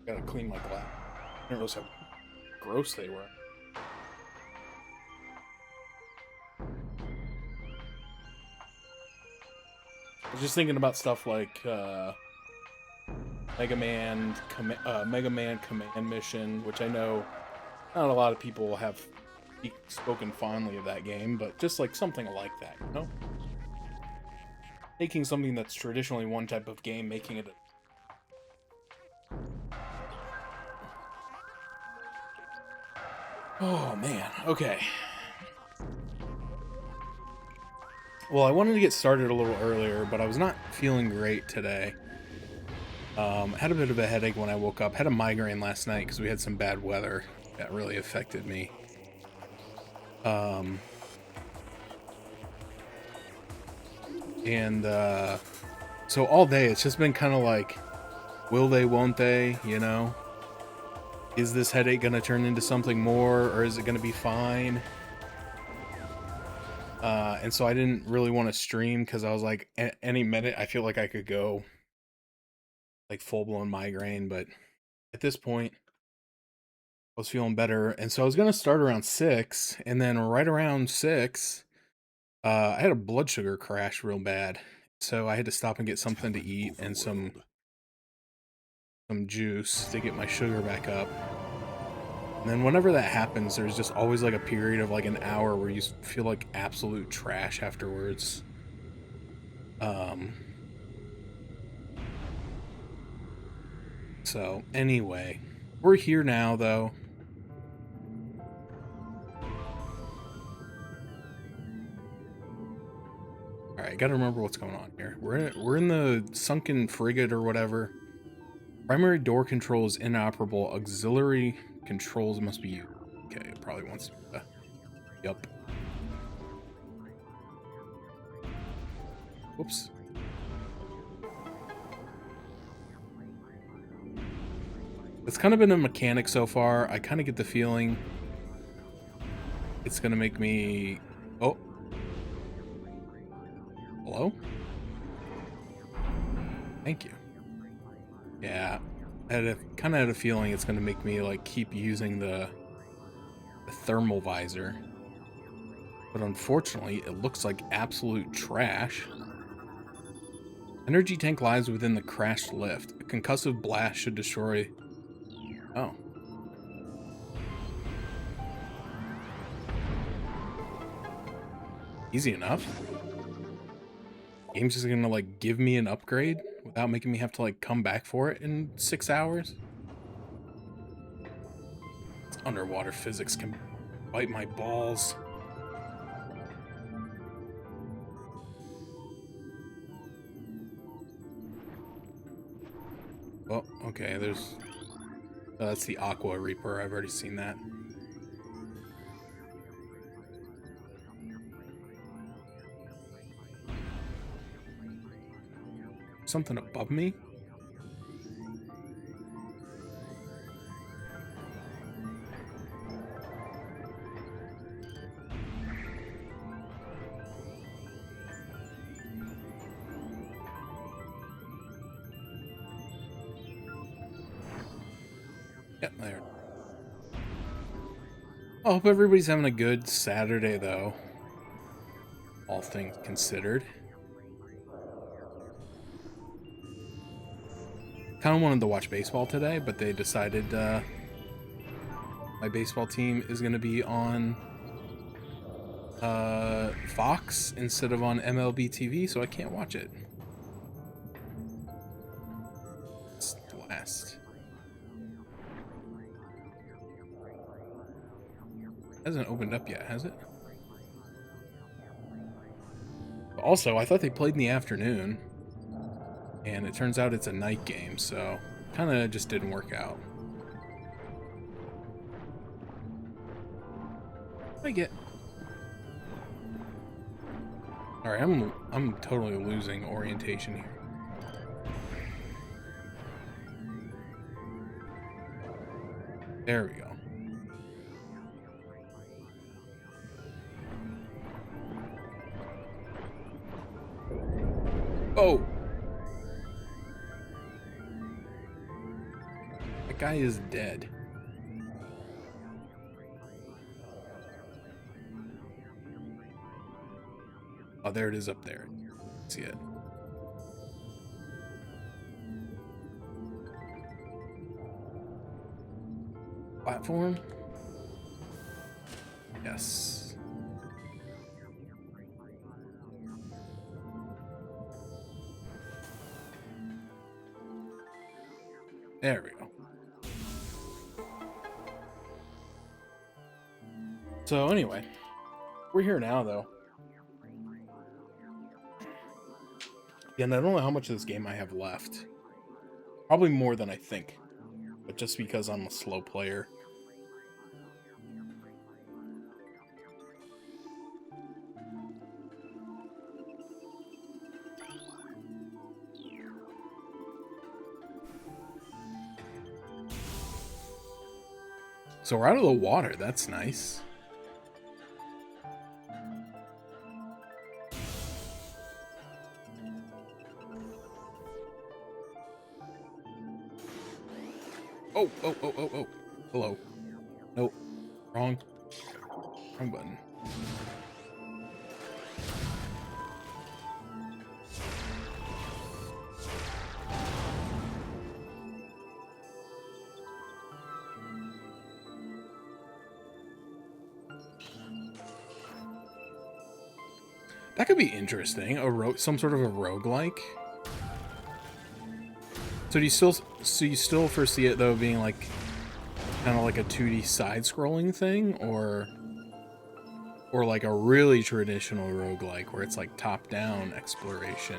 Gotta clean my glass. I didn't realize how gross they were. I was just thinking about stuff like Mega Man Command Mission, which I know not a lot of people have spoken fondly of that game, but just like something like that, you know? Taking something that's traditionally one type of game, making it Oh, man. Okay. Well, I wanted to get started a little earlier, but I was not feeling great today. Had a bit of a headache when I woke up. Had a migraine last night because we had some bad weather that really affected me. So all day it's just been kind of like, will they, won't they, you know? Is this headache going to turn into something more, or is it going to be fine? And so I didn't really want to stream because I was like, any minute I feel like I could go like full-blown migraine, but at this point I was feeling better, and so I was going to start around 6, and then right around 6 I had a blood sugar crash real bad, so I had to stop and get something to eat and some juice to get my sugar back up. And then whenever that happens, there's just always like a period of like an hour where you feel like absolute trash afterwards. So anyway, we're here now though. All right, gotta remember what's going on here. We're in the sunken frigate or whatever. Primary door control is inoperable. Auxiliary controls must be used. Okay, it probably wants to. Yup. Whoops. It's kind of been a mechanic so far. I kind of get the feeling it's gonna make me. Oh. Hello? Thank you. Yeah, I kind of had a feeling it's going to make me like keep using the thermal visor, but unfortunately it looks like absolute trash. Energy tank lies within the crashed lift. A concussive blast should destroy. Oh. Easy enough. Game's just gonna like give me an upgrade without making me have to like come back for it in 6 hours. This underwater physics can bite my balls. Oh, okay, there's... Oh, that's the Aqua Reaper. I've already seen that. Something above me? Yeah, there. I hope everybody's having a good Saturday, though. All things considered. Kind of wanted to watch baseball today, but they decided my baseball team is going to be on Fox instead of on MLB TV, so I can't watch it. It's the last. Hasn't opened up yet, has it? Also, I thought they played in the afternoon, and it turns out it's a night game, so kind of just didn't work out. I get. All right, I'm totally losing orientation here. There we go. Oh! That guy is dead. Oh, there it is up there. See it. Platform? Yes. There we go. So anyway, we're here now though. And I don't know how much of this game I have left. Probably more than I think. But just because I'm a slow player. So we're out of the water, that's nice. Oh, oh, oh, oh, oh. Hello. Nope. Wrong. Wrong button. That could be interesting. Some sort of a roguelike. So you still foresee it though being like kind of like a 2D side-scrolling thing, or like a really traditional roguelike where it's like top-down exploration?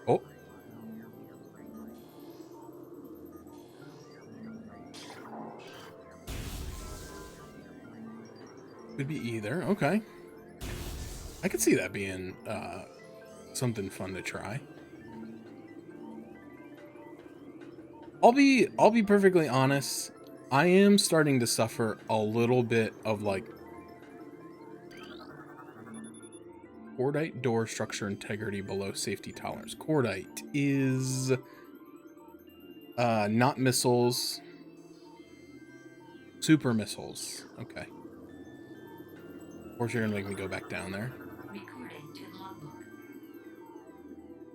Oh. Could be either. Okay. I could see that being something fun to try. I'll be perfectly honest. I am starting to suffer a little bit of like cordite door structure integrity below safety tolerance. Cordite is not missiles. Super missiles. Okay. Of course you're gonna make me go back down there.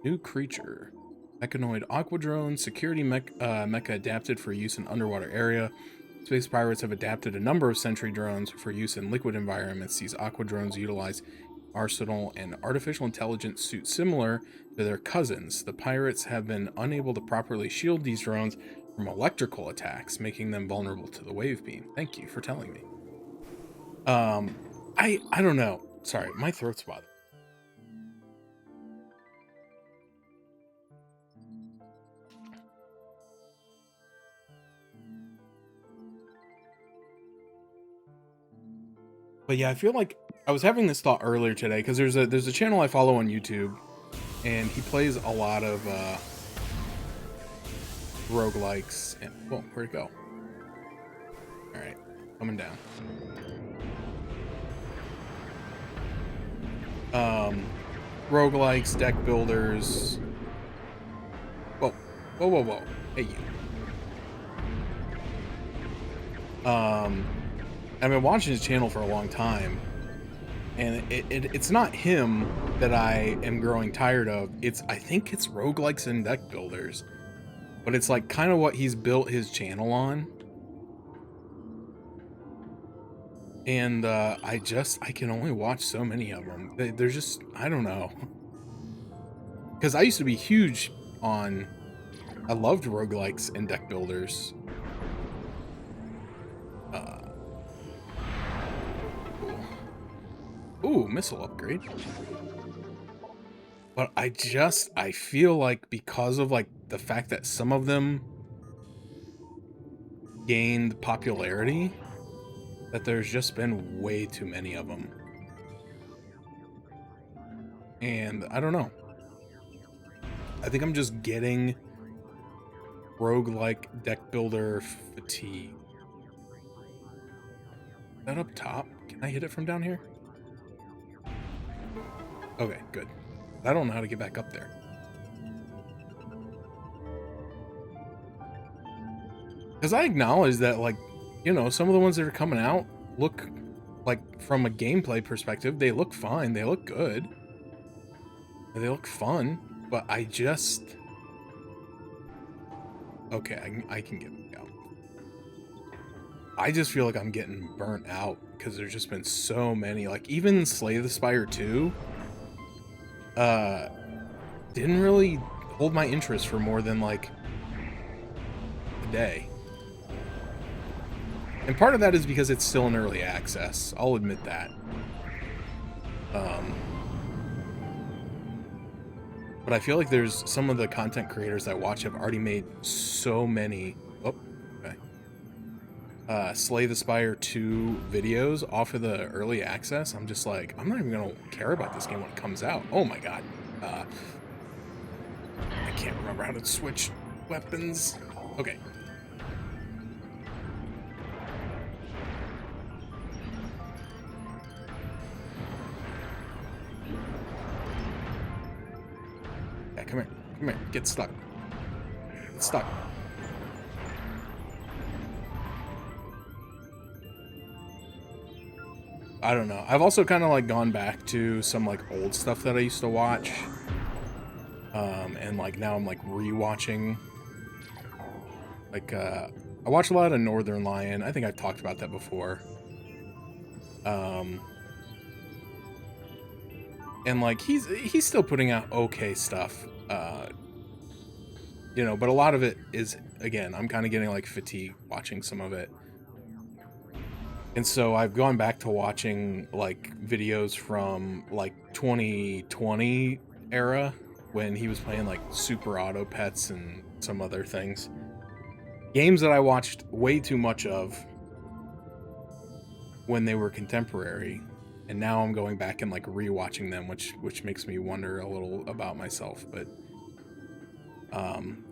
New creature. Mechanoid aquadrone. Security mecha adapted for use in underwater area. Space pirates have adapted a number of sentry drones for use in liquid environments. These aquadrones utilize arsenal and artificial intelligence suit similar to their cousins. The pirates have been unable to properly shield these drones from electrical attacks, making them vulnerable to the wave beam. Thank you for telling me. I don't know. Sorry, my throat's bothering. But yeah, I feel like I was having this thought earlier today because there's a channel I follow on YouTube, and he plays a lot of roguelikes. And whoa, where'd it go? All right, coming down. Roguelikes, deck builders. Whoa, whoa, whoa, whoa! Hey you. I've been watching his channel for a long time, and it's not him that I am growing tired of. I think it's roguelikes and deck builders, but it's like kind of what he's built his channel on. And I can only watch so many of them. They're just, I don't know. Because I used to be huge on, I loved roguelikes and deck builders. Ooh, missile upgrade. But I feel like because of like the fact that some of them gained popularity, that there's just been way too many of them. And I don't know. I think I'm just getting roguelike deck builder fatigue. Is that up top? Can I hit it from down here? Okay, good. I don't know how to get back up there. Because I acknowledge that, like, you know, some of the ones that are coming out look like, from a gameplay perspective, they look fine. They look good. They look fun. But I just... Okay, I can get it out. I just feel like I'm getting burnt out because there's just been so many. Like, even Slay the Spire 2 didn't really hold my interest for more than, like, a day. And part of that is because it's still in early access. I'll admit that. But I feel like there's some of the content creators that I watch have already made so many... Oh, okay. Slay the Spire 2 videos off of the early access. I'm just like, I'm not even going to care about this game when it comes out. Oh my god. I can't remember how to switch weapons. Okay. Yeah, come here. Come here. Get stuck. Get stuck. I don't know. I've also kind of like gone back to some like old stuff that I used to watch. And like now I'm like rewatching. Like I watch a lot of Northern Lion. I think I've talked about that before. And like he's still putting out okay stuff. You know, but a lot of it is, again, I'm kind of getting like fatigued watching some of it. And so I've gone back to watching like videos from like 2020 era when he was playing like Super Auto Pets and some other things. Games that I watched way too much of when they were contemporary, and now I'm going back and like rewatching them, which makes me wonder a little about myself. But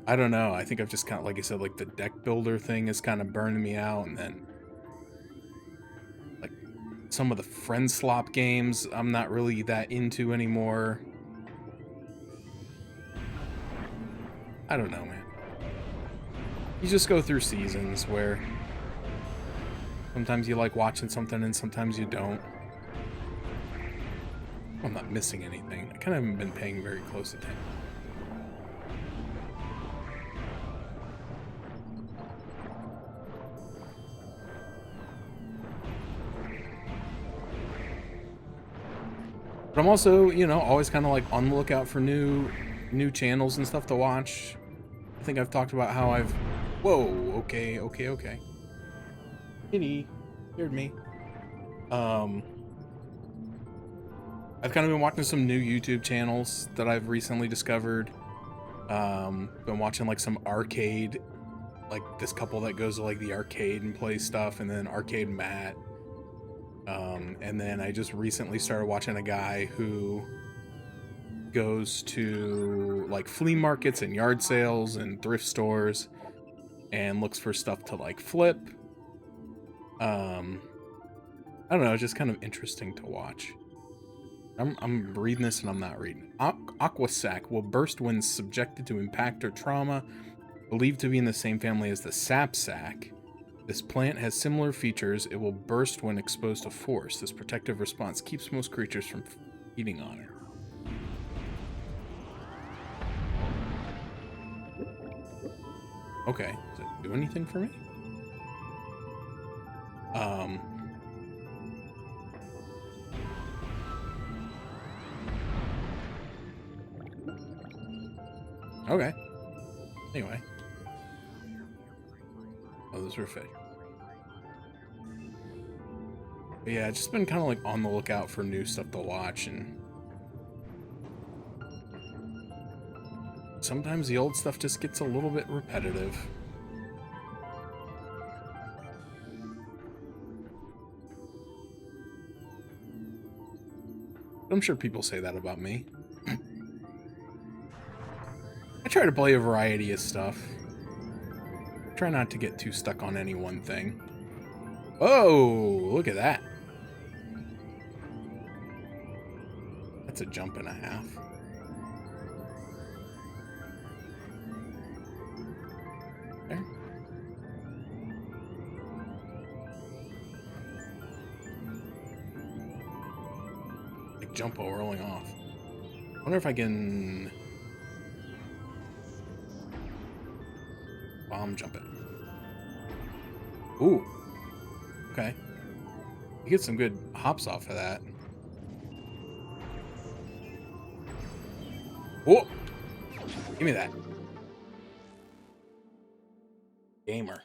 I don't know. I think I've just kind of, like I said, like the deck builder thing is kind of burning me out, and then like some of the friend slop games I'm not really that into anymore. I don't know, man. You just go through seasons where sometimes you like watching something and sometimes you don't. I'm not missing anything. I kind of haven't been paying very close attention. But I'm also, you know, always kind of like on the lookout for new channels and stuff to watch. I think I've talked about how I've... Whoa, okay. Kitty, scared me. I've kind of been watching some new YouTube channels that I've recently discovered. Been watching like some arcade, like this couple that goes to like the arcade and plays stuff, and then Arcade Matt. And then I just recently started watching a guy who goes to like flea markets and yard sales and thrift stores and looks for stuff to like flip. I don't know, it's just kind of interesting to watch. I'm reading this and I'm not reading. Aqua sac will burst when subjected to impact or trauma, believed to be in the same family as the sap sac. This plant has similar features. It will burst when exposed to force. This protective response keeps most creatures from feeding on it. Okay, does it do anything for me? Okay. Anyway. Oh, those are fish. But yeah, I've just been kind of like on the lookout for new stuff to watch, and sometimes the old stuff just gets a little bit repetitive. I'm sure people say that about me. I try to play a variety of stuff. Try not to get too stuck on any one thing. Oh, look at that. That's a jump and a half. There. jump while rolling off. I wonder if I can bomb jump it. Ooh. Okay. You get some good hops off of that. Whoa! Give me that. Gamer.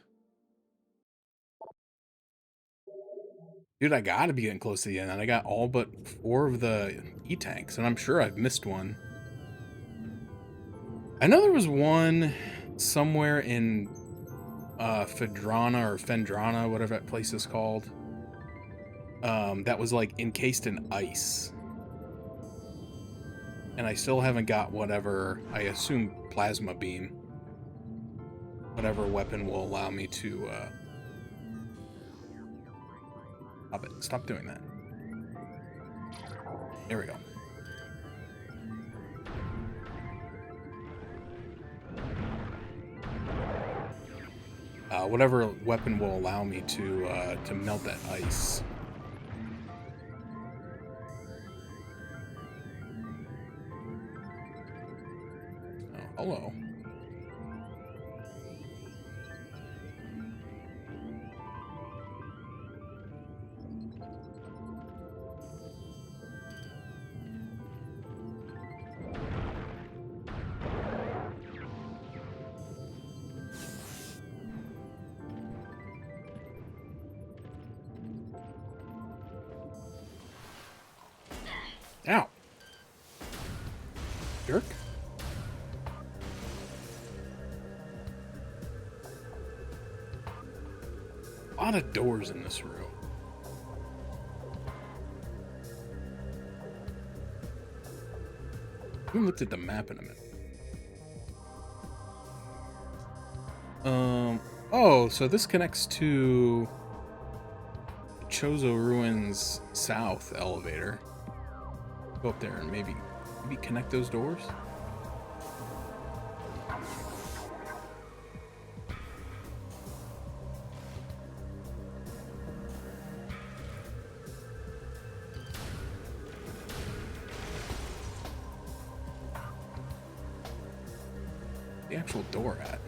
Dude, I gotta be getting close to the end, and I got all but 4 of the E-tanks, and I'm sure I've missed one. I know there was one somewhere in Phadrana or Fendrana, whatever that place is called, that was like encased in ice. And I still haven't got whatever, I assume plasma beam. Whatever weapon will allow me to stop it. Stop doing that. There we go. Whatever weapon will allow me to melt that ice. Oh, hello. Ow. Jerk. A lot of doors in this room. I haven't looked at the map in a minute. Oh, so this connects to Chozo Ruins South elevator. Go up there and maybe connect those doors. The actual door at.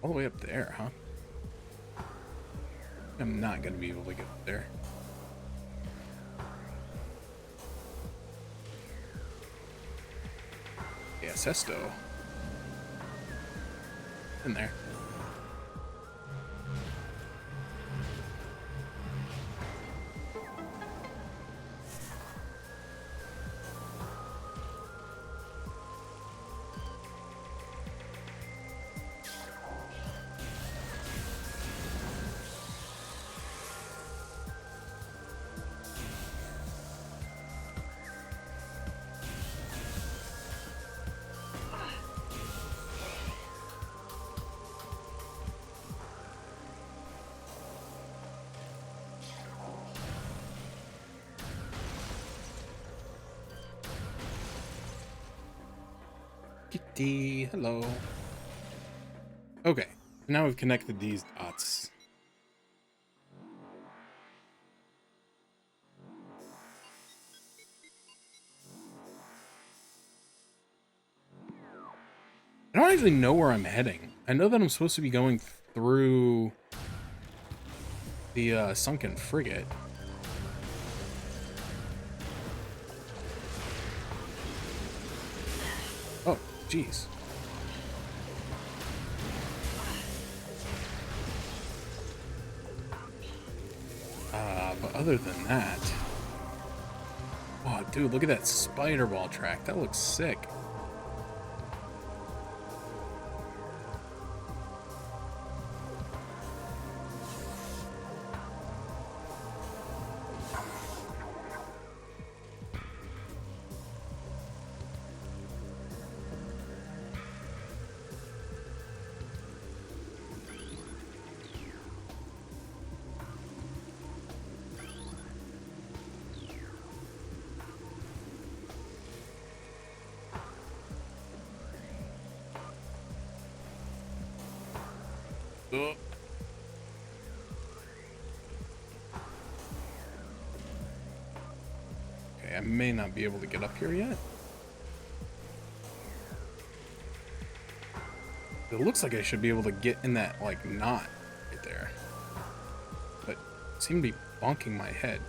All the way up there, huh? I'm not gonna be able to get up there. Yeah, Sesto. In there. Kitty, hello. Okay, now we've connected these dots. I don't actually know where I'm heading. I know that I'm supposed to be going through the sunken frigate. Oh, jeez. But other than that... Oh, dude, look at that spider ball track. That looks sick. Ugh. Okay, I may not be able to get up here yet. It looks like I should be able to get in that, like, knot right there. But I seem to be bonking my head.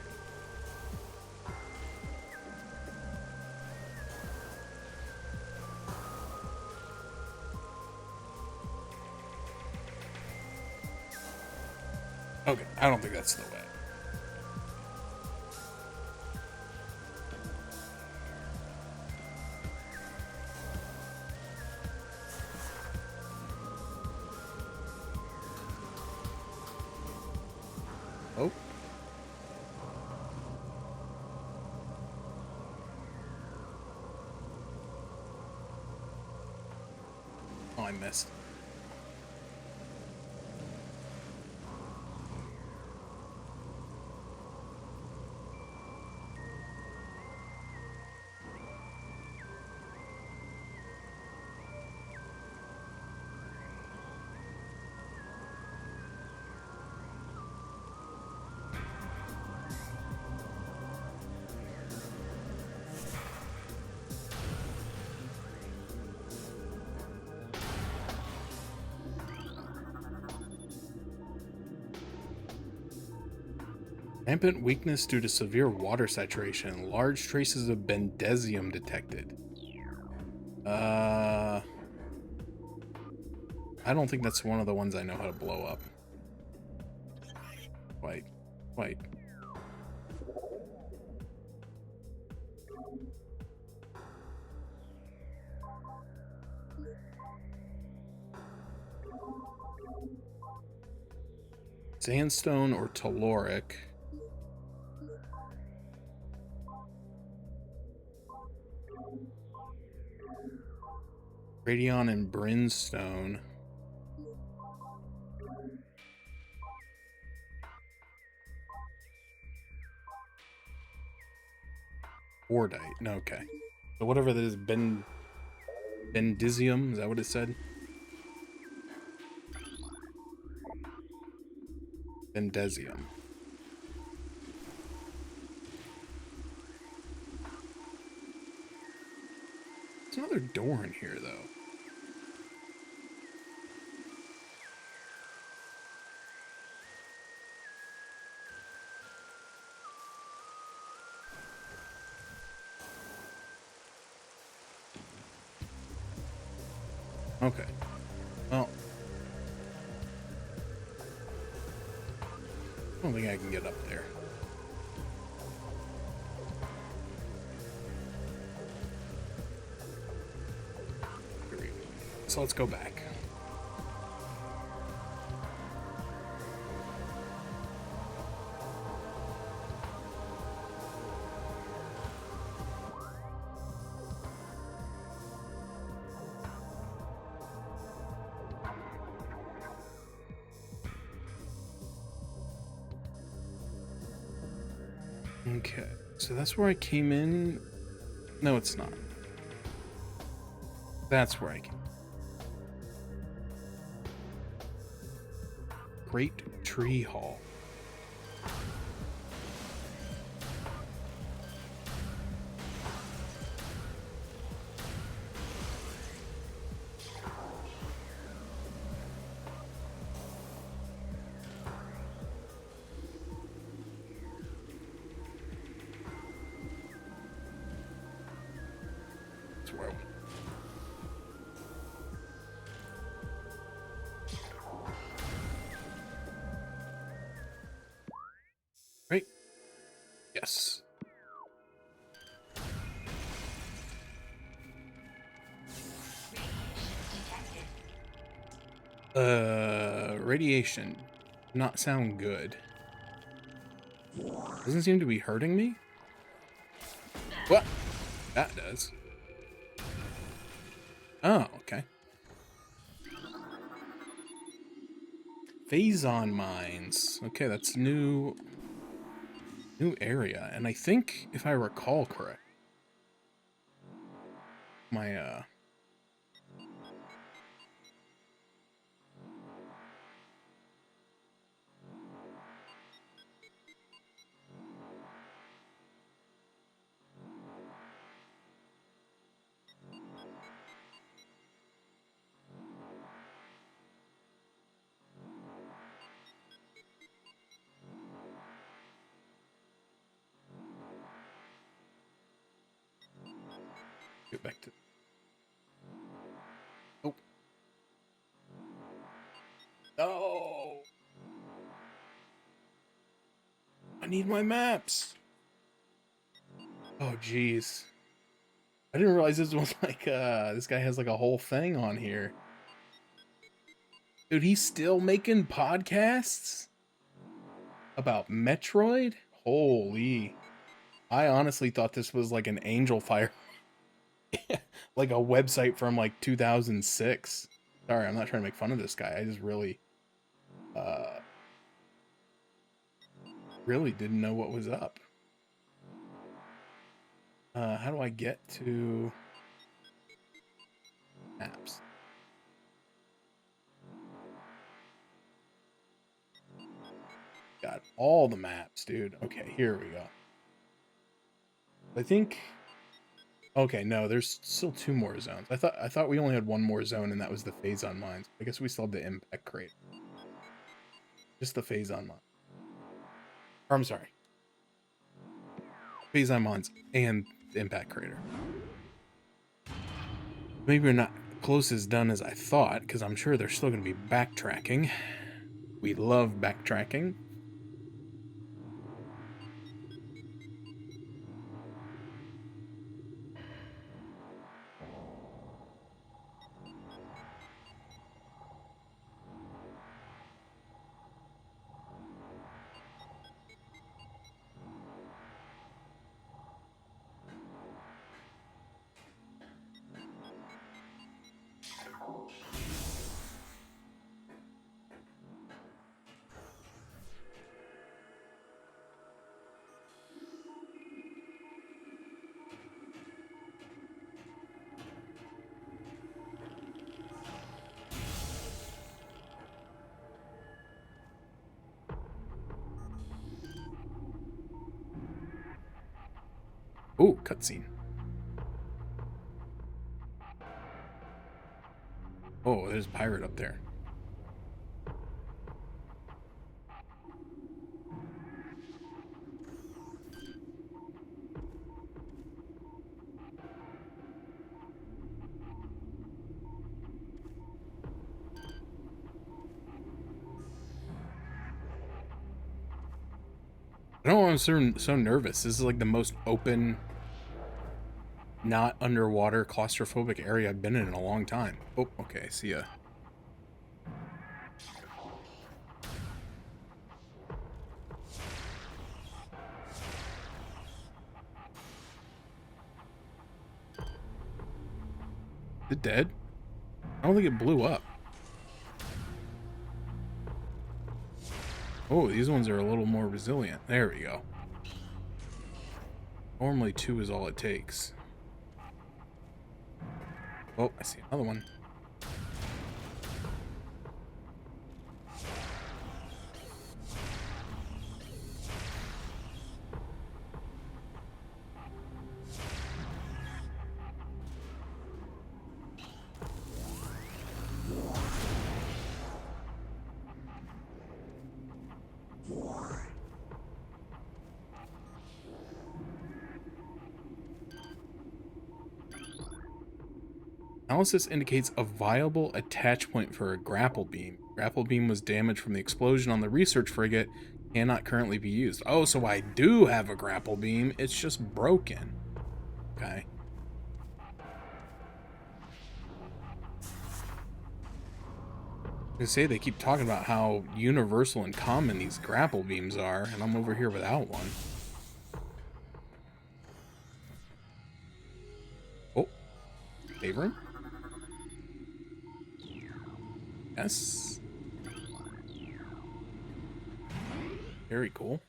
Okay, I don't think that's the way. Oh. Oh, I missed. Rampant weakness due to severe water saturation. Large traces of bendesium detected. I don't think that's one of the ones I know how to blow up. Wait. Sandstone or telluric. Radion and brimstone. Ordite. No, okay. So whatever that is, bendesium, is that what it said? Bendesium. There's another door in here, though. Okay. Well, I don't think I can get up there. Here we go. So let's go back. Okay, so that's where I came in. No, it's not. That's where I came. Great Tree Hall. That's where I went. Right? Yes. Radiation. Not sound good. Doesn't seem to be hurting me. What? That does. Oh, okay. Phazon Mines. Okay, that's new area. And I think, if I recall correct, my expected. Oh. No! I need my maps! Oh, jeez. I didn't realize this was like, this guy has like a whole thing on here. Dude, he's still making podcasts? About Metroid? Holy. I honestly thought this was like an Angel Fire. Like a website from like 2006. Sorry, I'm not trying to make fun of this guy. I just really, uh, really didn't know what was up. How do I get to maps? Got all the maps, dude. Okay, here we go. I think. Okay, no, there's still 2 more zones. I thought we only had 1 more zone, and that was the Phazon Mines. I guess we still have the Impact Crate. Just the Phazon Mines. Or, I'm sorry. Phazon Mines and the Impact Crater. Maybe we're not close as done as I thought, because I'm sure there's still going to be backtracking. We love backtracking. Ooh, cutscene. Oh, there's a pirate up there. I don't know why I'm so nervous. This is like the most open, not underwater, claustrophobic area I've been in a long time. Oh, okay, see ya. Is it dead? I don't think it blew up. Oh, these ones are a little more resilient. There we go. Normally 2 is all it takes. Oh, I see another one. Analysis indicates a viable attach point for a grapple beam. Grapple beam was damaged from the explosion on the research frigate, cannot currently be used. Oh, so I do have a grapple beam, it's just broken. Okay. They say they keep talking about how universal and common these grapple beams are, and I'm over here without one. Oh, save room? Yes. Very cool.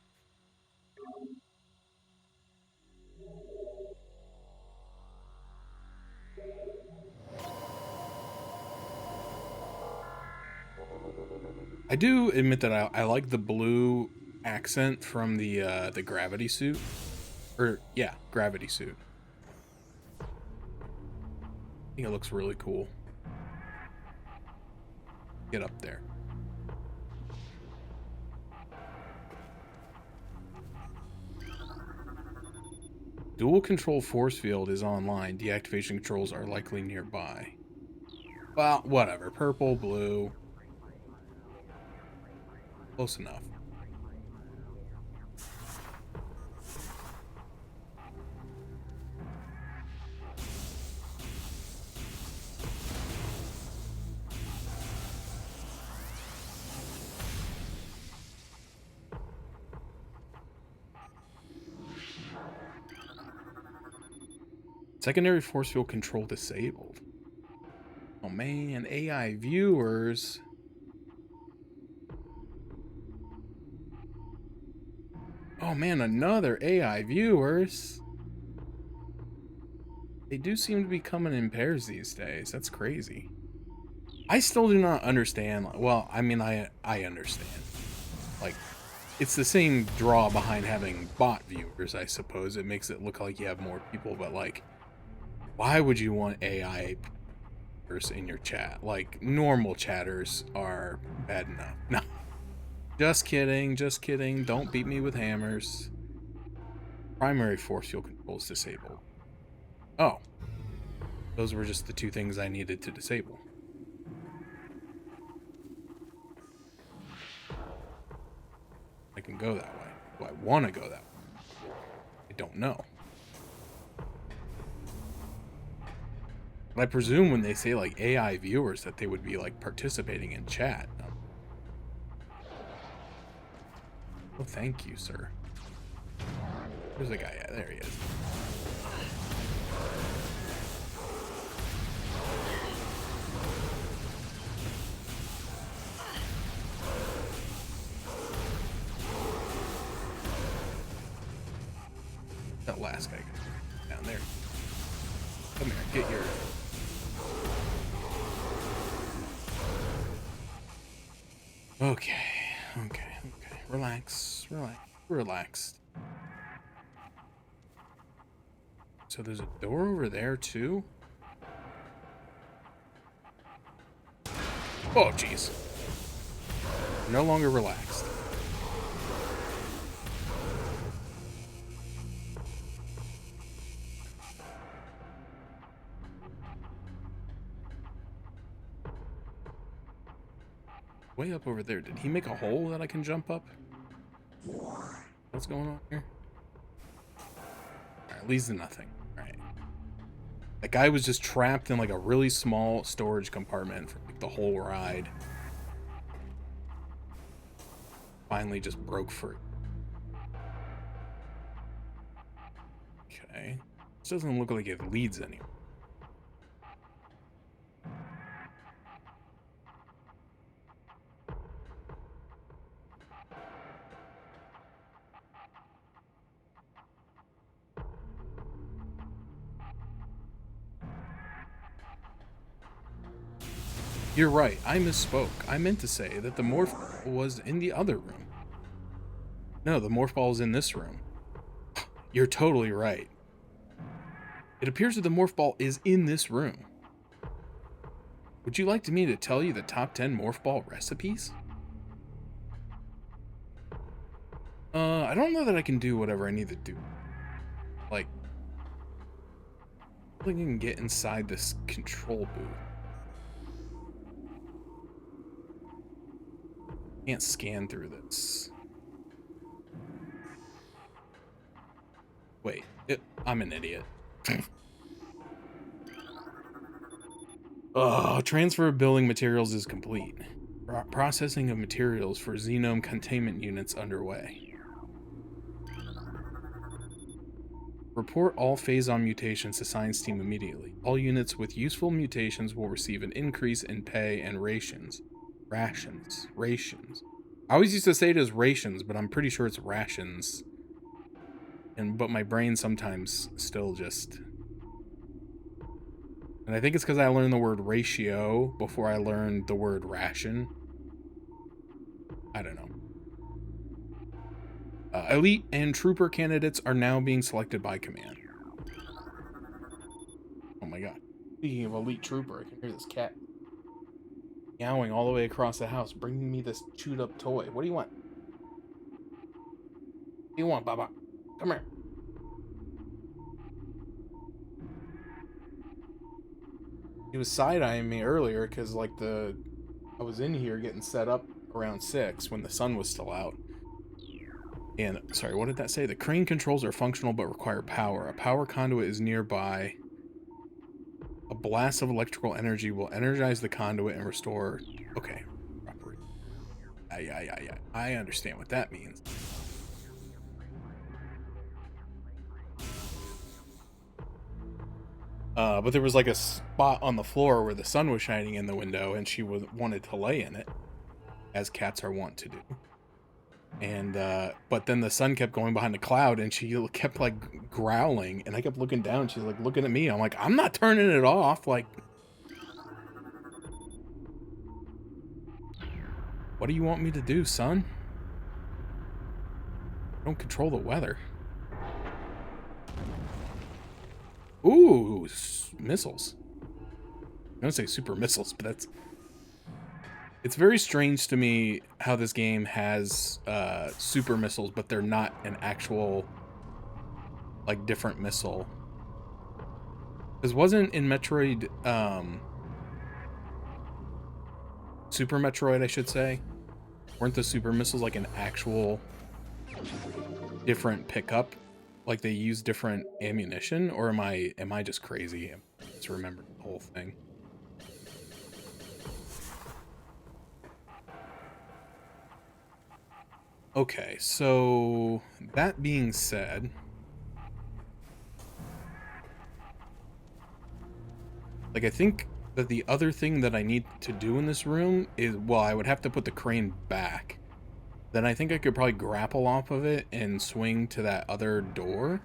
I do admit that I like the blue accent from the gravity suit. Or yeah, gravity suit. I think it looks really cool. Get up there. Dual control force field is online. Deactivation controls are likely nearby. Well, whatever. Purple, blue. Close enough. Secondary force field control disabled. Oh man, AI viewers. Oh man, another AI viewers. They do seem to be coming in pairs these days. That's crazy. I still do not understand. Well, I mean, I understand. Like, it's the same draw behind having bot viewers, I suppose. It makes it look like you have more people, but like, why would you want AI viewers in your chat? Like, normal chatters are bad enough. No. Just kidding, just kidding. Don't beat me with hammers. Primary force field control is disabled. Oh. Those were just the two things I needed to disable. I can go that way. Do I want to go that way? I don't know. But I presume when they say like AI viewers that they would be like participating in chat. Oh, thank you, sir. Where's the guy at? There he is. That last guy down there. Come here, get your... Okay. Relax. So there's a door over there too? Oh, jeez. No longer relaxed. Way up over there. Did he make a hole that I can jump up? What's going on here? Alright, leads to nothing. Alright. That guy was just trapped in like a really small storage compartment for like the whole ride. Finally just broke free. Okay. This doesn't look like it leads anywhere. You're right, I misspoke. I meant to say that the morph ball was in the other room. No, the morph ball is in this room. You're totally right. It appears that the morph ball is in this room. Would you like me to tell you the top 10 morph ball recipes? I don't know that I can do whatever I need to do. Like, I think I can get inside this control booth. Can't scan through this. Wait, I'm an idiot. Oh, transfer of building materials is complete. Processing of materials for Xenome containment units underway. Report all Phazon mutations to science team immediately. All units with useful mutations will receive an increase in pay and rations. Rations. I always used to say it as rations, but I'm pretty sure it's rations. But my brain sometimes still just... And I think it's because I learned the word ratio before I learned the word ration. I don't know. Elite and trooper candidates are now being selected by command. Oh my god. Speaking of elite trooper, I can hear this cat meowing all the way across the house, bringing me this chewed up toy. What do you want? What do you want, Baba? Come here. He was side-eyeing me earlier because, like, I was in here getting set up around 6 when the sun was still out. And, sorry, what did that say? The crane controls are functional but require power. A power conduit is nearby. A blast of electrical energy will energize the conduit and restore... Okay. Proper. Yeah. I understand what that means. But there was like a spot on the floor where the sun was shining in the window, and she wanted to lay in it, as cats are wont to do. And but then the sun kept going behind the cloud, and she kept like growling, and I kept looking down. She's like looking at me. I'm like, I'm not turning it off. Like, what do you want me to do, son? I don't control the weather. Ooh, missiles. I'm gonna say super missiles, but that's... It's very strange to me how this game has super missiles, but they're not an actual, like, different missile. Because wasn't in Metroid, Super Metroid, I should say, weren't the super missiles like an actual different pickup? Like they use different ammunition? Or am I just crazy? I just remember the whole thing. Okay, so that being said, like I think that the other thing that I need to do in this room is, well, I would have to put the crane back. Then I think I could probably grapple off of it and swing to that other door.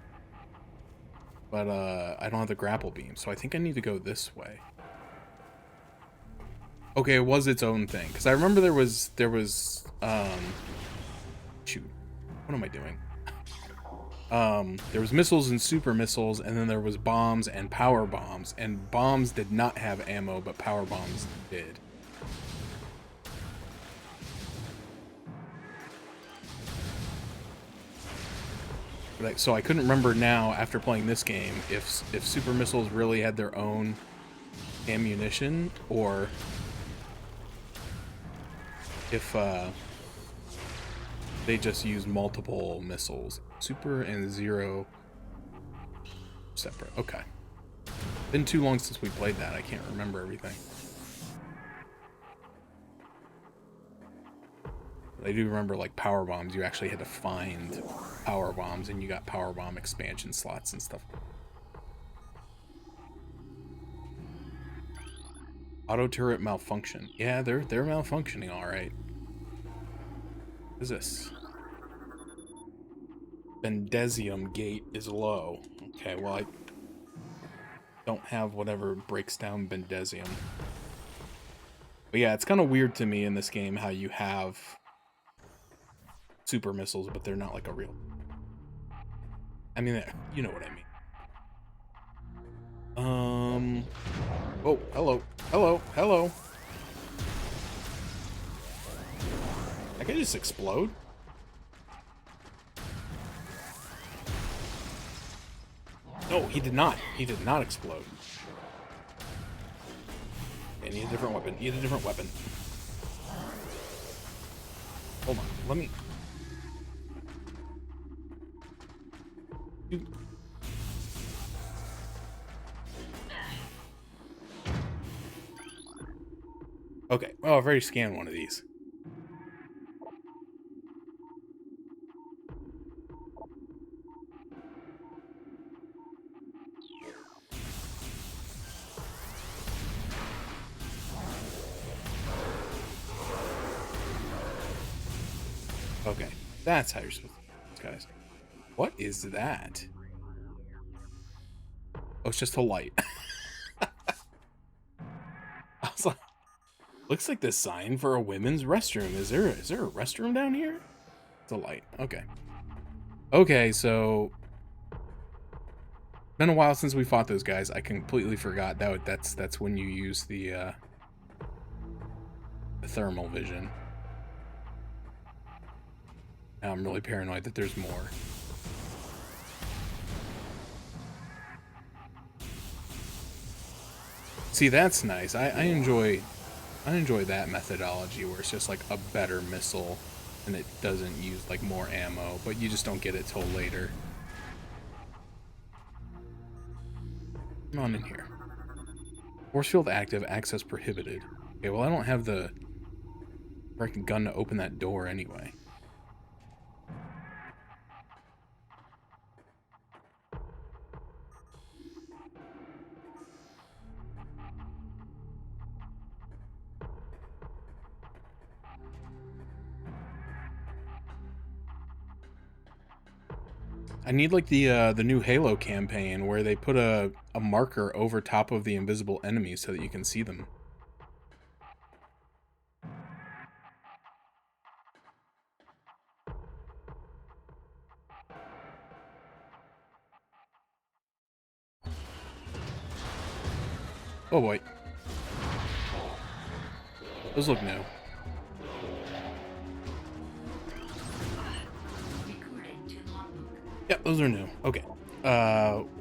But I don't have the grapple beam, so I think I need to go this way. Okay, it was its own thing, because I remember there was shoot, what am I doing? There was missiles and super missiles, and then there was bombs and power bombs, and bombs did not have ammo, but power bombs did. But so I couldn't remember now, after playing this game, if super missiles really had their own ammunition, or if they just use multiple missiles. Super and zero separate. Okay. Been too long since we played that. I can't remember everything. I do remember, like, power bombs. You actually had to find power bombs, and you got power bomb expansion slots and stuff. Auto turret malfunction. Yeah, they're malfunctioning, all right. What is this? Bendesium gate is low. Okay, well, I don't have whatever breaks down bendesium. But yeah, it's kind of weird to me in this game how you have super missiles, but they're not like a real... I mean, you know what I mean. Oh, hello. I can just explode? No, he did not. He did not explode. I need a different weapon. Hold on. Let me... Okay. Oh, I've already scanned one of these. Okay. That's how you're supposed to do this, guys. What is that? Oh, it's just a light. I was like, looks like the sign for a women's restroom. Is there a restroom down here? It's a light. Okay. Okay, so been a while since we fought those guys. I completely forgot that's when you use the thermal vision. Now I'm really paranoid that there's more. See, that's nice. I enjoy that methodology where it's just like a better missile and it doesn't use like more ammo, but you just don't get it till later. Come on in here. Force field active, access prohibited. Okay, well I don't have the correct gun to open that door anyway. I need like the new Halo campaign where they put a marker over top of the invisible enemies so that you can see them. Oh boy. Those look new. Yep, those are new. Okay.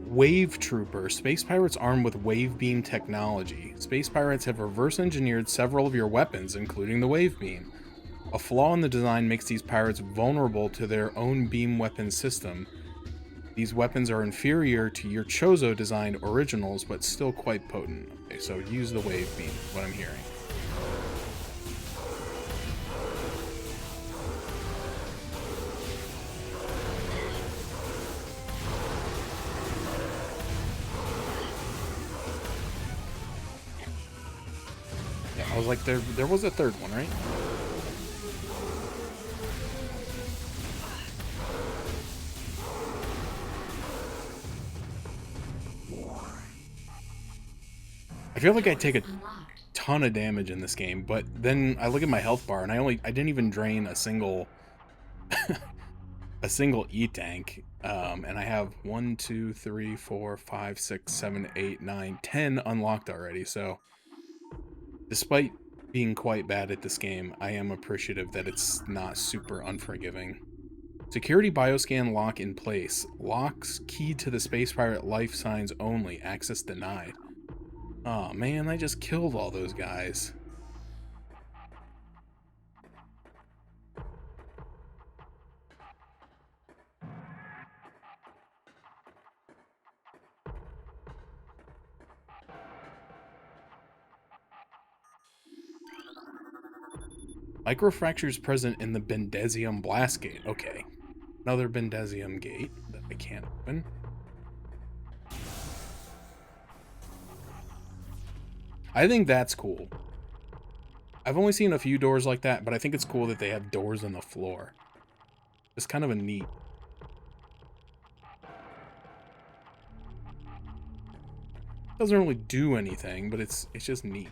Wave Trooper. Space pirates armed with wave beam technology. Space pirates have reverse engineered several of your weapons, including the wave beam. A flaw in the design makes these pirates vulnerable to their own beam weapon system. These weapons are inferior to your Chozo designed originals, but still quite potent. Okay, so use the wave beam, what I'm hearing. Yeah, I was like, there was a third one, right? I feel like I take a ton of damage in this game, but then I look at my health bar and I didn't even drain a single a single E-tank. And I have 1, 2, 3, 4, 5, 6, 7, 8, 9, 10 unlocked already. So despite being quite bad at this game, I am appreciative that it's not super unforgiving. Security bioscan lock in place. Locks key to the space pirate life signs only. Access denied. Oh man, I just killed all those guys. Microfractures present in the Bendezium blast gate. Okay. Another Bendezium gate that I can't open. I think that's cool. I've only seen a few doors like that, but I think it's cool that they have doors in the floor. It's kind of a neat. Doesn't really do anything, but it's just neat.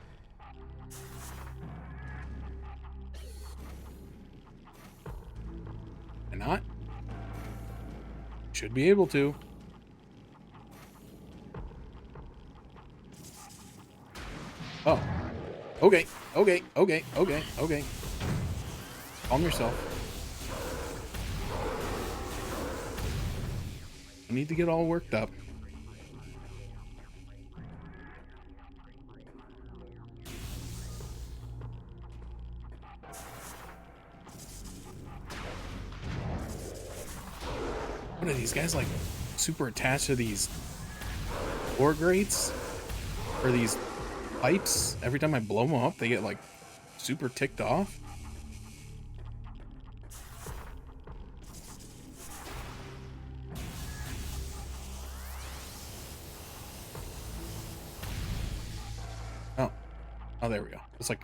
And not? Should be able to. Oh. Okay. Okay. Okay. Okay. Okay. Calm yourself. You need to get all worked up. What are these guys like super attached to these ore grates? Or these pipes? Every time I blow them up, they get like super ticked off. Oh. Oh, there we go. It's like,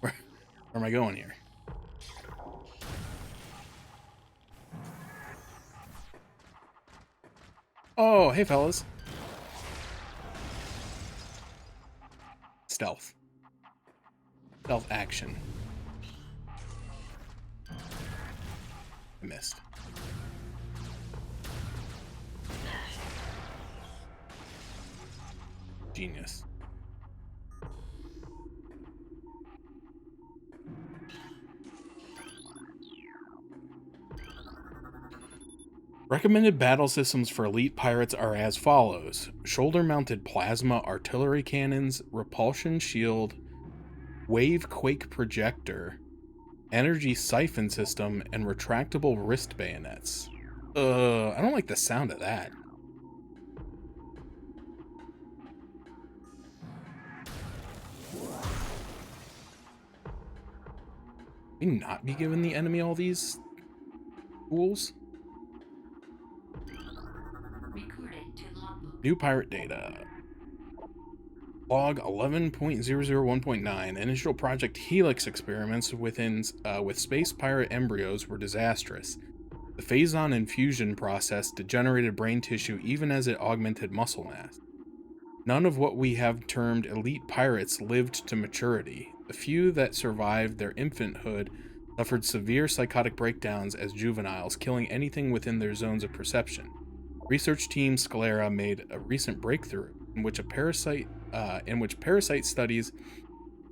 where am I going here? Oh, hey, fellas. Stealth. Stealth action. I missed. Genius. Recommended battle systems for elite pirates are as follows: shoulder-mounted plasma artillery cannons, repulsion shield, wave quake projector, energy siphon system, and retractable wrist bayonets. I don't like the sound of that. We not be giving the enemy all these tools? New pirate data. Log 11.001.9. Initial Project Helix experiments with space pirate embryos were disastrous. The Phazon infusion process degenerated brain tissue even as it augmented muscle mass. None of what we have termed elite pirates lived to maturity. The few that survived their infanthood suffered severe psychotic breakdowns as juveniles, killing anything within their zones of perception. Research team Sclera made a recent breakthrough in which parasite studies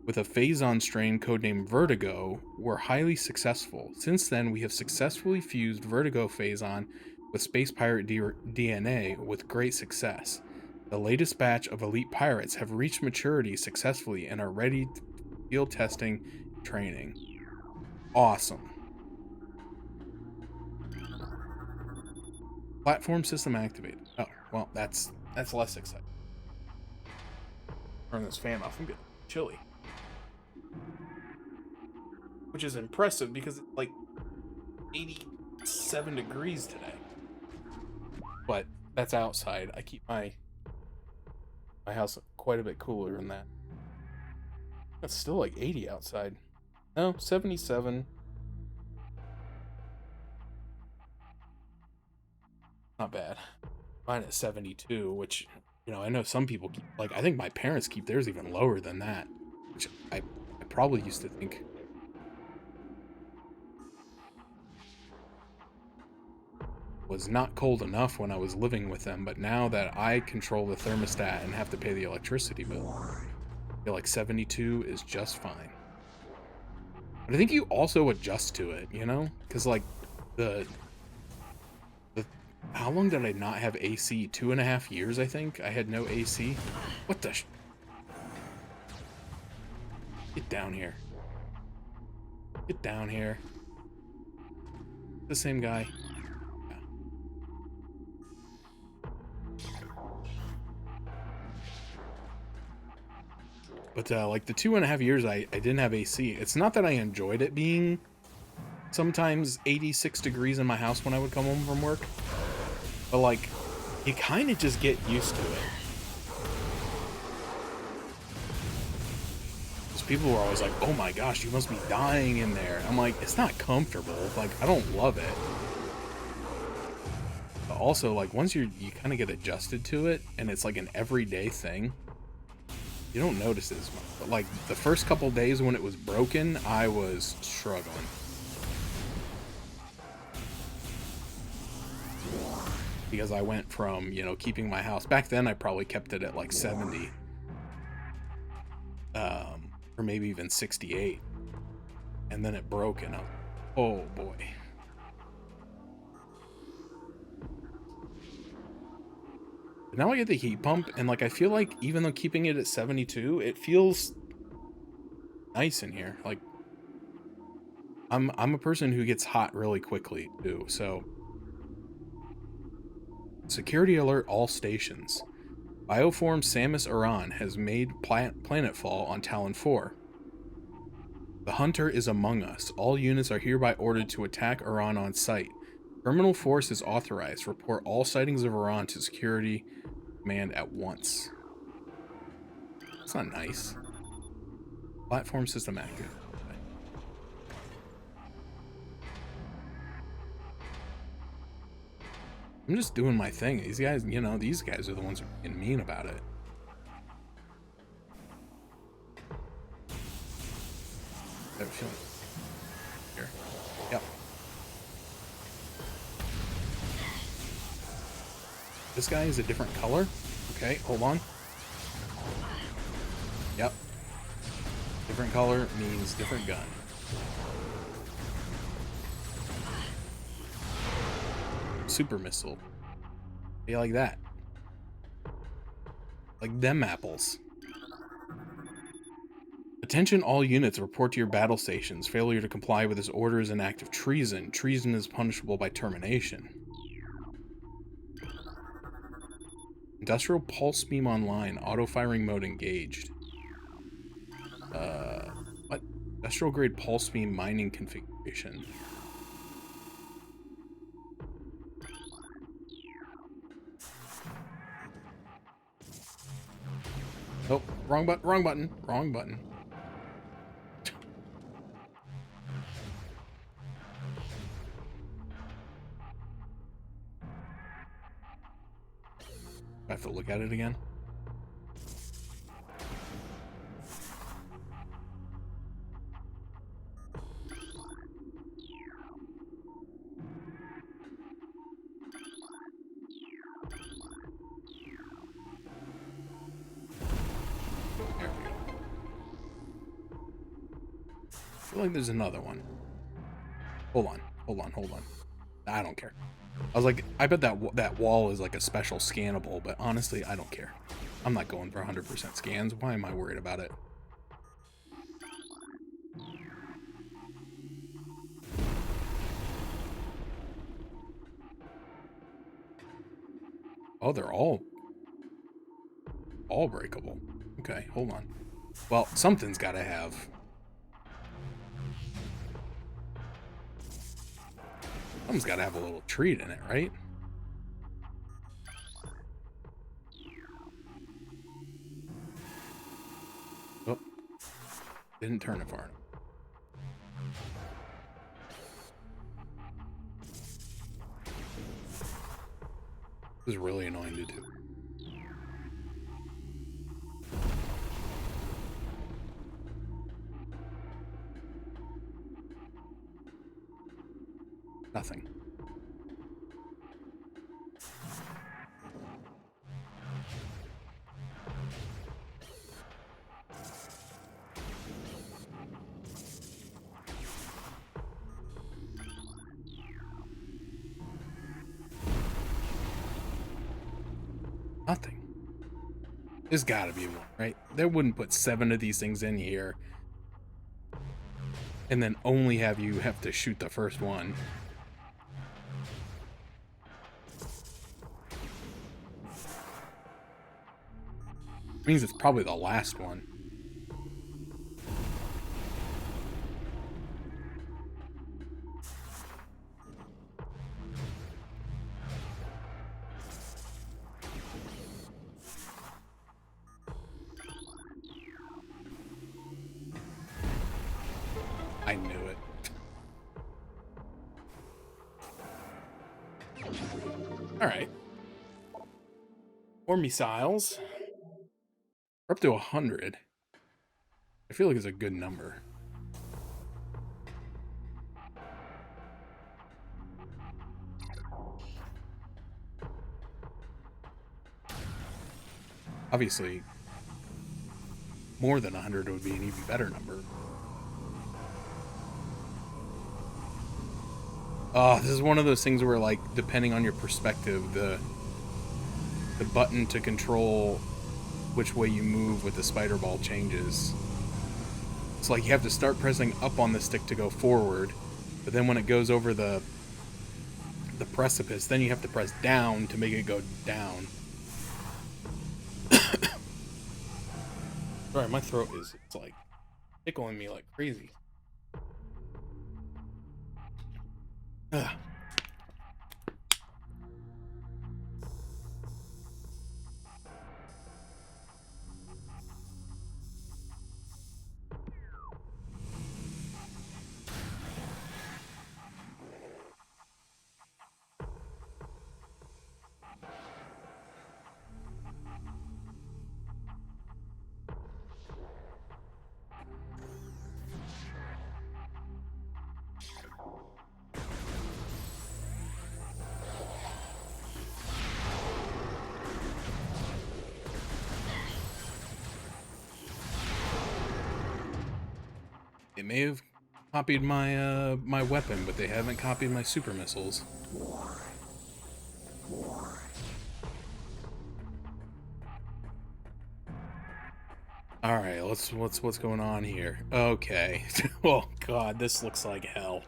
with a Phazon strain codenamed Vertigo were highly successful. Since then, we have successfully fused Vertigo Phazon with space pirate DNA with great success. The latest batch of elite pirates have reached maturity successfully and are ready for field testing and training. Awesome. Platform system activated. Oh, well, that's less exciting. Turn this fan off. I'm getting chilly. Which is impressive because it's like 87 degrees today. But that's outside. I keep my house quite a bit cooler than that. It's still like 80 outside. No, 77. Not bad. Mine at 72, which, you know, I know some people keep, like, I think my parents keep theirs even lower than that, which I probably used to think was not cold enough when I was living with them, but now that I control the thermostat and have to pay the electricity bill, I feel like 72 is just fine. But I think you also adjust to it, you know? Because, like, how long did I not have AC? 2.5 years, I think. I had no AC. What the Get down here. Get down here. The same guy. Yeah. But, like, the 2.5 years I didn't have AC. It's not that I enjoyed it being sometimes 86 degrees in my house when I would come home from work. But, like, you kind of just get used to it. Because people were always like, oh my gosh, you must be dying in there. I'm like, it's not comfortable. Like, I don't love it. But also, like, once you kind of get adjusted to it, and it's like an everyday thing, you don't notice it as much. But, like, the first couple days when it was broken, I was struggling. Because I went from, you know, keeping my house, back then I probably kept it at like 70, or maybe even 68, and then it broke, and oh boy. But now I get the heat pump, and like I feel like even though keeping it at 72, it feels nice in here. Like I'm a person who gets hot really quickly too, so. Security alert all stations. Bioform Samus Aran has made planetfall on Talon 4. The Hunter is among us. All units are hereby ordered to attack Aran on sight. Terminal force is authorized. Report all sightings of Aran to security command at once. That's not nice. Platform system active. I'm just doing my thing. These guys, you know, these guys are the ones who are being mean about it. I have a feeling. Here. Yep. This guy is a different color. Okay, hold on. Yep. Different color means different gun. super missile. Be like that. Like them apples. Attention all units, report to your battle stations. Failure to comply with this order is an act of treason. Treason is punishable by termination. Industrial pulse beam online. Auto-firing mode engaged. What? Industrial grade pulse beam mining configuration. Oh, wrong button, wrong button, wrong button. I have to look at it again. There we go. I feel like there's another one. Hold on, hold on, hold on. I don't care. I was like, I bet that wall is like a special scannable, but honestly, I don't care. I'm not going for 100% scans. Why am I worried about it? Oh, they're all breakable. Okay, hold on. Well, something's got to have. Something's got to have a little treat in it, right? Oh, didn't turn it far enough. This is really annoying to do. Nothing. Nothing. There's gotta be one, right? They wouldn't put 7 of these things in here and then only have you have to shoot the first one. Means it's probably the last one. I knew it. All right. More missiles. We're up to 100. I feel like it's a good number. Obviously, more than 100 would be an even better number. This is one of those things where, like, depending on your perspective, the button to control which way you move with the spider ball changes. It's like you have to start pressing up on the stick to go forward, but then when it goes over the precipice, then you have to press down to make it go down. Sorry, my throat is, it's like tickling me like crazy. Ugh. It may have copied my my weapon, but they haven't copied my super missiles. All right, what's going on here? Okay. Oh god, this looks like hell.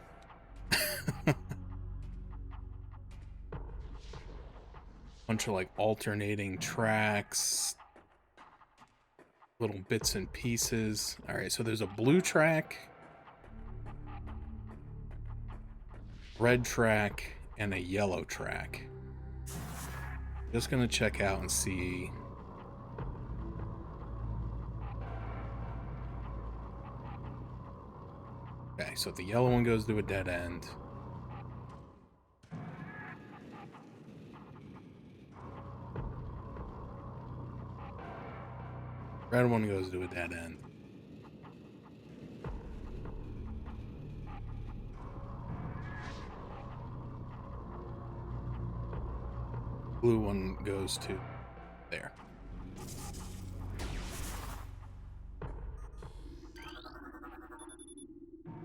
Bunch of like alternating tracks, little bits and pieces. All right, so there's a blue track, red track, and a yellow track. Just gonna check out and see. Okay, so the yellow one goes to a dead end. Red one goes to a dead end. Blue one goes to there.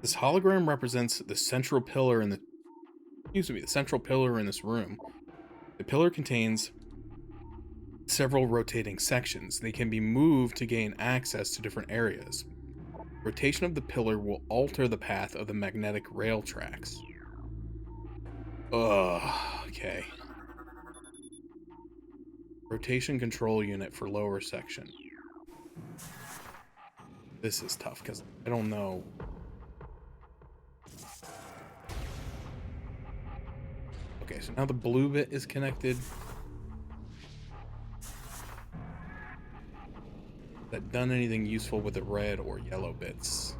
This hologram represents the central pillar in the central pillar in this room. The pillar contains several rotating sections. They can be moved to gain access to different areas. Rotation of the pillar will alter the path of the magnetic rail tracks. Ugh, okay. Rotation control unit for lower section. This is tough because I don't know. Okay, so now the blue bit is connected. That done anything useful with the red or yellow bits?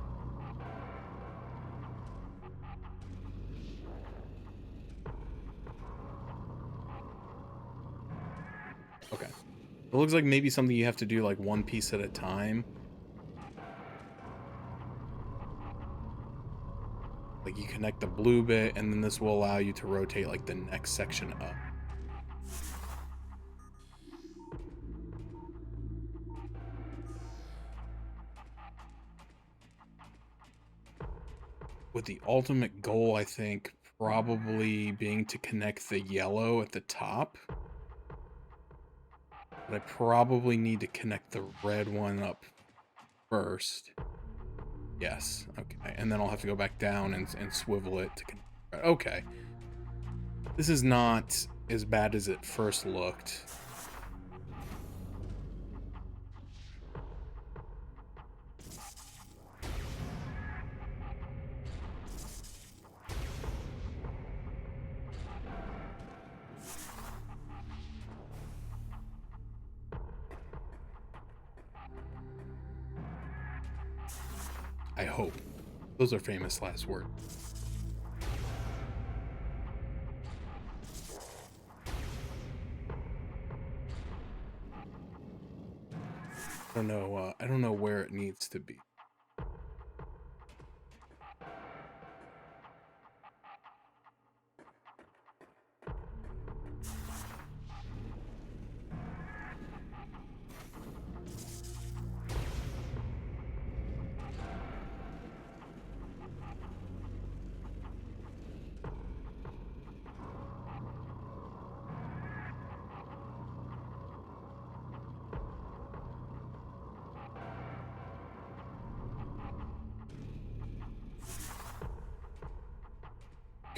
Okay. It looks like maybe something you have to do like one piece at a time. Like you connect the blue bit and then this will allow you to rotate like the next section up. With the ultimate goal, I think, probably being to connect the yellow at the top. But I probably need to connect the red one up first. Yes, okay. And then I'll have to go back down and swivel it to connect. Okay. This is not as bad as it first looked. I hope. Those are famous last words. I don't know where it needs to be.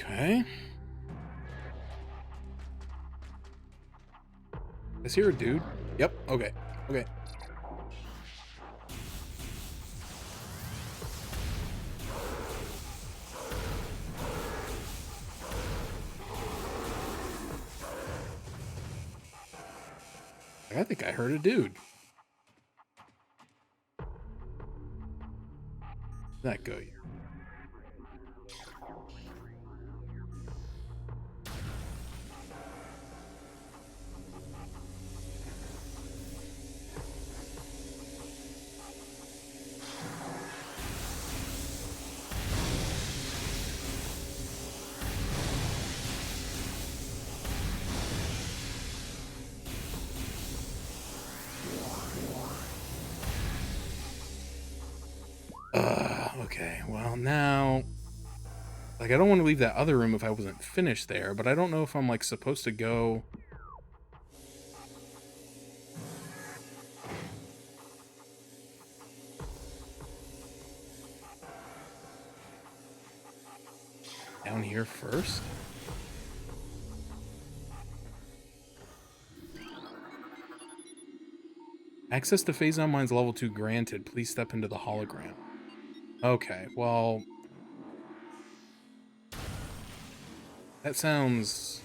Okay. Is here a dude? Yep. Okay. Okay. I think I heard a dude. That go here. Okay, well now, like I don't want to leave that other room if I wasn't finished there, but I don't know if I'm like supposed to go. down here first? Access to Phazon Mines level 2 granted. Please step into the hologram. Okay, well... that sounds...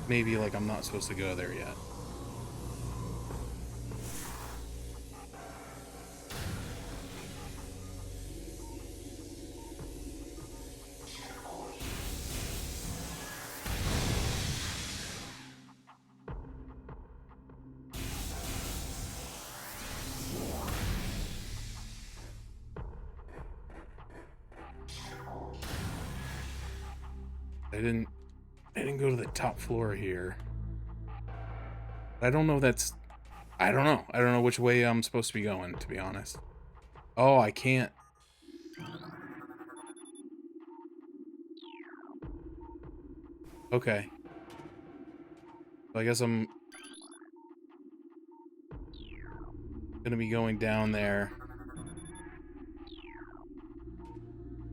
maybe like I'm not supposed to go there yet. I didn't go to the top floor here. I don't know that's... I don't know. I don't know which way I'm supposed to be going, to be honest. Oh, I can't. Okay. So I guess I'm gonna be going down there.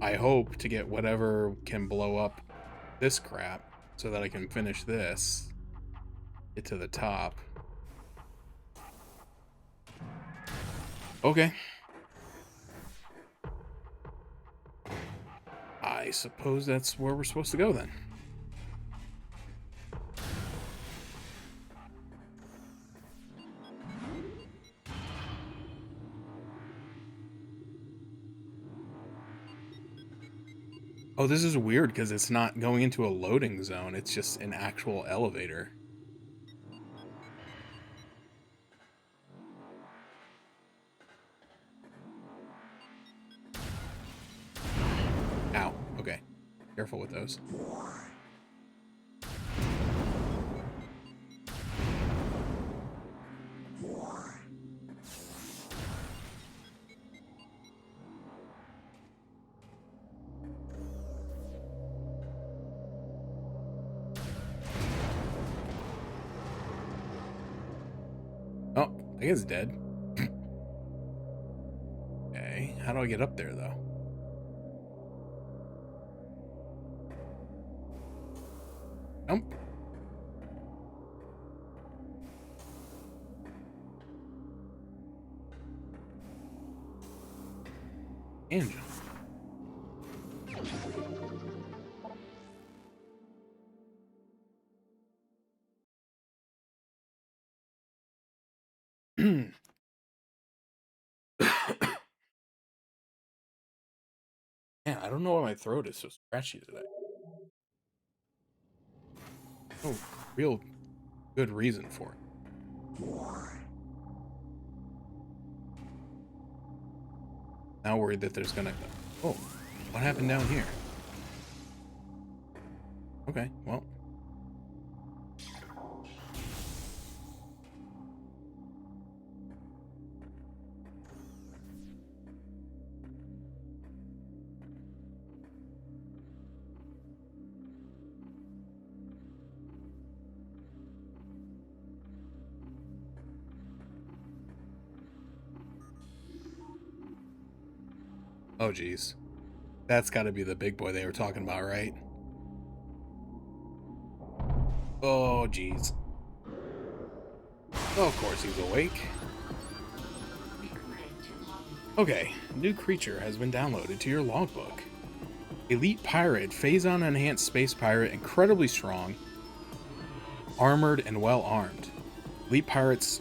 I hope to get whatever can blow up this crap so that I can finish this. Get to the top. Okay. I suppose that's where we're supposed to go then. Oh, this is weird because it's not going into a loading zone. It's just an actual elevator. Ow. Okay. Careful with those. Oh, I think it's dead. Okay, how do I get up there, though? Nope. Engine. Man, I don't know why my throat is so scratchy today. Oh, real good reason for it. Now worried that there's gonna... Oh, what happened down here? Okay, well. Oh, geez. That's got to be the big boy they were talking about, right? Oh, geez. Oh, of course he's awake. Okay, new creature has been downloaded to your logbook. Elite Pirate, Phazon Enhanced Space Pirate, incredibly strong, armored, and well armed. Elite Pirates,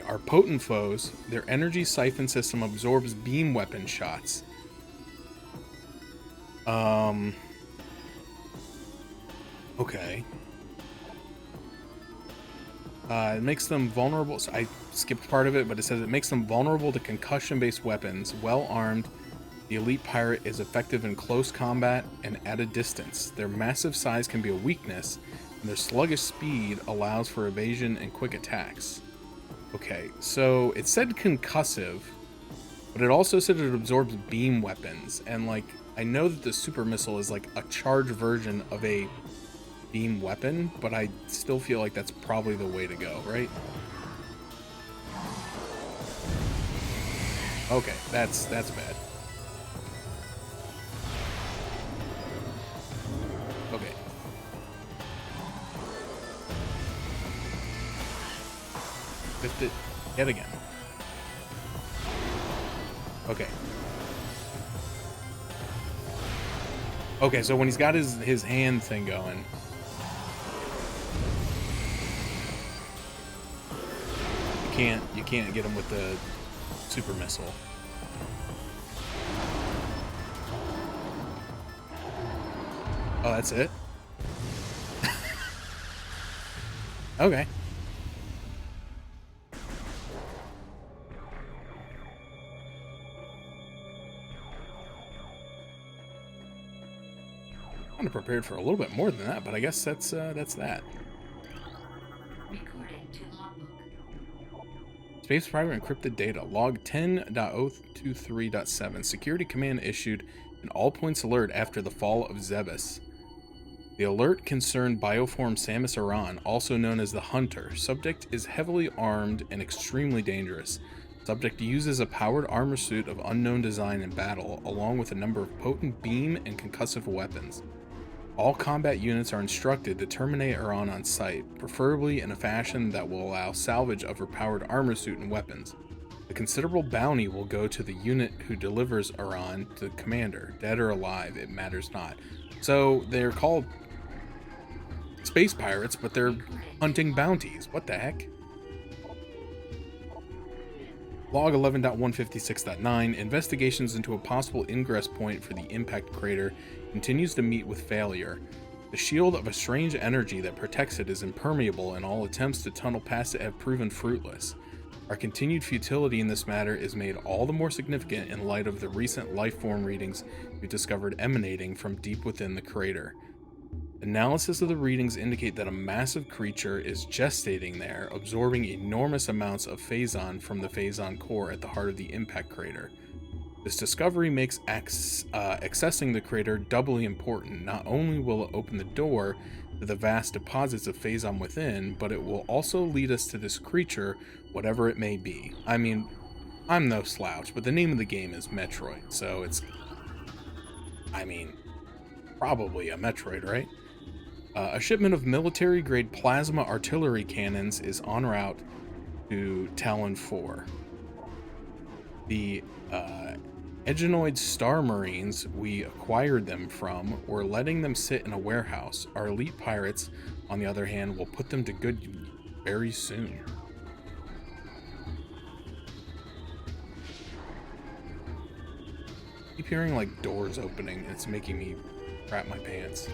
are potent foes. Their energy siphon system absorbs beam weapon shots. Okay. It makes them vulnerable. So I skipped part of it, but it says it makes them vulnerable to concussion-based weapons. Well armed, the Elite Pirate is effective in close combat and at a distance. Their massive size can be a weakness, and their sluggish speed allows for evasion and quick attacks. Okay, so it said concussive, but it also said it absorbs beam weapons, and like I know that the super missile is like a charged version of a beam weapon, but I still feel like that's probably the way to go, right? Okay, that's bad. encrypt it yet again. Okay. Okay, so when he's got his hand thing going, you can't get him with the super missile. Oh, that's it? Okay. Kind of prepared for a little bit more than that, but I guess that's that. Space private encrypted data. Log 10.023.7. Security command issued an all points alert after the fall of Zebes. The alert concerned bioform Samus Aran, also known as the Hunter. Subject is heavily armed and extremely dangerous. Subject uses a powered armor suit of unknown design in battle, along with a number of potent beam and concussive weapons. All combat units are instructed to terminate Aran on sight, preferably in a fashion that will allow salvage of her powered armor suit and weapons. A considerable bounty will go to the unit who delivers Aran to the commander. Dead or alive, it matters not. So they're called space pirates, but they're hunting bounties. What the heck? Log 11.156.9. Investigations into a possible ingress point for the impact crater continues to meet with failure. The shield of a strange energy that protects it is impermeable, and all attempts to tunnel past it have proven fruitless. Our continued futility in this matter is made all the more significant in light of the recent lifeform readings we discovered emanating from deep within the crater. Analysis of the readings indicate that a massive creature is gestating there, absorbing enormous amounts of Phazon from the Phazon core at the heart of the impact crater. This discovery makes accessing the crater doubly important. Not only will it open the door to the vast deposits of Phazon within, but it will also lead us to this creature, whatever it may be. I mean, I'm no slouch, but the name of the game is Metroid, so it's, I mean, probably a Metroid, right? A shipment of military-grade plasma artillery cannons is en route to Talon 4. The Egenoid Star Marines we acquired them from were letting them sit in a warehouse. Our elite pirates, on the other hand, will put them to good use very soon. I keep hearing like doors opening, and it's making me crap my pants.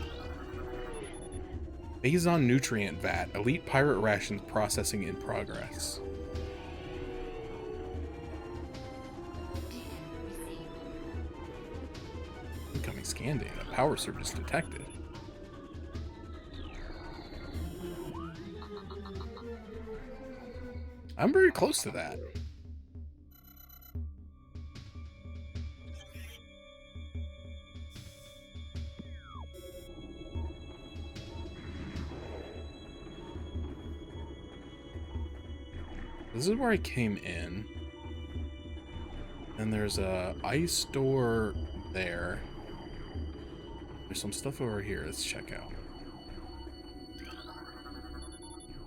Phazon Nutrient Vat. Elite pirate rations processing in progress. Incoming scan data. Power surges detected. I'm very close to that. This is where I came in. And there's a ice door there. There's some stuff over here. Let's check out.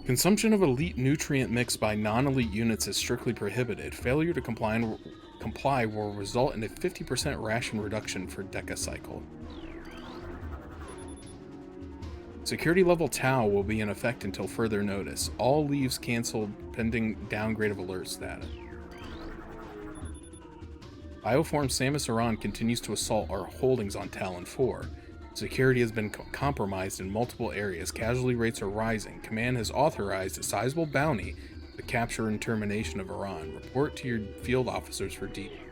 Consumption of elite nutrient mix by non-elite units is strictly prohibited. Failure to comply will result in a 50% ration reduction for Decacycle. Security level Tau will be in effect until further notice. All leaves canceled pending downgrade of alert status. Bioform Samus Aran continues to assault our holdings on Talon 4. Security has been compromised in multiple areas. Casualty rates are rising. Command has authorized a sizable bounty for the capture and termination of Aran. Report to your field officers for details.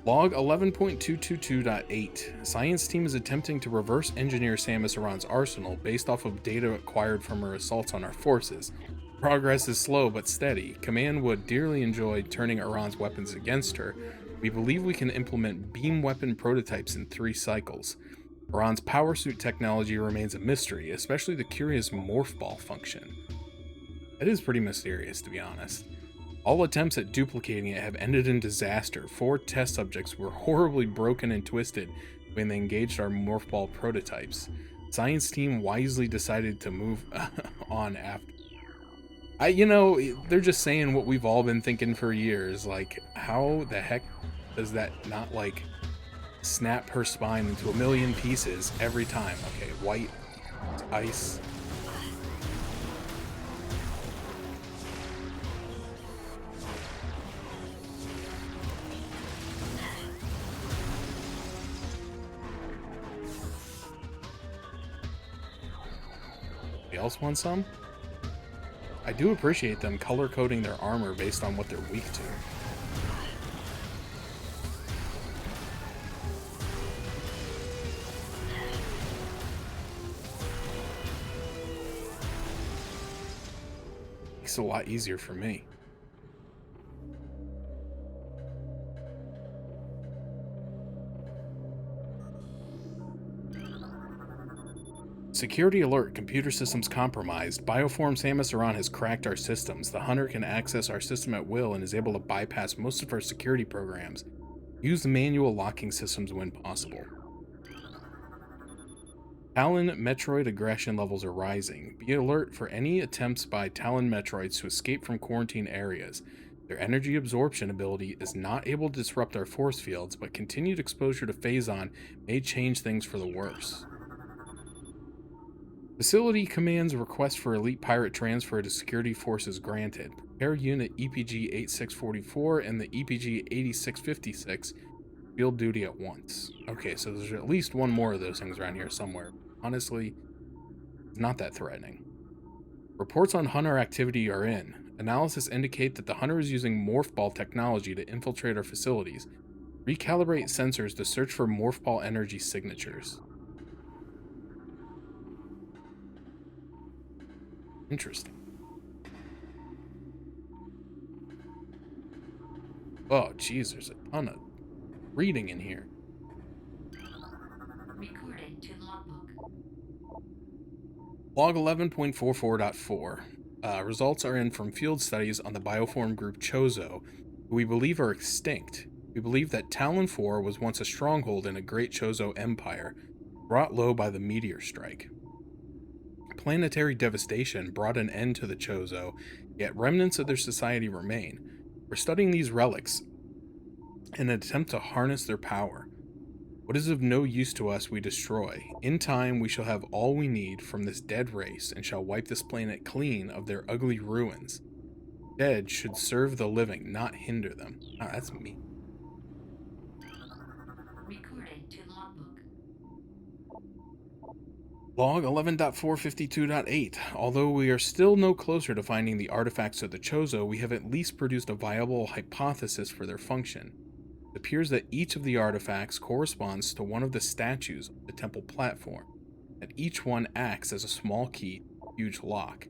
Log 11.222.8. Science team is attempting to reverse engineer Samus Aran's arsenal based off of data acquired from her assaults on our forces. Progress is slow but steady. Command would dearly enjoy turning Aran's weapons against her. We believe we can implement beam weapon prototypes in 3 cycles. Aran's power suit technology remains a mystery, especially the curious morph ball function. It is pretty mysterious, to be honest. All attempts at duplicating it have ended in disaster. 4 test subjects were horribly broken and twisted when they engaged our morph ball prototypes. Science team wisely decided to move on after. They're just saying what we've all been thinking for years. Like, how the heck does that not, like, snap her spine into a million pieces every time? Okay, white, ice. Anybody else want some? I do appreciate them color coding their armor based on what they're weak to. Makes it a lot easier for me. Security alert, computer systems compromised. Bioform Samus Aran has cracked our systems. The hunter can access our system at will and is able to bypass most of our security programs. Use the manual locking systems when possible. Talon Metroid aggression levels are rising. Be alert for any attempts by Talon Metroids to escape from quarantine areas. Their energy absorption ability is not able to disrupt our force fields, but continued exposure to Phazon may change things for the worse. Facility commands request for elite pirate transfer to security forces granted. Prepare unit EPG 8644 and the EPG 8656 field duty at once. Okay, so there's at least one more of those things around here somewhere. Honestly, it's not that threatening. Reports on hunter activity are in. Analysis indicate that the hunter is using morph ball technology to infiltrate our facilities. Recalibrate sensors to search for morph ball energy signatures. Interesting. Oh, geez, there's a ton of reading in here. Recording to logbook. Log 11.44.4. Results are in from field studies on the bioform group Chozo, who we believe are extinct. We believe that Talon 4 was once a stronghold in a great Chozo empire, brought low by the meteor strike. Planetary devastation brought an end to the Chozo, yet remnants of their society remain. We're studying these relics in an attempt to harness their power. What is of no use to us we destroy. In time we shall have all we need from this dead race and shall wipe this planet clean of their ugly ruins. Dead should serve the living, not hinder them. Ah, that's me. Recording to logbook. Log 11.452.8. Although we are still no closer to finding the artifacts of the Chozo, we have at least produced a viable hypothesis for their function. It appears that each of the artifacts corresponds to one of the statues of the temple platform, and each one acts as a small key to a huge lock.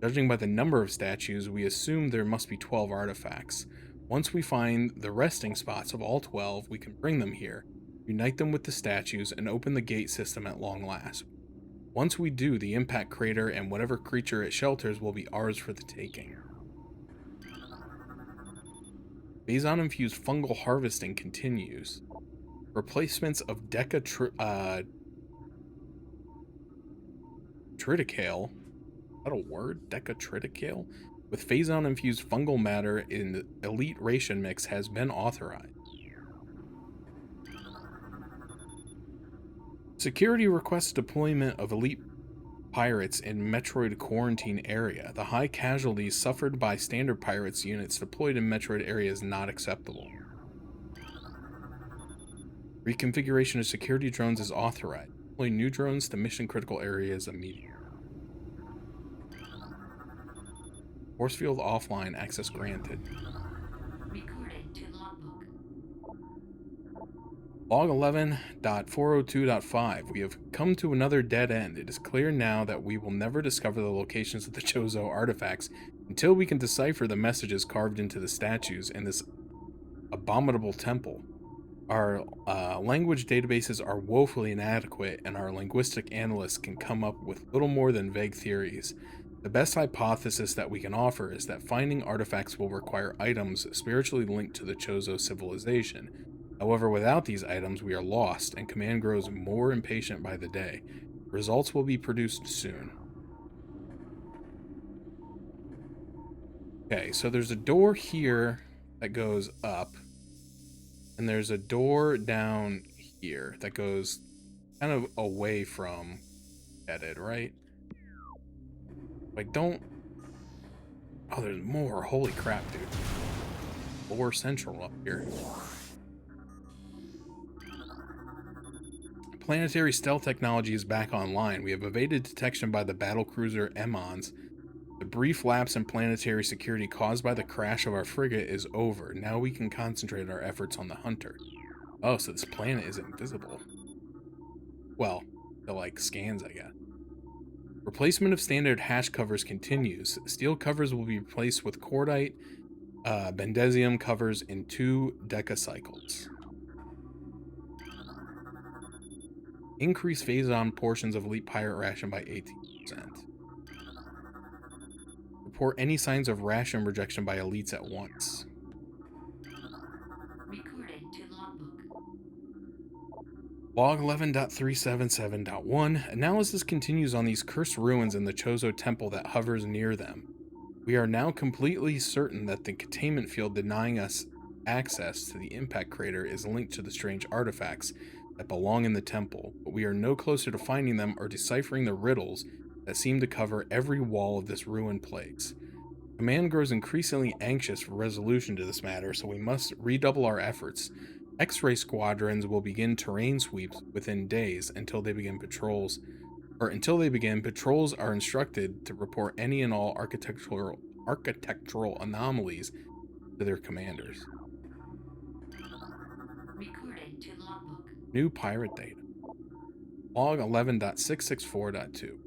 Judging by the number of statues, we assume there must be 12 artifacts. Once we find the resting spots of all 12, we can bring them here, unite them with the statues, and open the gate system at long last. Once we do, the impact crater and whatever creature it shelters will be ours for the taking. Phazon-infused fungal harvesting continues. Replacements of triticale. Is that a word? Decatriticale? With Phazon-infused fungal matter in the elite ration mix has been authorized. Security requests deployment of elite pirates in Metroid quarantine area. The high casualties suffered by standard pirates units deployed in Metroid area is not acceptable. Reconfiguration of security drones is authorized. Deploy new drones to mission critical areas immediately. Force field offline, access granted. Recording to logbook. Log 11.402.5. We have come to another dead end. It is clear now that we will never discover the locations of the Chozo artifacts until we can decipher the messages carved into the statues in this abominable temple. Our language databases are woefully inadequate, and our linguistic analysts can come up with little more than vague theories. The best hypothesis that we can offer is that finding artifacts will require items spiritually linked to the Chozo civilization. However, without these items, we are lost, and Command grows more impatient by the day. Results will be produced soon. Okay, so there's a door here that goes up, and there's a door down here that goes kind of away from headed, right? Like, don't... Oh, there's more. Holy crap, dude. Lore Central up here. Planetary stealth technology is back online. We have evaded detection by the battlecruiser Emmons. The brief lapse in planetary security caused by the crash of our frigate is over. Now we can concentrate our efforts on the Hunter. Oh, so this planet is invisible. Well, the like scans, I guess. Replacement of standard hash covers continues. Steel covers will be replaced with cordite, bendesium covers in 2 decacycles. Increase Phazon portions of elite pirate ration by 18%. Report any signs of ration rejection by elites at once. Recorded to logbook. Log 11.377.1. Analysis continues on these cursed ruins in the Chozo temple that hovers near them. We are now completely certain that the containment field denying us access to the impact crater is linked to the strange artifacts that belong in the temple, but we are no closer to finding them or deciphering the riddles that seem to cover every wall of this ruined place. Command grows increasingly anxious for resolution to this matter, so we must redouble our efforts. X-ray squadrons will begin terrain sweeps within days until they begin patrols. Patrols are instructed to report any and all architectural anomalies to their commanders. Recorded to logbook. New pirate data. Log 11.664.2.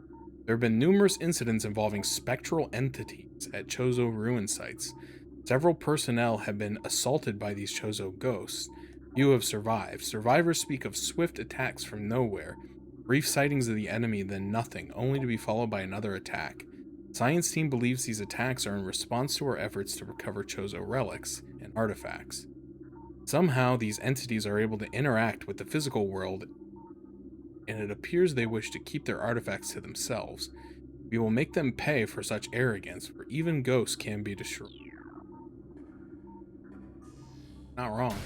There have been numerous incidents involving spectral entities at Chozo ruin sites. Several personnel have been assaulted by these Chozo ghosts. Few have survived. Survivors speak of swift attacks from nowhere, brief sightings of the enemy, then nothing, only to be followed by another attack. Science team believes these attacks are in response to our efforts to recover Chozo relics and artifacts. Somehow, these entities are able to interact with the physical world, and it appears they wish to keep their artifacts to themselves. We will make them pay for such arrogance, for even ghosts can be destroyed. Not wrong.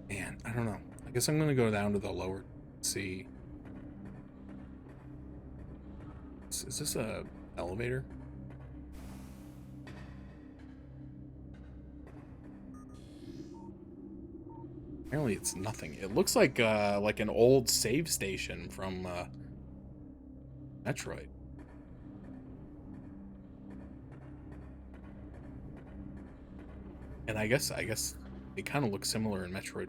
Man, I don't know. I guess I'm gonna go down to the lower. See. Is this a elevator? Apparently it's nothing. It looks like an old save station from Metroid. And I guess they kind of look similar in Metroid.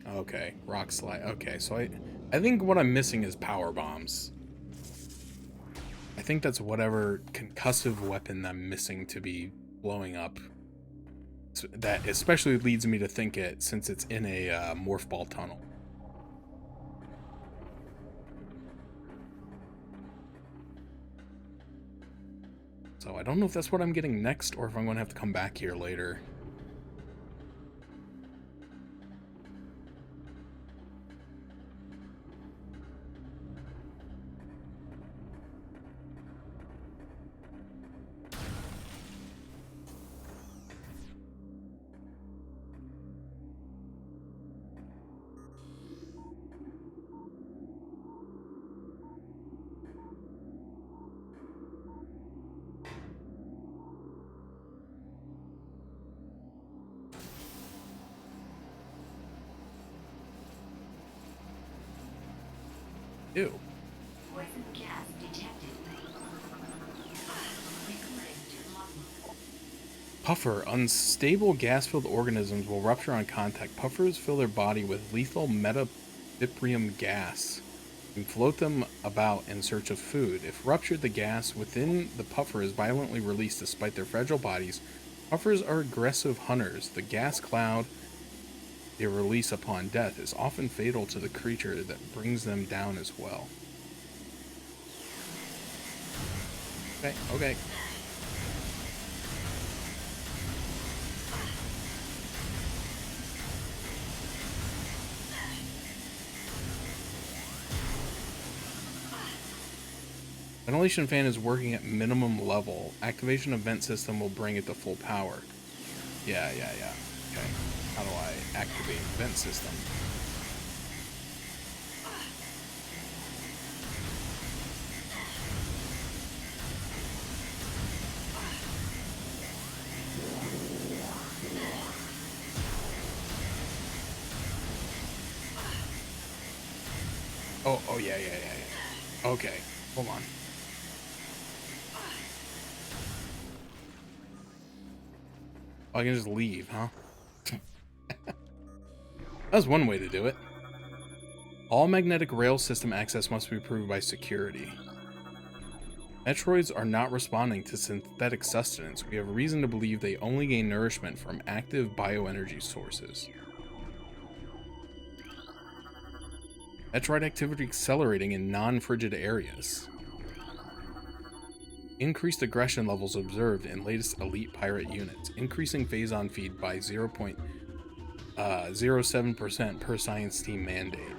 Okay, rock slide. Okay, so I think what I'm missing is power bombs. I think that's whatever concussive weapon I'm missing to be blowing up. So that especially leads me to think it since it's in a morph ball tunnel. So I don't know if that's what I'm getting next or if I'm going to have to come back here later. Ew. Poison gas detected. Recorded to logbook. Puffer. Unstable gas-filled organisms will rupture on contact. Puffers fill their body with lethal metavibrium gas and float them about in search of food. If ruptured, the gas within the puffer is violently released despite their fragile bodies. Puffers are aggressive hunters. The gas cloud they release upon death is often fatal to the creature that brings them down as well. Okay, okay. Ventilation fan is working at minimum level. Activation of vent system will bring it to full power. Yeah. Okay. How do I activate vent system? Oh yeah. Okay, hold on. Oh, I can just leave, huh? That's one way to do it. All magnetic rail system access must be approved by security. Metroids are not responding to synthetic sustenance. We have reason to believe they only gain nourishment from active bioenergy sources. Metroid activity accelerating in non-frigid areas. Increased aggression levels observed in latest elite pirate units, increasing Phazon feed by 0.07% per science team mandate.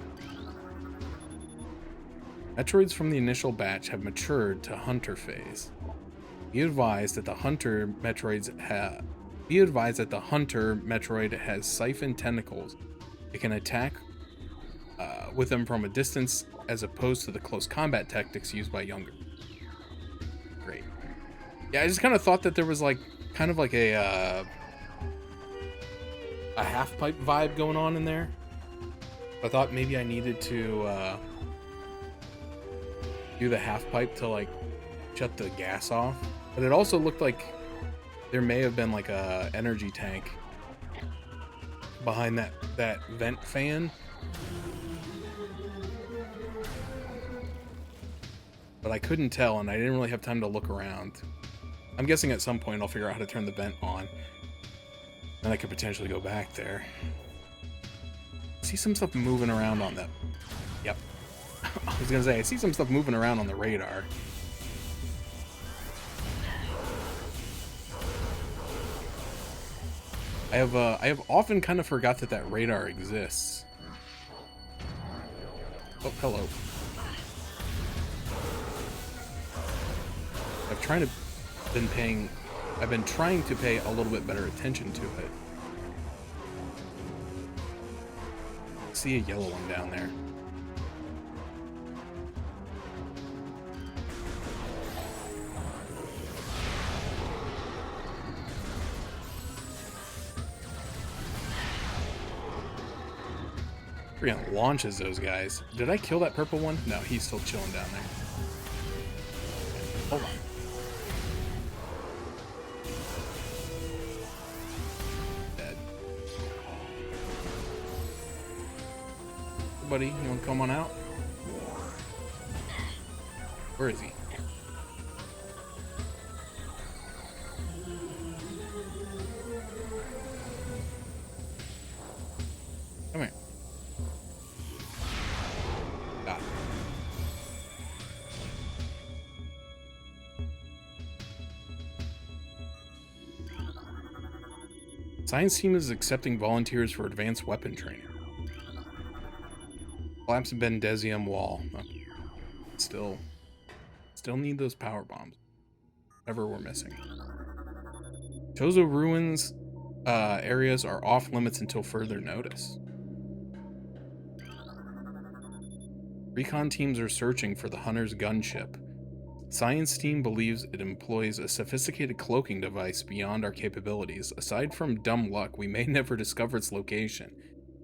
Metroids from the initial batch have matured to hunter phase. Be advised that the hunter Metroid has siphon tentacles. It can attack with them from a distance as opposed to the close combat tactics used by younger. Great. Yeah, I just kind of thought that there was like kind of like a half pipe vibe going on in there. I thought maybe I needed to do the half pipe to like shut the gas off, but it also looked like there may have been like a energy tank behind that vent fan, but I couldn't tell and I didn't really have time to look around. I'm guessing at some point I'll figure out how to turn the vent on, and I could potentially go back there. I see some stuff moving around on the... Yep. I was gonna say, I see some stuff moving around on the radar. I have often kind of forgot that radar exists. Oh, hello. I've been trying to pay a little bit better attention to it. I see a yellow one down there. Freaking launches those guys. Did I kill that purple one? No, he's still chilling down there. Hold on. Dead. Hey, buddy, you wanna come on out? Where is he? Come here. Got it. Science team is accepting volunteers for advanced weapon training. Collapse Bendesium wall. Okay. Still need those power bombs. Whatever we're missing. Tozo ruins areas are off limits until further notice. Recon teams are searching for the Hunter's gunship. Science team believes it employs a sophisticated cloaking device beyond our capabilities. Aside from dumb luck, we may never discover its location.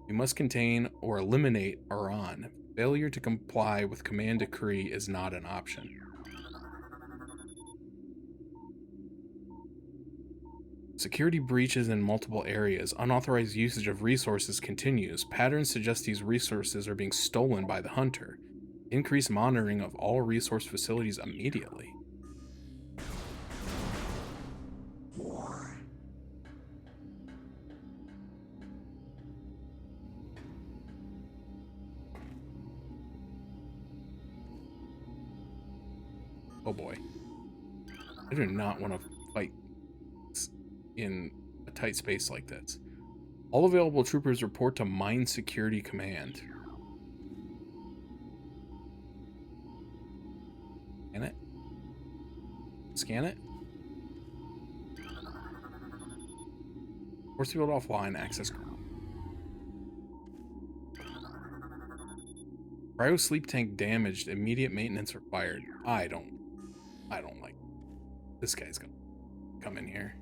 We must contain or eliminate Iran. Failure to comply with command decree is not an option. Security breaches in multiple areas. Unauthorized usage of resources continues. Patterns suggest these resources are being stolen by the hunter. Increase monitoring of all resource facilities immediately. Oh boy. I do not want to fight in a tight space like this. All available troopers report to Mine Security Command. Scan it? Scan it? Force field offline, access. Cryo sleep tank damaged, immediate maintenance required. I don't like this guy's gonna come in here.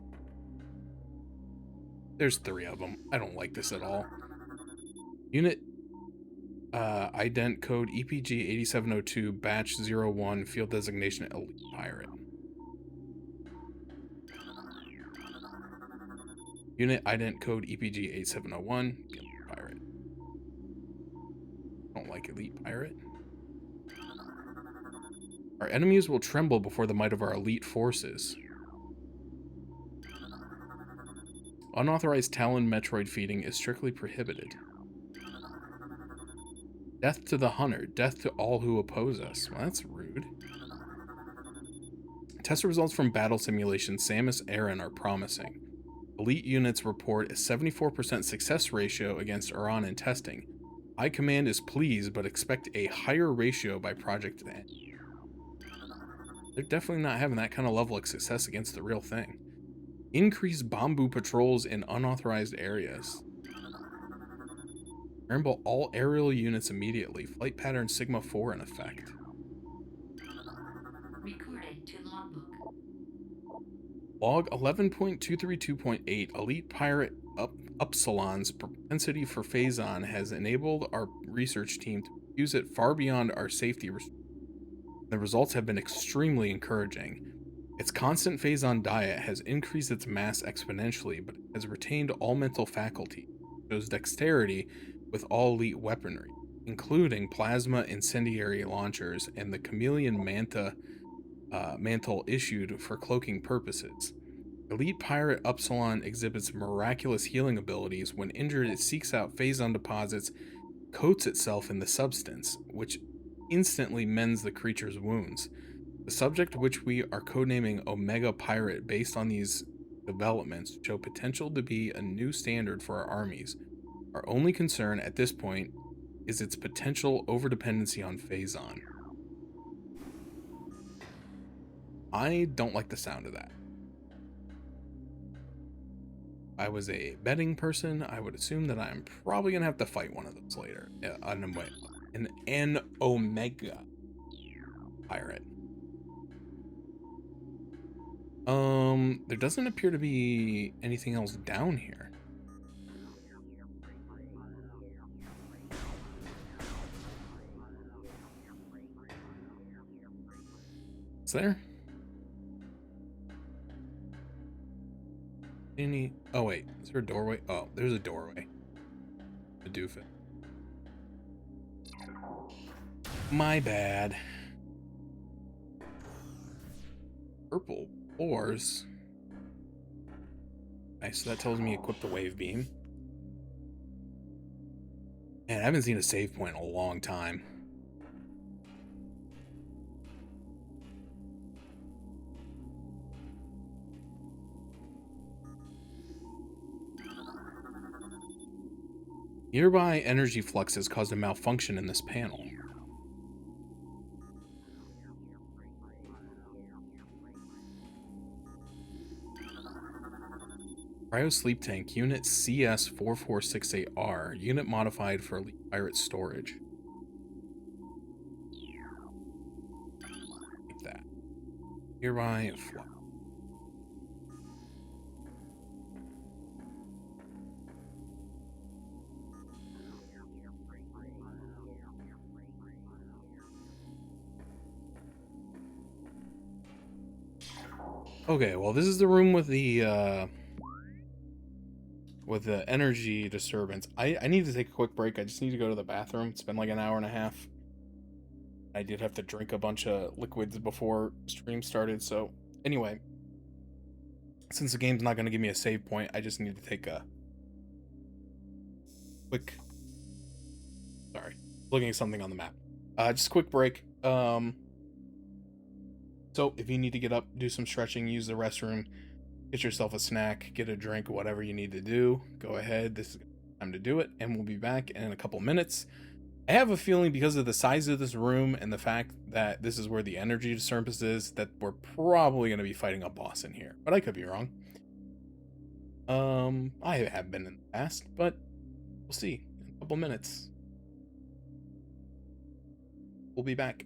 There's 3 of them. I don't like this at all. Unit ident code EPG 8702 batch 01 field designation elite pirate. Unit ident code EPG 8701 elite pirate. Don't like elite pirate. Our enemies will tremble before the might of our elite forces. Unauthorized Talon Metroid feeding is strictly prohibited. Death to the hunter. Death to all who oppose us. Well, that's rude. Test results from battle simulation Samus Aran are promising. Elite units report a 74% success ratio against Aran in testing. High Command is pleased, but expect a higher ratio by project end. They're definitely not having that kind of level of success against the real thing. Increase Bamboo patrols in unauthorized areas. Scramble all aerial units immediately. Flight pattern Sigma 4 in effect. Recorded to logbook. Log 11.232.8 Elite Pirate Upsilon's propensity for Phazon has enabled our research team to use it far beyond our safety restrictions. The results have been extremely encouraging. Its constant Phazon diet has increased its mass exponentially, but has retained all mental faculty. It shows dexterity with all elite weaponry, including plasma incendiary launchers and the chameleon mantle issued for cloaking purposes. Elite Pirate Upsilon exhibits miraculous healing abilities. When injured, it seeks out Phazon deposits, coats itself in the substance, which instantly mends the creature's wounds. The subject, which we are codenaming Omega Pirate based on these developments, show potential to be a new standard for our armies. Our only concern at this point is its potential overdependency on Phazon. I don't like the sound of that. If I was a betting person, I would assume that I'm probably going to have to fight one of those later. An Omega Pirate. There doesn't appear to be anything else down here. Is there? Any? Oh wait, is there a doorway? Oh, there's a doorway. A doofus. My bad. Purple floors. Nice, so that tells me equip the wave beam. Man, I haven't seen a save point in a long time. Nearby energy fluxes caused a malfunction in this panel. Cryo Sleep Tank, Unit CS4468R, unit modified for Elite Pirate storage. Like that. Nearby flux. Okay, well, this is the room with the with the energy disturbance, I need to take a quick break. I just need to go to the bathroom. It's been like an hour and a half. I did have to drink a bunch of liquids before stream started. So anyway, since the game's not going to give me a save point, I just need to take a quick, sorry, looking at something on the map. Just a quick break. So if you need to get up, do some stretching, use the restroom, get yourself a snack, get a drink, whatever you need to do, go ahead. This is time to do it, and we'll be back in a couple minutes. I have a feeling, because of the size of this room and the fact that this is where the energy disturbance is, that we're probably going to be fighting a boss in here, but I could be wrong. I have been in the past, but we'll see in a couple minutes. We'll be back.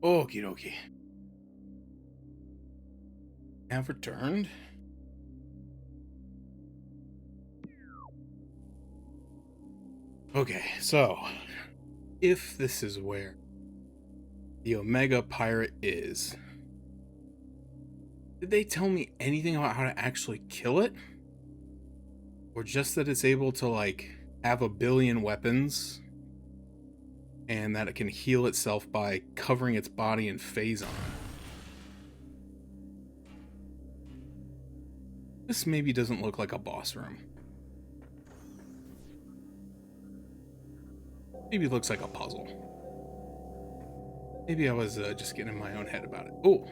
Okie dokie. Have returned. Okay, so if this is where the Omega Pirate is, did they tell me anything about how to actually kill it? Or just that it's able to, like, have a billion weapons and that it can heal itself by covering its body in Phazon? This maybe doesn't look like a boss room. Maybe it looks like a puzzle. Maybe I was just getting in my own head about it. Oh!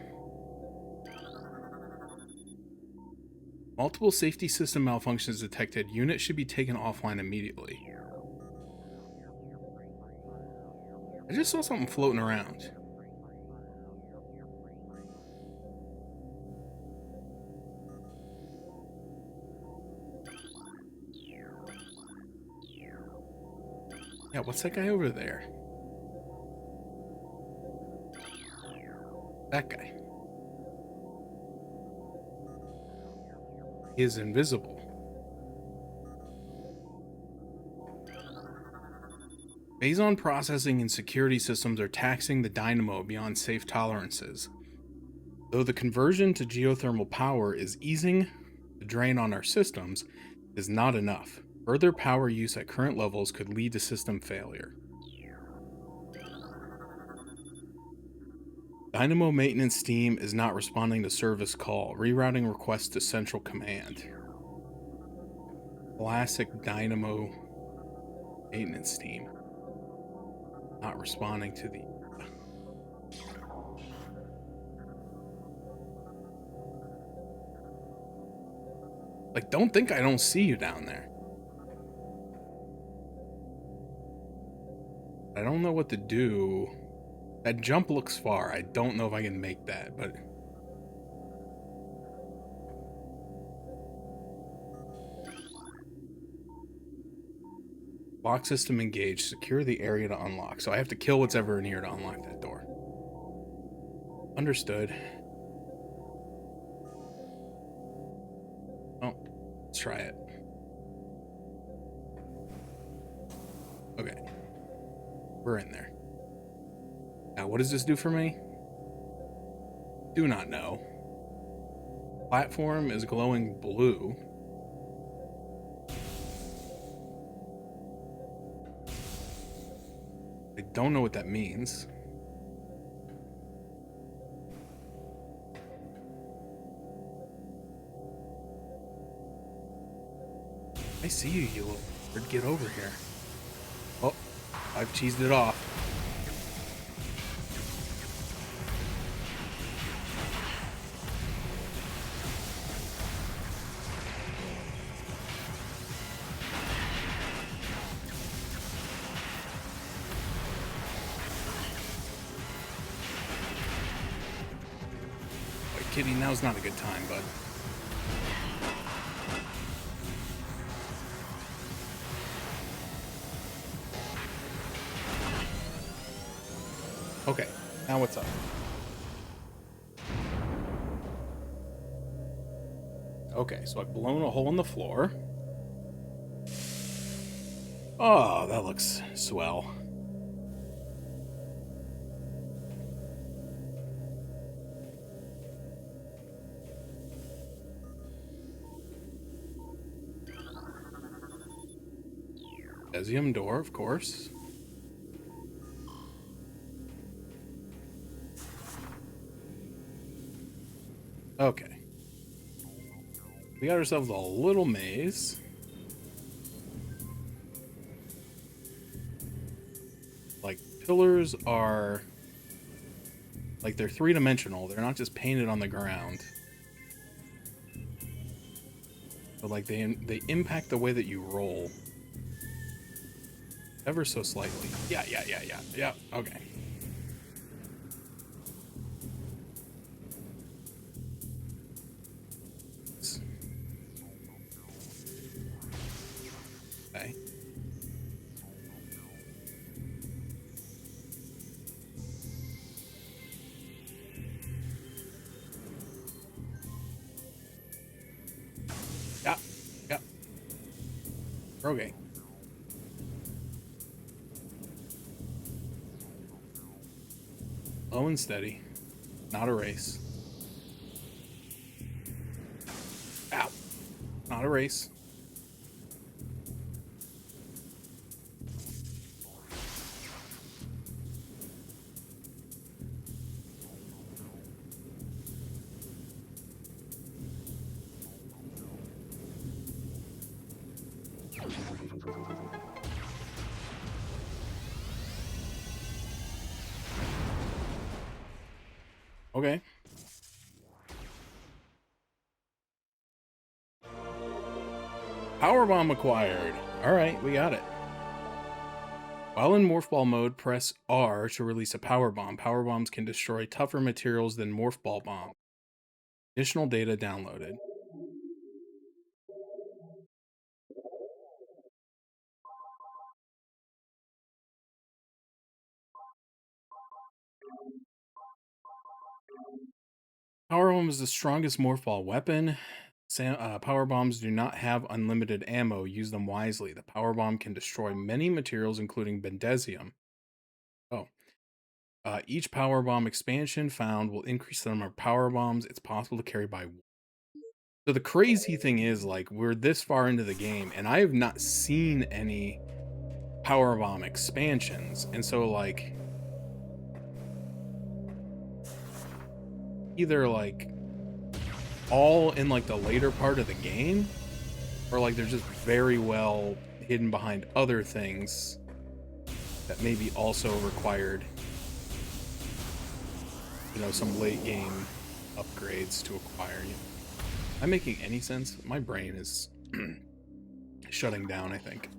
Multiple safety system malfunctions detected. Unit should be taken offline immediately. I just saw something floating around. Yeah, what's that guy over there? That guy. He is invisible. Phazon processing and security systems are taxing the dynamo beyond safe tolerances. Though the conversion to geothermal power is easing the drain on our systems, it is not enough. Further power use at current levels could lead to system failure. Dynamo maintenance team is not responding to service call. Rerouting requests to central command. Classic Dynamo maintenance team. Not responding to the... Like, don't think I don't see you down there. I don't know what to do. That jump looks far. I don't know if I can make that, but... Lock system engaged. Secure the area to unlock. So I have to kill what's ever in here to unlock that door. Understood. Oh, let's try it. Okay. We're in there. Now, what does this do for me? Do not know. Platform is glowing blue. I don't know what that means. I see you, you little bird. Get over here. Oh, I've cheesed it off. Kitty, now's not a good time, bud. Okay, now what's up? Okay, so I've blown a hole in the floor. Oh, that looks swell. Cesium door, of course. Okay. We got ourselves a little maze. Like, pillars are... like, they're three-dimensional. They're not just painted on the ground. But, like, they impact the way that you roll. Ever so slightly. Yeah. Okay. Okay. Okay. Slow and steady. Not a race. Ow. Not a race. Okay. Power bomb acquired. All right, we got it. While in Morph Ball mode, press R to release a power bomb. Power bombs can destroy tougher materials than Morph Ball bomb. Additional data downloaded. Power bomb is the strongest Morph Ball weapon. Power bombs do not have unlimited ammo. Use them wisely. The power bomb can destroy many materials, including Bendesium. Oh. Each power bomb expansion found will increase the number of power bombs it's possible to carry by. So the crazy thing is, like, we're this far into the game, and I have not seen any power bomb expansions, and so like, either like all in like the later part of the game, or like they're just very well hidden behind other things that maybe also required, you know, some late game upgrades to acquire. You know, am I making any sense? My brain is shutting down, I think.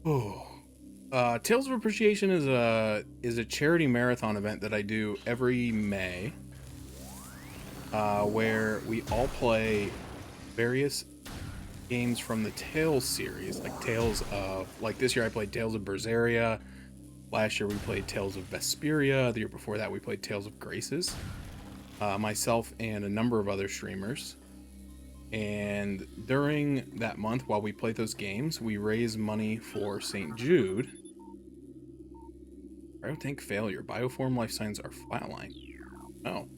Oh. Tales of Appreciation is a charity marathon event that I do every May, where we all play various games from the Tales series, like Tales of, like this year I played Tales of Berseria, last year we played Tales of Vesperia, the year before that we played Tales of Graces, myself and a number of other streamers. And during that month, while we play those games, we raise money for St. Jude. Biotank failure. Bioform life signs are flatline. Oh.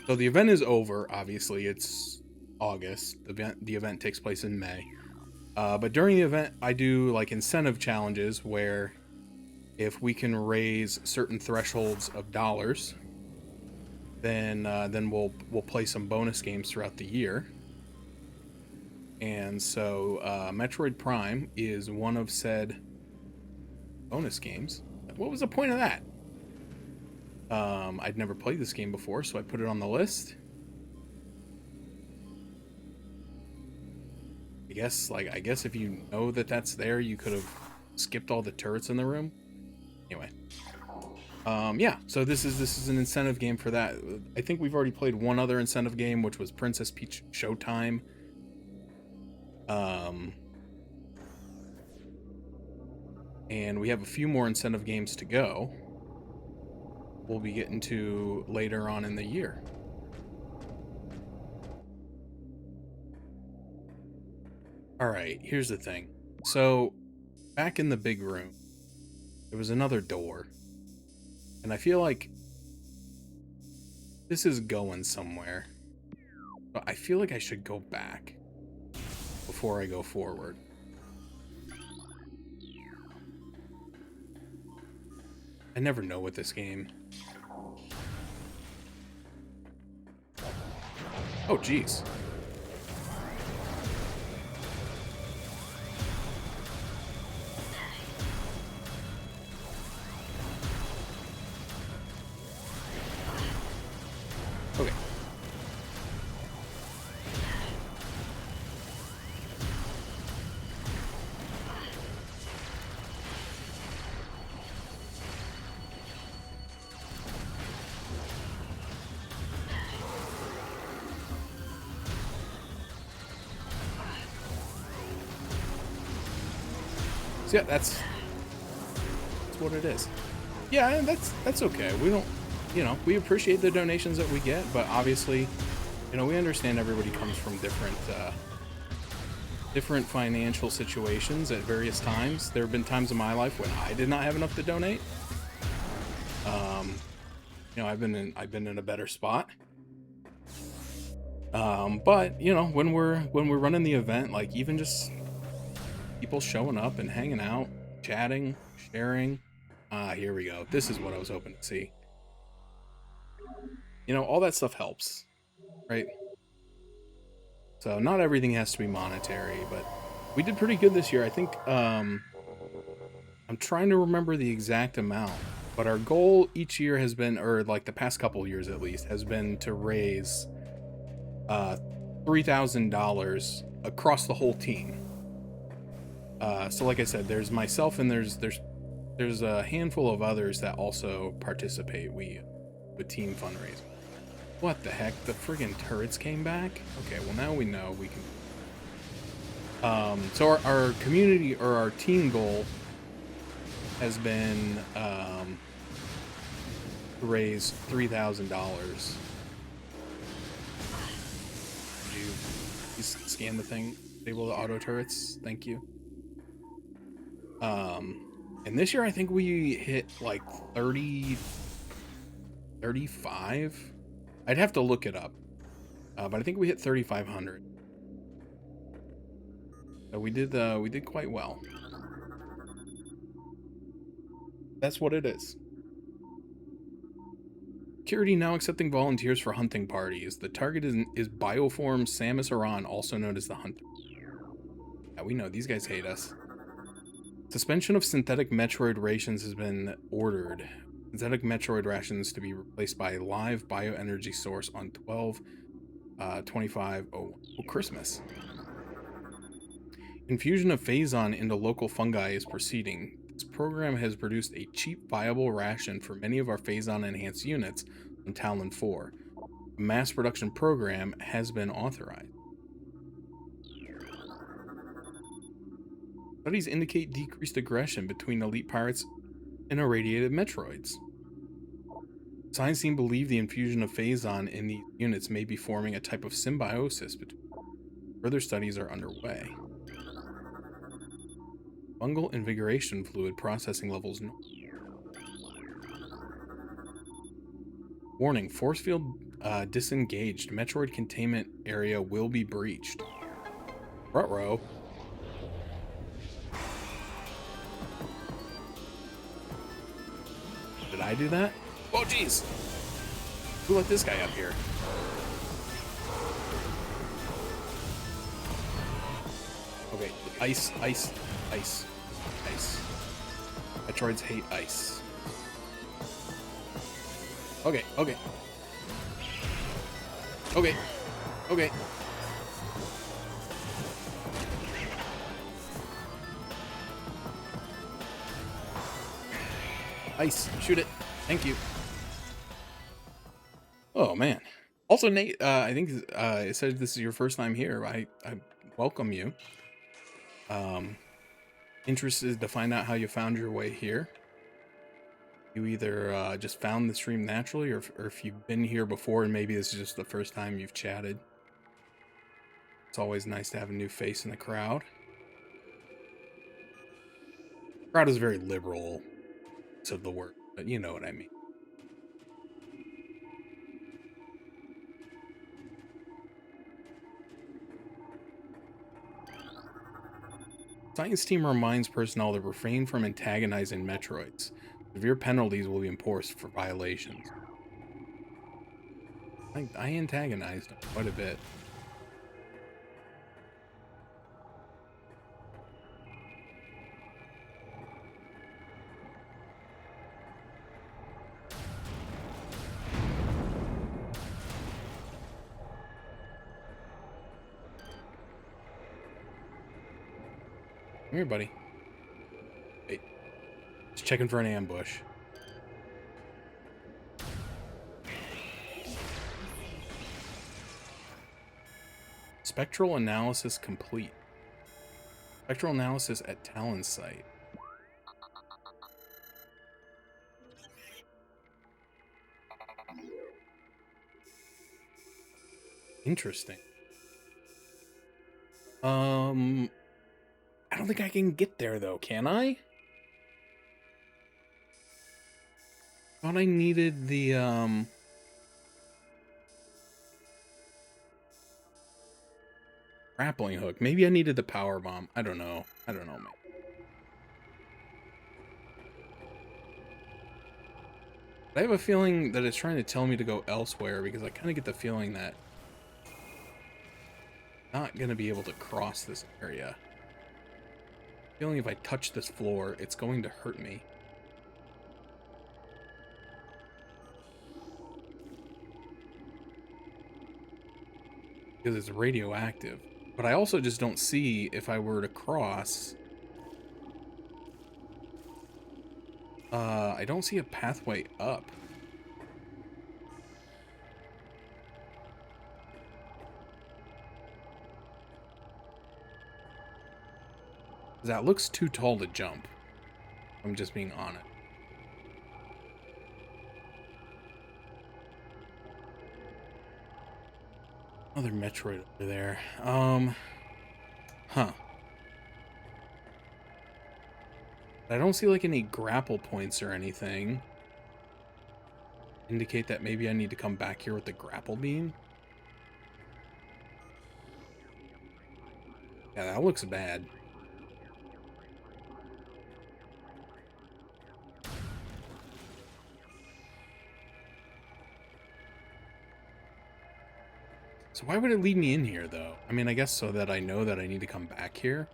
So the event is over, obviously. It's August. The event takes place in May. But during the event, I do like incentive challenges where if we can raise certain thresholds of dollars, then we'll play some bonus games throughout the year. And so Metroid Prime is one of said bonus games. What was the point of that? I'd never played this game before, so I put it on the list. I guess if you know that that's there, you could have skipped all the turrets in the room. Anyway. Yeah, so this is an incentive game for that. I think we've already played one other incentive game, which was Princess Peach Showtime. And we have a few more incentive games to go. We'll be getting to later on in the year. All right, here's the thing. So, back in the big room, there was another door. And I feel like this is going somewhere. But I feel like I should go back before I go forward. I never know with this game. Oh, geez. So yeah, that's what it is. Yeah, and that's okay. We don't, we appreciate the donations that we get, but obviously, we understand everybody comes from different financial situations at various times. There have been times in my life when I did not have enough to donate. I've been in a better spot. But when we're running the event, like even just people showing up and hanging out, chatting, sharing. Here we go. This is what I was hoping to see. All that stuff helps, right? So not everything has to be monetary, but we did pretty good this year. I think I'm trying to remember the exact amount, but our goal each year has been, or like the past couple of years at least, has been to raise $3,000 across the whole team. So like I said, there's myself and there's a handful of others that also participate. We with team fundraising. What the heck? The friggin' turrets came back? Okay, well now we know we can. So our community or our team goal has been to raise $3,000. Did you please scan the thing? Disable the auto turrets. Thank you. And this year I think we hit like 30, 35. I'd have to look it up, but I think we hit 3,500. So we did quite well. That's what it is. Security now accepting volunteers for hunting parties. The target is Bioform Samus Aran, also known as the Hunter. Yeah, we know these guys hate us. Suspension of synthetic Metroid rations has been ordered. Synthetic Metroid rations to be replaced by live bioenergy source on 12/25/01. Oh, Christmas. Infusion of Phazon into local fungi is proceeding. This program has produced a cheap, viable ration for many of our Phazon-enhanced units on Talon 4. A mass production program has been authorized. Studies indicate decreased aggression between elite pirates and irradiated Metroids. Science team believe the infusion of Phazon in these units may be forming a type of symbiosis between. Further studies are underway. Fungal invigoration fluid processing levels. Warning, force field disengaged. Metroid containment area will be breached. Ruh-roh. Did I do that? Oh, jeez. Who let this guy up here? Okay, ice, ice, ice, ice. Metroids hate ice. Okay, okay. Okay, okay. Ice, shoot it. Thank you. Oh, man. Also, Nate, I think it said this is your first time here. I welcome you. Interested to find out how you found your way here. You either just found the stream naturally, or if you've been here before and maybe this is just the first time you've chatted. It's always nice to have a new face in the crowd. Crowd is very liberal of the word, but you know what I mean. Science team reminds personnel to refrain from antagonizing Metroids. Severe penalties will be imposed for violations. I antagonized them quite a bit. Come here, buddy. Hey, just checking for an ambush. Spectral analysis complete. Spectral analysis at Talon site. Interesting. I don't think I can get there though, can I? Thought I needed the grappling hook. Maybe I needed the power bomb. I don't know. I don't know, man. I have a feeling that it's trying to tell me to go elsewhere because I kind of get the feeling that I'm not going to be able to cross this area. Feeling if I touch this floor, it's going to hurt me. Because it's radioactive. But I also just don't see if I were to cross. I don't see a pathway up. That looks too tall to jump. I'm just being honest. Another Metroid over there. Huh. I don't see like any grapple points or anything. Indicate that maybe I need to come back here with the grapple beam. Yeah, that looks bad. So why would it lead me in here, though? I mean, I guess so that I know that I need to come back here.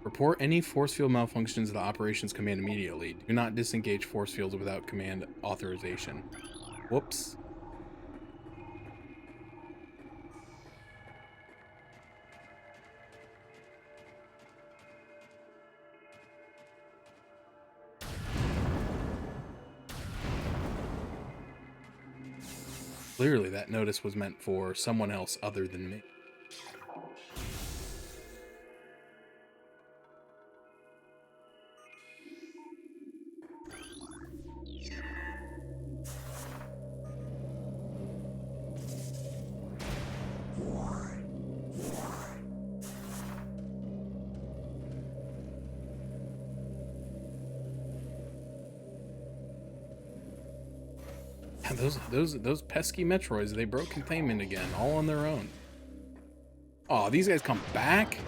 Report any force field malfunctions to the operations command immediately. Do not disengage force fields without command authorization. Whoops. Clearly, that notice was meant for someone else other than me. Yeah, those pesky Metroids, they broke containment again, all on their own. Oh, these guys come back?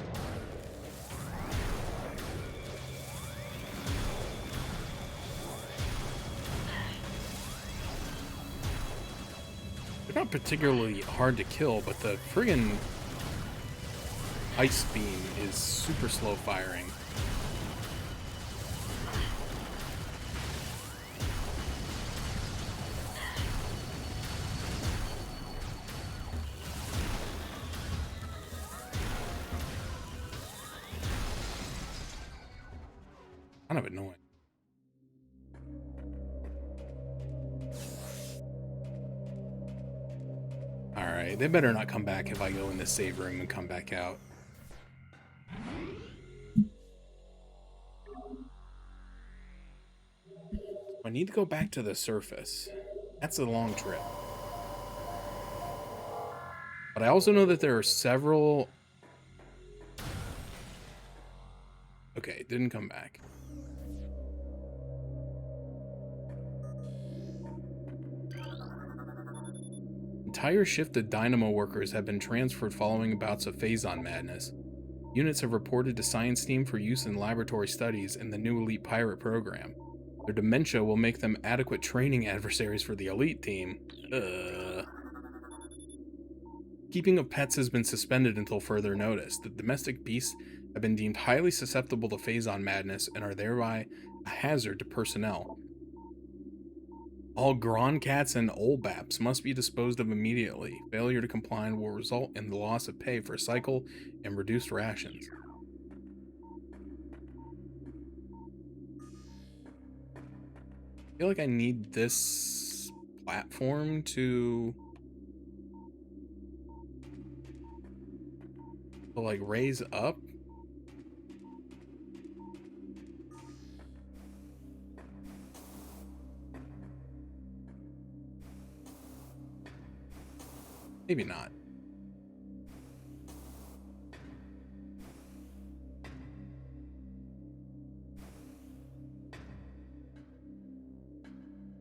They're not particularly hard to kill, but the friggin' ice beam is super slow firing. Kind of annoying. Alright, they better not come back if I go in the save room and come back out. I need to go back to the surface. That's a long trip. But I also know that there are several... Okay, it didn't come back. Entire shift of dynamo workers have been transferred following bouts of Phazon madness. Units have reported to science team for use in laboratory studies in the new elite pirate program. Their dementia will make them adequate training adversaries for the elite team. Keeping of pets has been suspended until further notice. The domestic beasts have been deemed highly susceptible to Phazon madness and are thereby a hazard to personnel. All Gron cats and Olbaps must be disposed of immediately. Failure to comply will result in the loss of pay for a cycle and reduced rations. I feel like I need this platform to like raise up. Maybe not.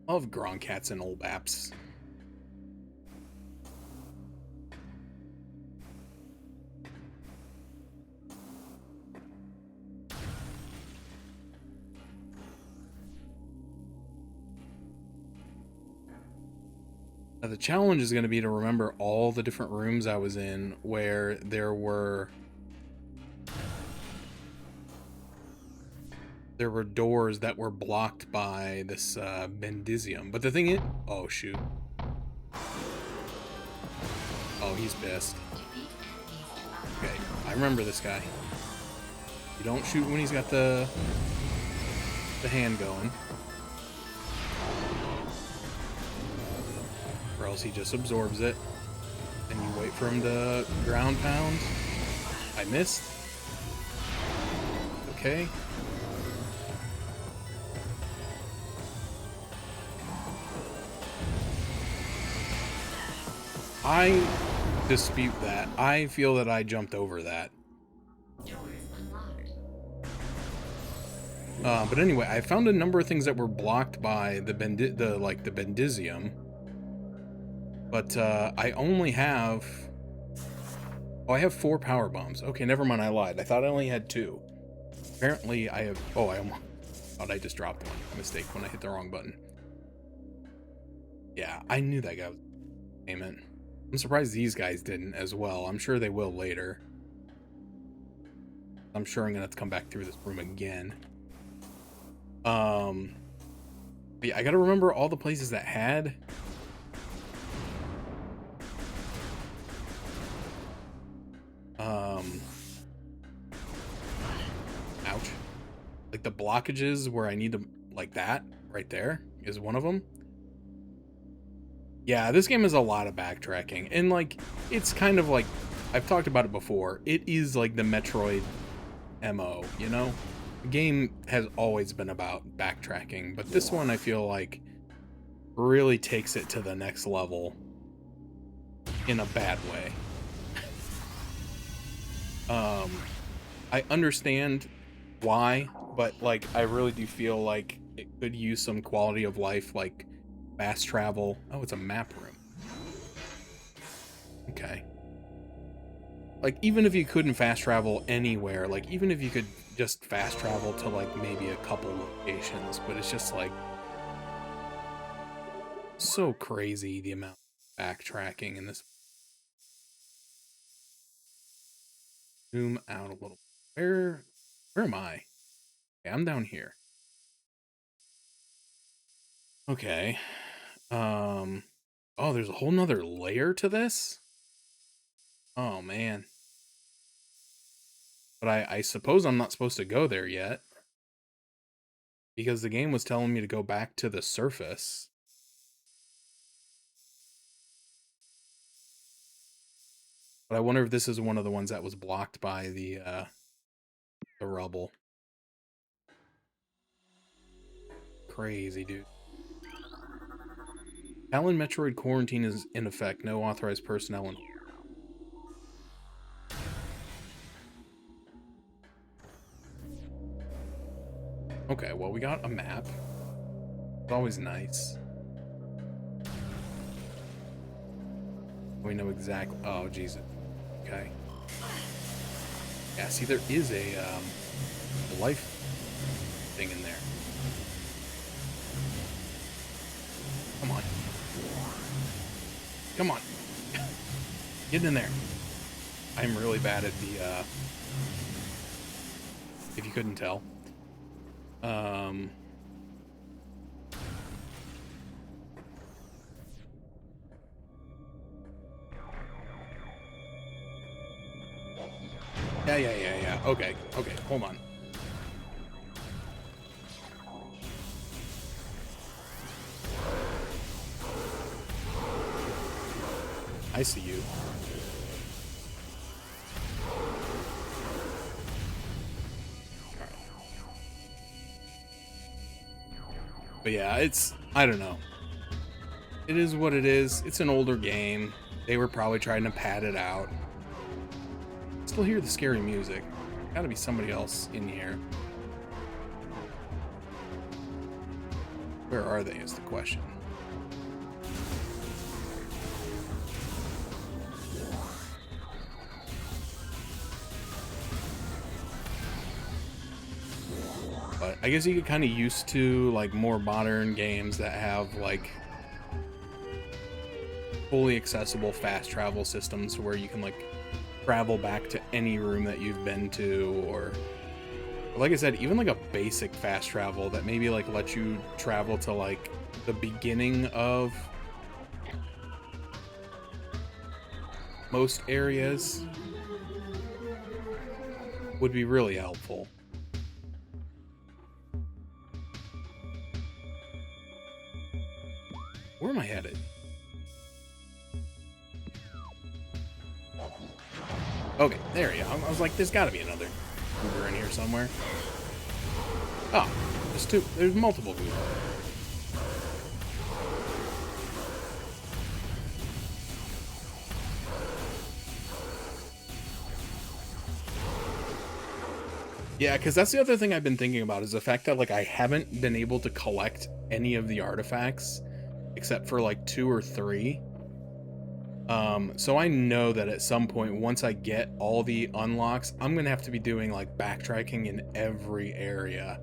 Love Gronkats and old apps. Now the challenge is going to be to remember all the different rooms I was in where there were doors that were blocked by this Bendisium. But the thing is, oh shoot. Oh, he's pissed. Okay, I remember this guy. You don't shoot when he's got the hand going. Or else he just absorbs it. And you wait for him to ground pound. I missed. Okay. I dispute that. I feel that I jumped over that. But anyway, I found a number of things that were blocked by the Bendisium. But I only have... Oh, I have 4 power bombs. Okay, never mind, I lied. I thought I only had 2. Apparently I have... Oh, I almost thought I just dropped one. A mistake when I hit the wrong button. Yeah, I knew that guy was payment. I'm surprised these guys didn't as well. I'm sure they will later. I'm sure I'm gonna have to come back through this room again. But yeah, I gotta remember all the places that had... Ouch. Like the blockages where I need to... Like that, right there, is one of them. Yeah, this game is a lot of backtracking. And, like, it's kind of like... I've talked about it before. It is like the Metroid MO, you know? The game has always been about backtracking, but this one I feel like really takes it to the next level in a bad way. I understand why, but, like, I really do feel like it could use some quality of life, like fast travel. Oh, it's a map room. Okay. Like, even if you couldn't fast travel anywhere, like, even if you could just fast travel to, like, maybe a couple locations, but it's just, like, so crazy the amount of backtracking in this. Zoom out a little. Where am I? Okay, I'm down here. Okay. Oh, there's a whole nother layer to this? Oh, man. But I suppose I'm not supposed to go there yet. Because the game was telling me to go back to the surface. But I wonder if this is one of the ones that was blocked by the rubble. Crazy, dude. Talon Metroid quarantine is in effect. No authorized personnel in... Okay, well, we got a map. It's always nice. We know exactly... Oh, Jesus. Okay. Yeah, see, there is a life thing in there. Come on. Come on. Get in there. I'm really bad at the, if you couldn't tell. Yeah. Okay, hold on. I see you. But yeah, it's... I don't know. It is what it is. It's an older game. They were probably trying to pad it out. Still hear the scary music. Gotta be somebody else in here. Where are they is the question. But I guess you get kind of used to like more modern games that have like fully accessible fast travel systems where you can like travel back to any room that you've been to, or like I said, even like a basic fast travel that maybe like lets you travel to like the beginning of most areas would be really helpful. Where am I headed? Okay, there you go. I was like, there's got to be another Goober in here somewhere. Oh, there's two. There's multiple Goober. Yeah, because that's the other thing I've been thinking about is the fact that like I haven't been able to collect any of the artifacts except for like 2 or 3. So I know that at some point, once I get all the unlocks, I'm gonna have to be doing like backtracking in every area.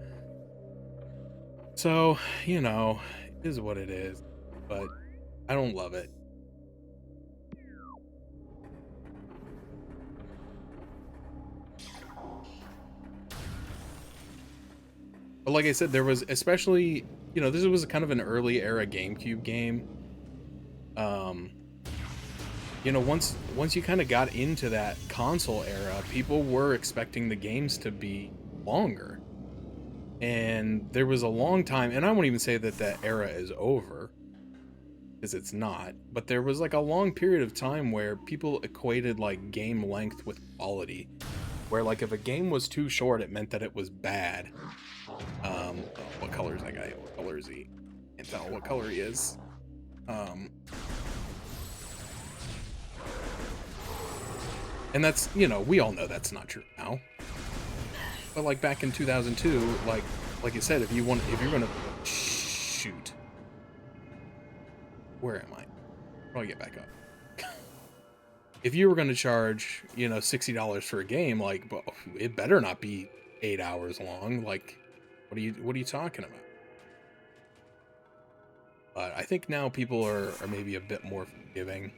So, you know, it is what it is, but I don't love it. But like I said, there was especially, this was kind of an early era GameCube game. Um, once you kind of got into that console era, people were expecting the games to be longer. And there was a long time, and I won't even say that that era is over, because it's not, but there was like a long period of time where people equated like game length with quality. Where like if a game was too short, it meant that it was bad. Oh, what color is that guy? What color is he? Can't tell what color he is. And that's, we all know that's not true now. But like back in 2002, like you said, if you're gonna shoot, where am I? How do I get back up? If you were gonna charge, $60 for a game, like, well, it better not be 8 hours long. Like, what are you talking about? But I think now people are maybe a bit more forgiving.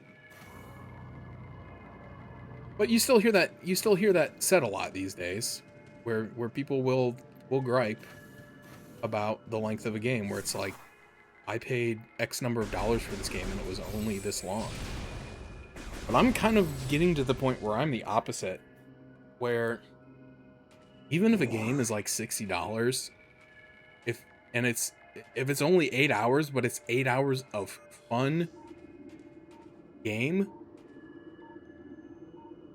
But you still hear that said a lot these days, where people will gripe about the length of a game, where it's like, I paid X number of dollars for this game and it was only this long. But I'm kind of getting to the point where I'm the opposite, where even if a game is like $60, if it's only 8 hours, but it's 8 hours of fun game,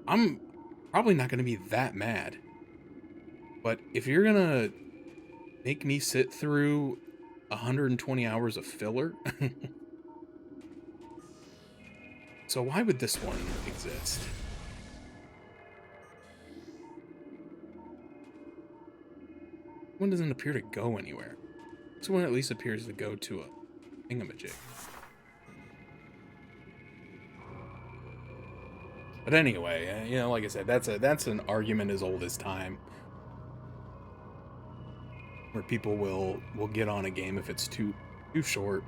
I'm probably not going to be that mad. But if you're going to make me sit through 120 hours of filler, so why would this one exist? One doesn't appear to go anywhere. This one at least appears to go to a thingamajig. But anyway, like I said, that's an argument as old as time, where people will get on a game if it's too short.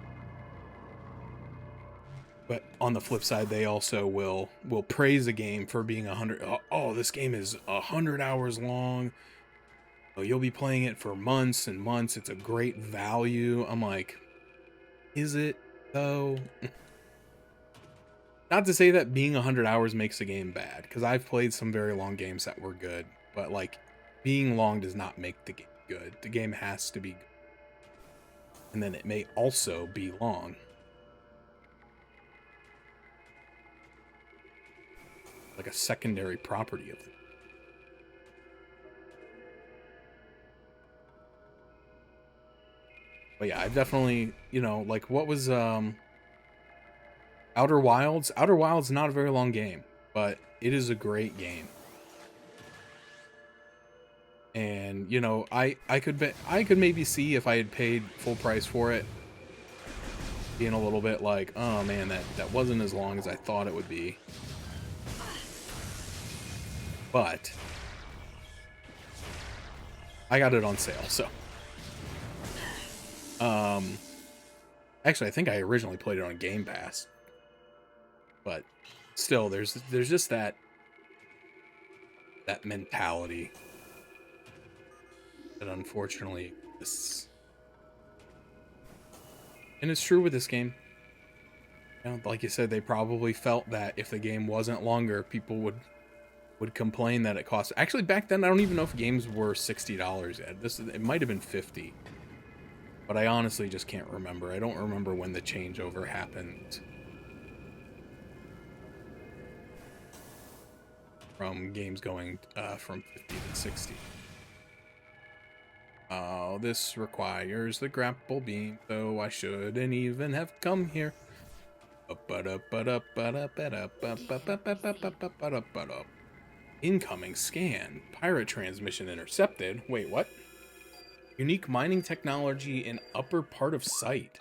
But on the flip side, they also will praise a game for being 100. Oh, this game is 100 hours long. Oh, you'll be playing it for months and months. It's a great value. I'm like, is it though? Not to say that being 100 hours makes a game bad, because I've played some very long games that were good, but like, being long does not make the game good. The game has to be good. And then it may also be long. Like a secondary property of it. But yeah, I've definitely, like what was Outer Outer Wilds not a very long game, but it is a great game. And you know, I could maybe see if I had paid full price for it, being a little bit like, oh man, that wasn't as long as I thought it would be. But I got it on sale, so actually I think I originally played it on Game Pass. But still there's just that mentality that unfortunately exists. And it's true with this game. You know, like you said, they probably felt that if the game wasn't longer, people would complain that it cost. Actually, back then, I don't even know if games were $60 yet. It might have been 50, but I honestly just can't remember. I don't remember when the changeover happened from games going from 50 to 60. Oh, this requires the grapple beam, so I shouldn't even have come here. Incoming scan. Pirate transmission intercepted. Wait, what? Unique mining technology in upper part of site.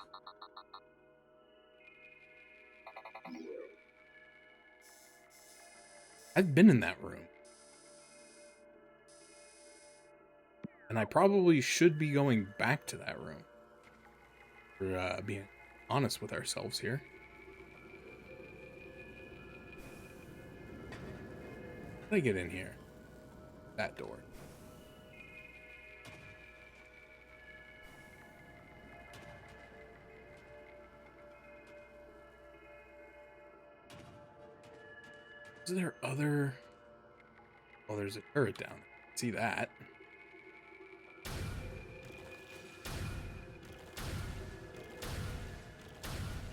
I've been in that room. And I probably should be going back to that room. For being honest with ourselves here. How did I get in here? That door. Is there other... Oh, there's a turret down there. See that. I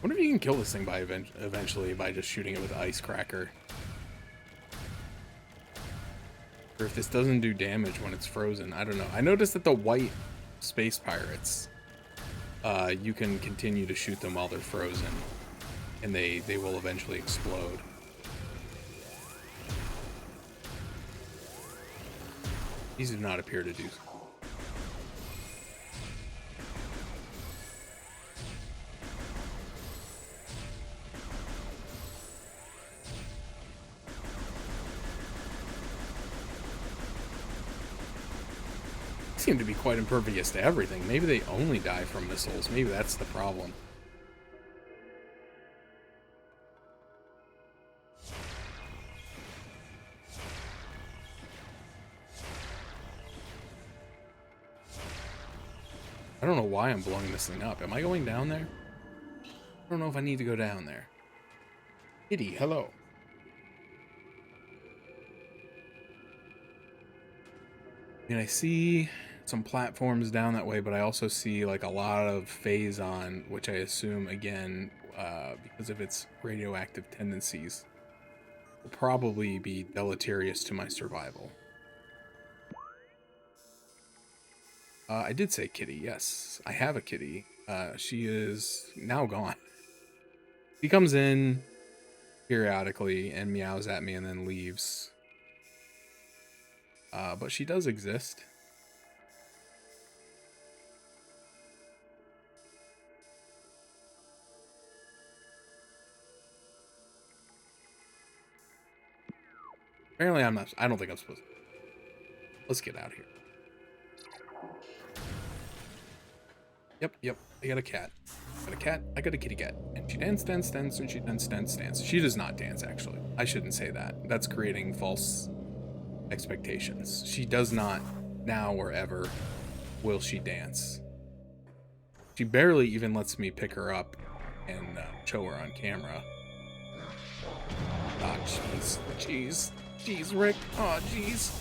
wonder if you can kill this thing by eventually by just shooting it with an ice cracker. Or if this doesn't do damage when it's frozen. I don't know. I noticed that the white space pirates, you can continue to shoot them while they're frozen. And they will eventually explode. These do not appear to do so. Seem to be quite impervious to everything. Maybe they only die from missiles. Maybe that's the problem. I don't know why I'm blowing this thing up. Am I going down there? I don't know if I need to go down there. Kitty, hello. I mean, I see some platforms down that way, but I also see like a lot of Phazon, which I assume, again, because of its radioactive tendencies, will probably be deleterious to my survival. I did say kitty, yes. I have a kitty. She is now gone. She comes in periodically and meows at me and then leaves. But she does exist. Apparently I'm not, I don't think I'm supposed to. Let's get out of here. Yep, I got a cat. I got a cat, I got a kitty cat. And she dance, and she dance. She does not dance, actually. I shouldn't say that. That's creating false expectations. She does not, now or ever, will she dance. She barely even lets me pick her up and show her on camera. Oh, jeez, Rick. Oh, jeez.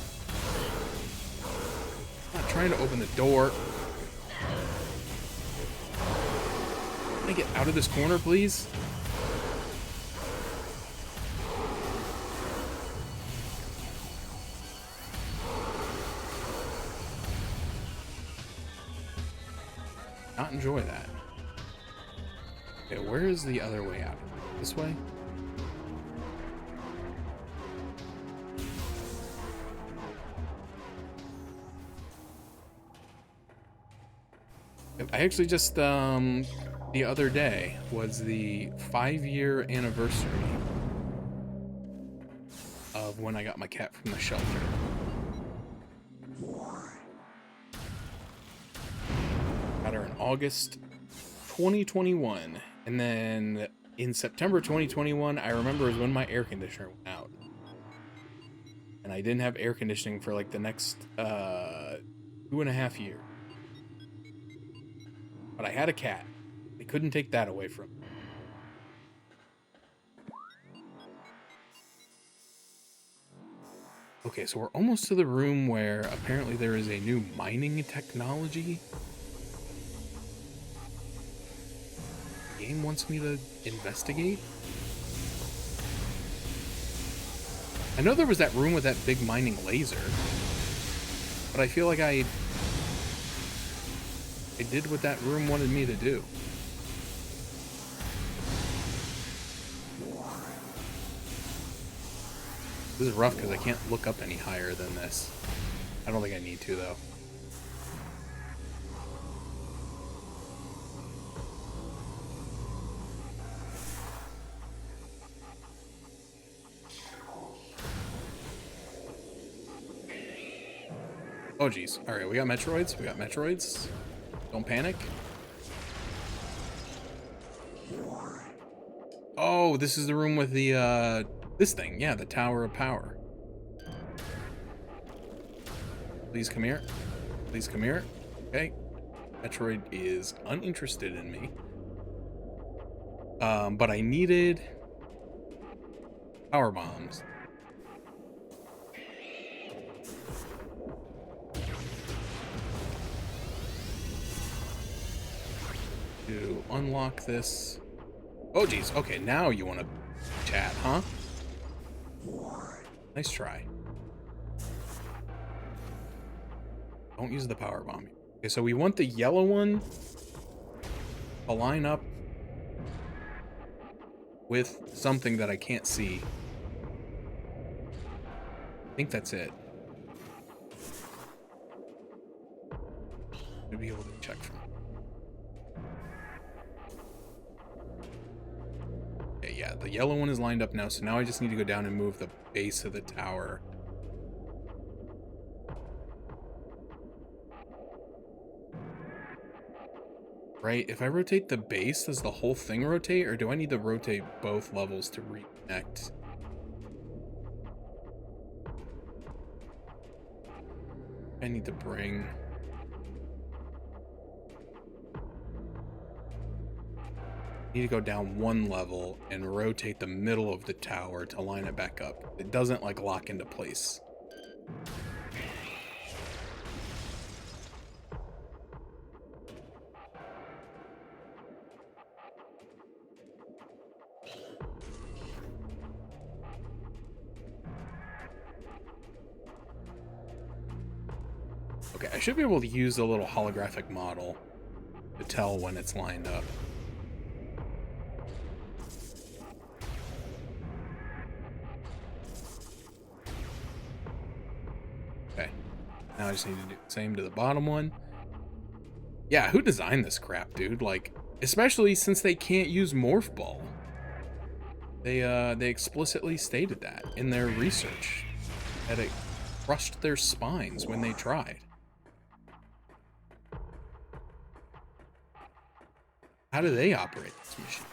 I'm not trying to open the door. Can I get out of this corner, please? Not enjoy that. Okay, where is the other way out? This way? I actually just, the other day was the 5-year anniversary of when I got my cat from the shelter. Got her in August 2021. And then in September 2021, I remember is when my air conditioner went out. And I didn't have air conditioning for like the next 2.5 years. But I had a cat. They couldn't take that away from me. Okay, so we're almost to the room where apparently there is a new mining technology. The game wants me to investigate. I know there was that room with that big mining laser, but I feel like I did what that room wanted me to do. This is rough because I can't look up any higher than this. I don't think I need to, though. Oh, geez. All right, we got Metroids. We got Metroids. Don't panic. Oh, this is the room with the, this thing. Yeah, the Tower of Power. Please come here. Please come here. Okay. Metroid is uninterested in me. But I needed power bombs. To unlock this. Oh, geez. Okay, now you want to chat, huh? Nice try. Don't use the power bomb. Okay, so we want the yellow one to line up with something that I can't see. I think that's it. Should be able to check from. Okay, yeah, the yellow one is lined up now, so now I just need to go down and move the base of the tower. Right, if I rotate the base, does the whole thing rotate, or do I need to rotate both levels to reconnect? I need to bring... I need to go down one level and rotate the middle of the tower to line it back up. It doesn't, like, lock into place. Okay, I should be able to use the little holographic model to tell when it's lined up. Okay, now I just need to do the same to the bottom one. Yeah, who designed this crap, dude? Like, especially since they can't use Morph Ball. They explicitly stated that in their research, that it crushed their spines when they tried. How do they operate this machine?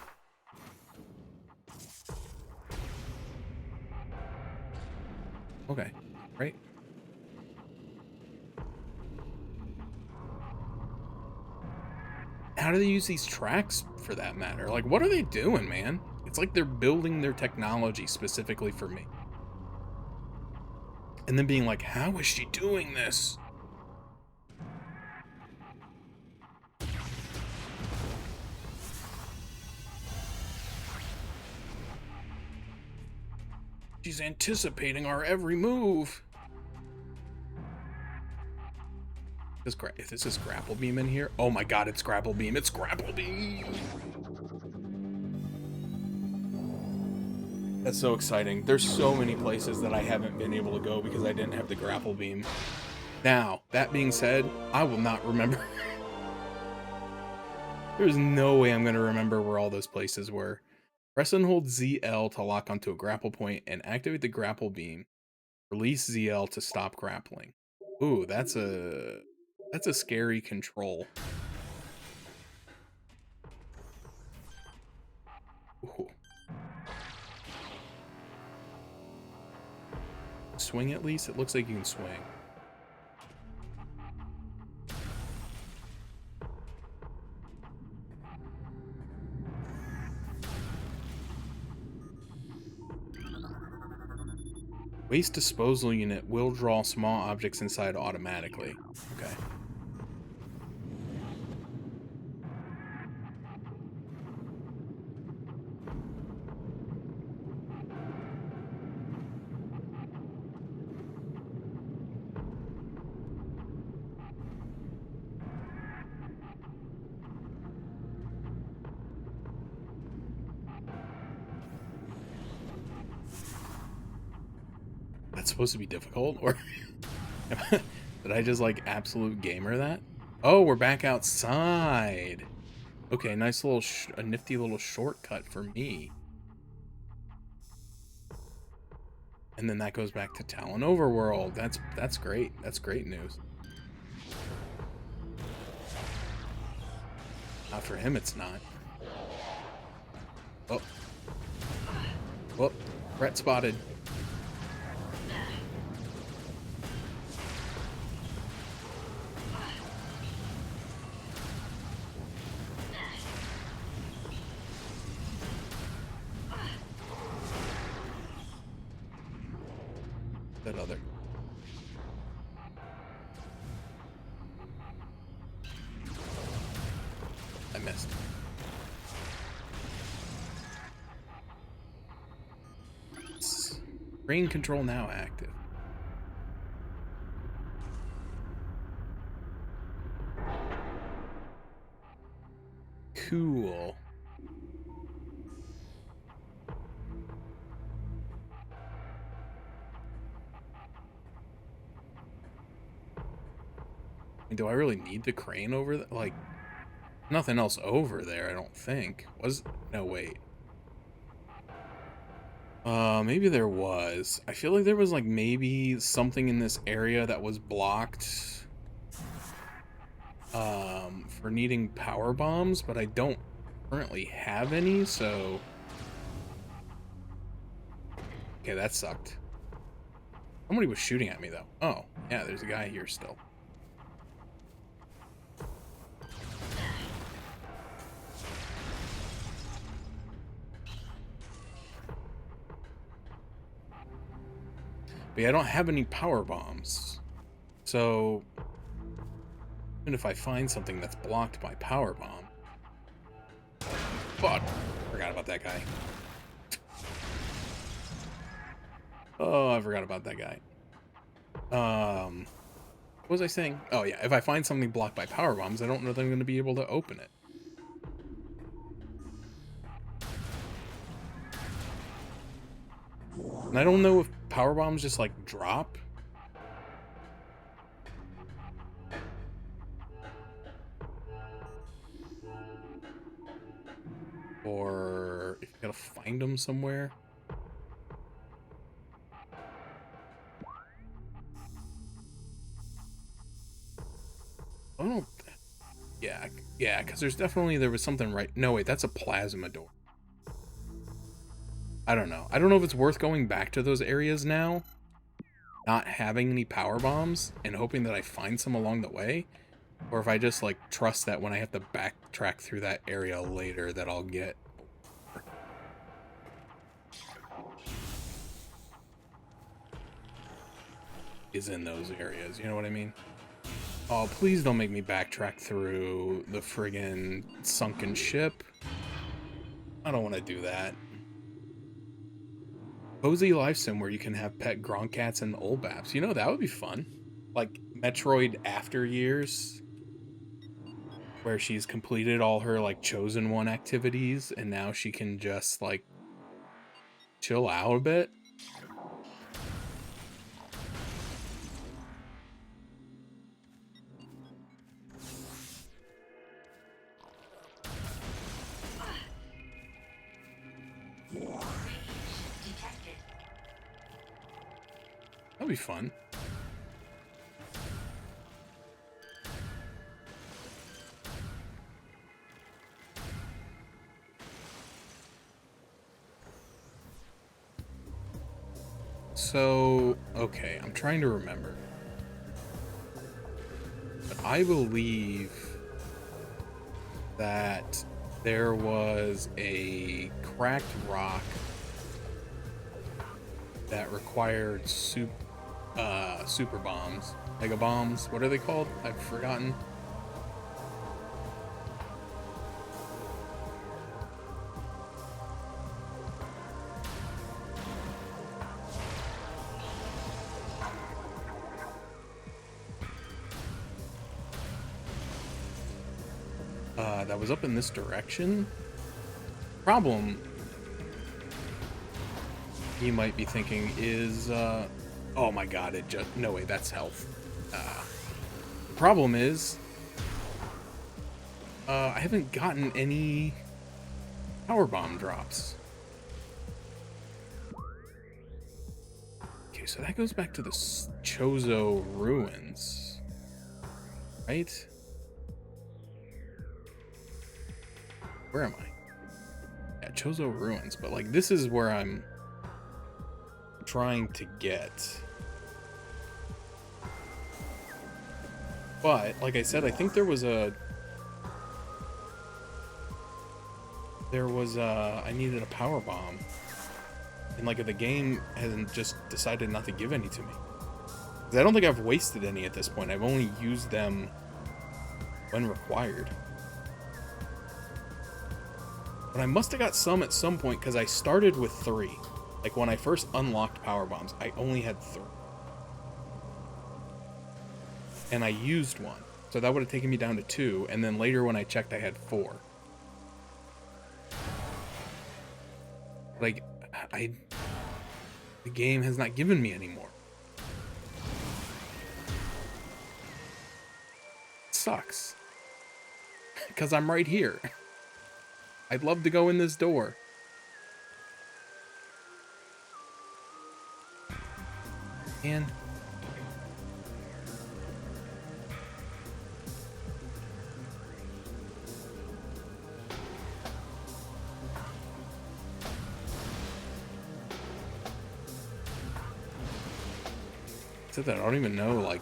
Okay, right? How do they use these tracks for that matter? Like, what are they doing, man? It's like they're building their technology specifically for me. And then being like, how is she doing this? She's anticipating our every move. If this is grapple beam in here, oh my god, it's grapple beam. It's grapple beam. That's so exciting. There's so many places that I haven't been able to go because I didn't have the grapple beam. Now, that being said, I will not remember. There's no way I'm going to remember where all those places were. Press and hold ZL to lock onto a grapple point and activate the grapple beam. Release ZL to stop grappling. Ooh, that's a scary control. Ooh. Swing at least? It looks like you can swing. Waste disposal unit will draw small objects inside automatically. Okay. That's supposed to be difficult, or did I just like absolute gamer that? Oh, we're back outside. Okay, nice little, a nifty little shortcut for me. And then that goes back to Talon Overworld. That's great. That's great news. Not for him, it's not. Oh. Well, threat spotted. That other. I missed. Brain control now active. Cool. Do I really need the crane over there? Like, nothing else over there, I don't think. No, wait. Maybe there was. I feel like there was like maybe something in this area that was blocked for needing power bombs, but I don't currently have any, so okay, that sucked. Somebody was shooting at me though. Oh, yeah, there's a guy here still. But yeah, I don't have any power bombs. So even if I find something that's blocked by power bomb. Fuck. Forgot about that guy. Oh, I forgot about that guy. What was I saying? Oh yeah, if I find something blocked by power bombs, I don't know that I'm going to be able to open it. And I don't know if power bombs just like drop. Or if you gotta find them somewhere. I don't know. Yeah, because there was something right. No, wait, that's a plasma door. I don't know. I don't know if it's worth going back to those areas now, not having any power bombs, and hoping that I find some along the way, or if I just like trust that when I have to backtrack through that area later that I'll get. Is in those areas, you know what I mean? Oh, please don't make me backtrack through the friggin' sunken ship. I don't want to do that. Cozy life sim where you can have pet Gronkcats and Olbaps. You know, that would be fun. Like Metroid After Years, where she's completed all her like chosen one activities and now she can just like chill out a bit. Detected. That'll be fun. So, okay, I'm trying to remember. But I believe that there was a cracked rock that required super bombs, mega bombs. What are they called? I've forgotten. That was up in this direction. Problem, you might be thinking, is oh my god, it just, no way, that's health. The problem is I haven't gotten any power bomb drops. Okay, so that goes back to the Chozo ruins, right? Where am I? Yeah, Chozo ruins, but like this is where I'm trying to get. But like I said, I think there was I needed a power bomb. And like the game hasn't just decided not to give any to me. 'Cause I don't think I've wasted any at this point. I've only used them when required. But I must have got some at some point because I started with 3. Like when I first unlocked power bombs, I only had 3. And I used 1. So that would have taken me down to 2. And then later when I checked, I had 4. Like, the game has not given me any more. It sucks. Because I'm right here. I'd love to go in this door. Man. Except that I don't even know, like,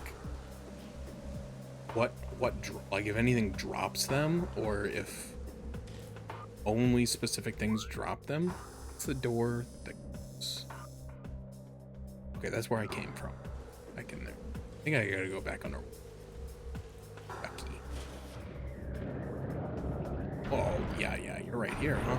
like, if anything drops them, or if only specific things drop them. It's the door that goes. Okay, that's where I came from. Back in there. I think I gotta go back under. Becky. Oh, yeah, you're right here, huh?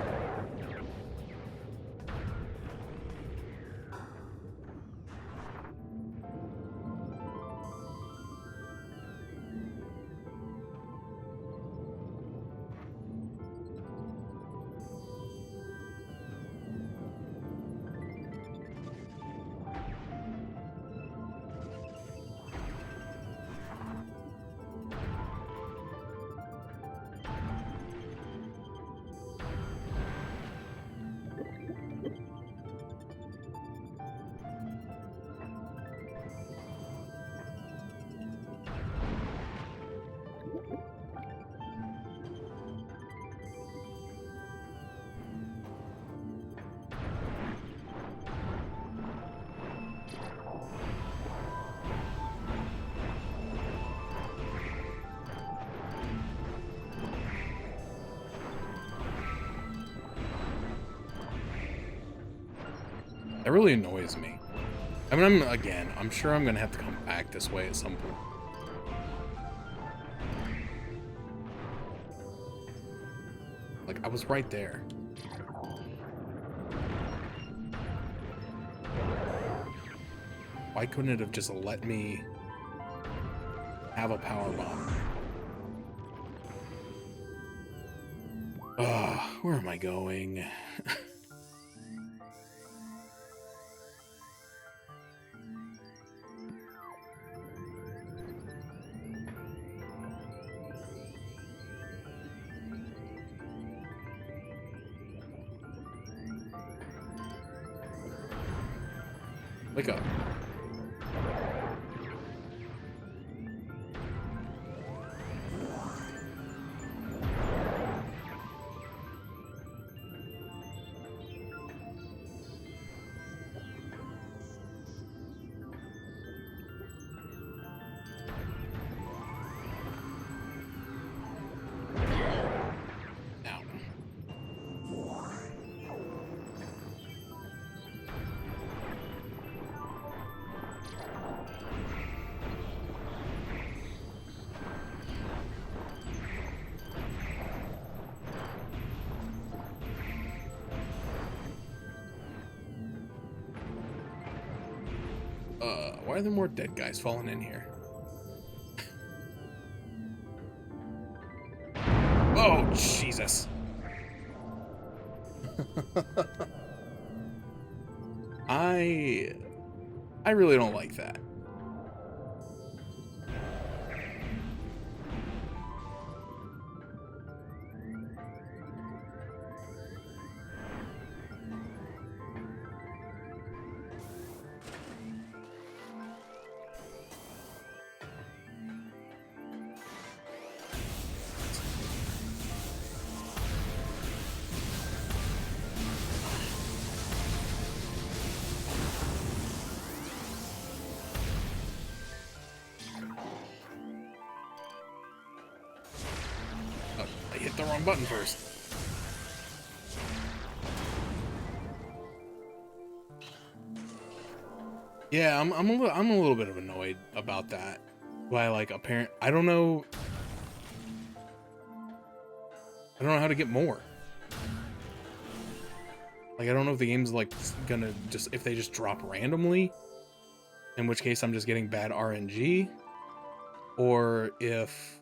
That really annoys me. I mean, I'm sure I'm gonna have to come back this way at some point. Like, I was right there. Why couldn't it have just let me have a power bomb? Ugh, where am I going? Wake up. Why are there more dead guys falling in here? Oh, Jesus. I really don't like that. Oh, I hit the wrong button first. Yeah, I'm a little bit of annoyed about that. Why, like, I don't know how to get more. Like, I don't know if the game's like gonna if they just drop randomly, in which case I'm just getting bad RNG, or if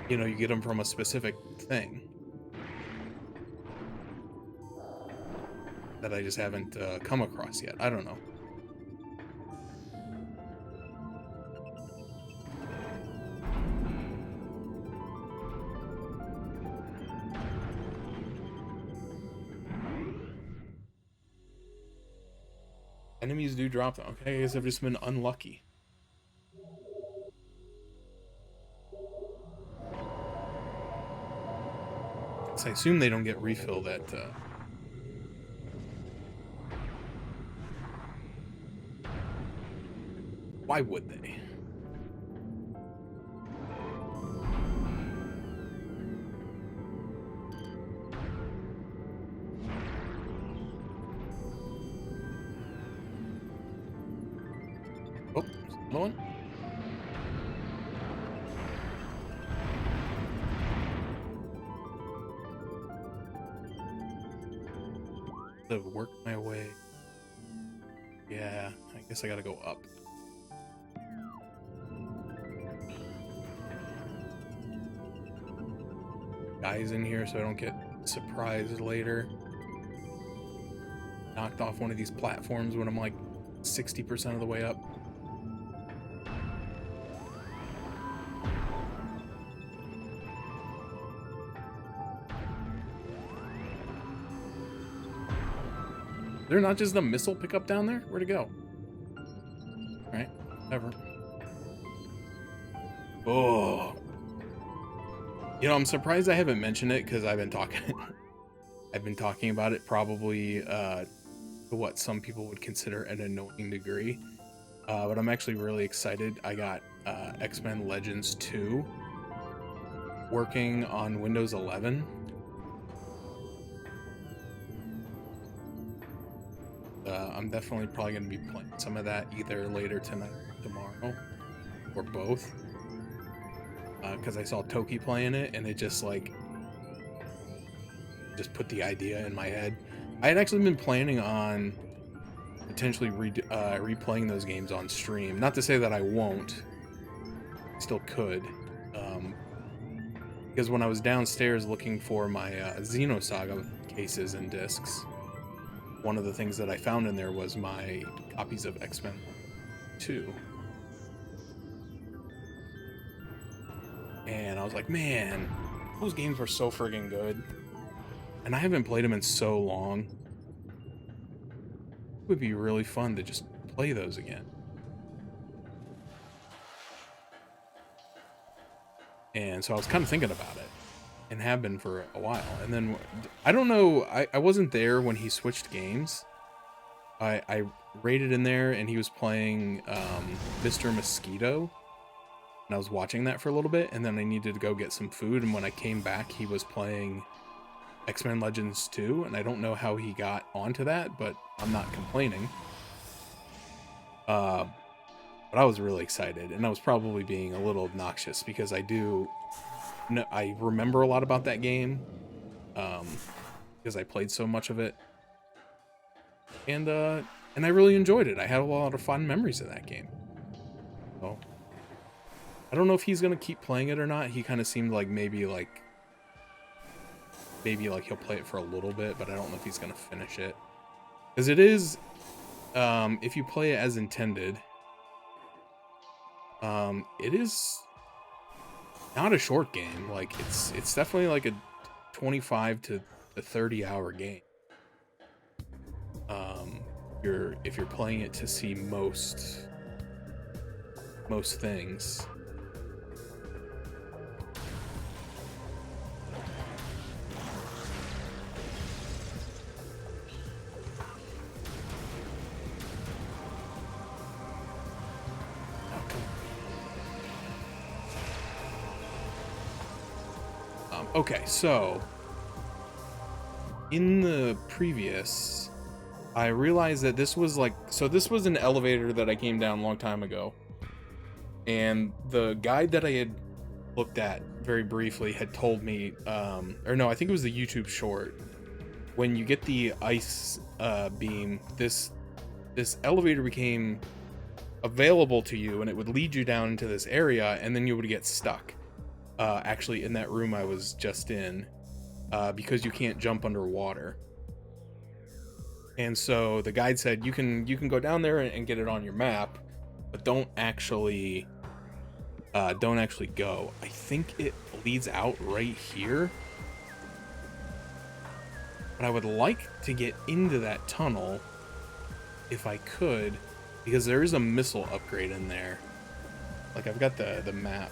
you know, you get them from a specific thing that I just haven't come across yet. I don't know. Enemies do drop them. Okay, I guess I've just been unlucky. So I assume they don't get refilled at why would they? Oh, another one. To work my way. Yeah, I guess I gotta go up. Guys in here so I don't get surprised later. Knocked off one of these platforms when I'm like 60% of the way up. Is there not just a missile pickup down there? Where'd it go? Alright, whatever. Oh. You know, I'm surprised I haven't mentioned it because I've been talking I've been talking about it probably to what some people would consider an annoying degree. But I'm actually really excited. I got X-Men Legends 2 working on Windows 11. I'm definitely probably going to be playing some of that either later tonight or tomorrow, or both. Because I saw Toki playing it, and it just put the idea in my head. I had actually been planning on potentially replaying those games on stream. Not to say that I won't. Still could. Because when I was downstairs looking for my Xenosaga cases and discs, one of the things that I found in there was my copies of X-Men 2. And I was like, man, those games were so friggin' good. And I haven't played them in so long. It would be really fun to just play those again. And so I was kind of thinking about it, and have been for a while. And then I don't know, I wasn't there when he switched games. I raided in there and he was playing Mr. Mosquito, and I was watching that for a little bit, and then I needed to go get some food, and when I came back he was playing X-Men Legends 2, and I don't know how he got onto that, but I'm not complaining. But I was really excited, and I was probably being a little obnoxious because I remember a lot about that game, because I played so much of it, and I really enjoyed it. I had a lot of fun memories of that game. So I don't know if he's gonna keep playing it or not. He kind of seemed like maybe he'll play it for a little bit, but I don't know if he's gonna finish it, because it is, if you play it as intended, it is not a short game. Like it's definitely like a 25 to a 30-hour game. If you're playing it to see most things. Okay, so in the previous, I realized that this was this was an elevator that I came down a long time ago, and the guide that I had looked at very briefly had told me, or no, I think it was the YouTube short, when you get the ice beam, this elevator became available to you, and it would lead you down into this area, and then you would get stuck. Actually, in that room I was just in, because you can't jump underwater. And so the guide said you can go down there and get it on your map, but don't actually go. I think it leads out right here. But I would like to get into that tunnel if I could, because there is a missile upgrade in there. Like, I've got the map.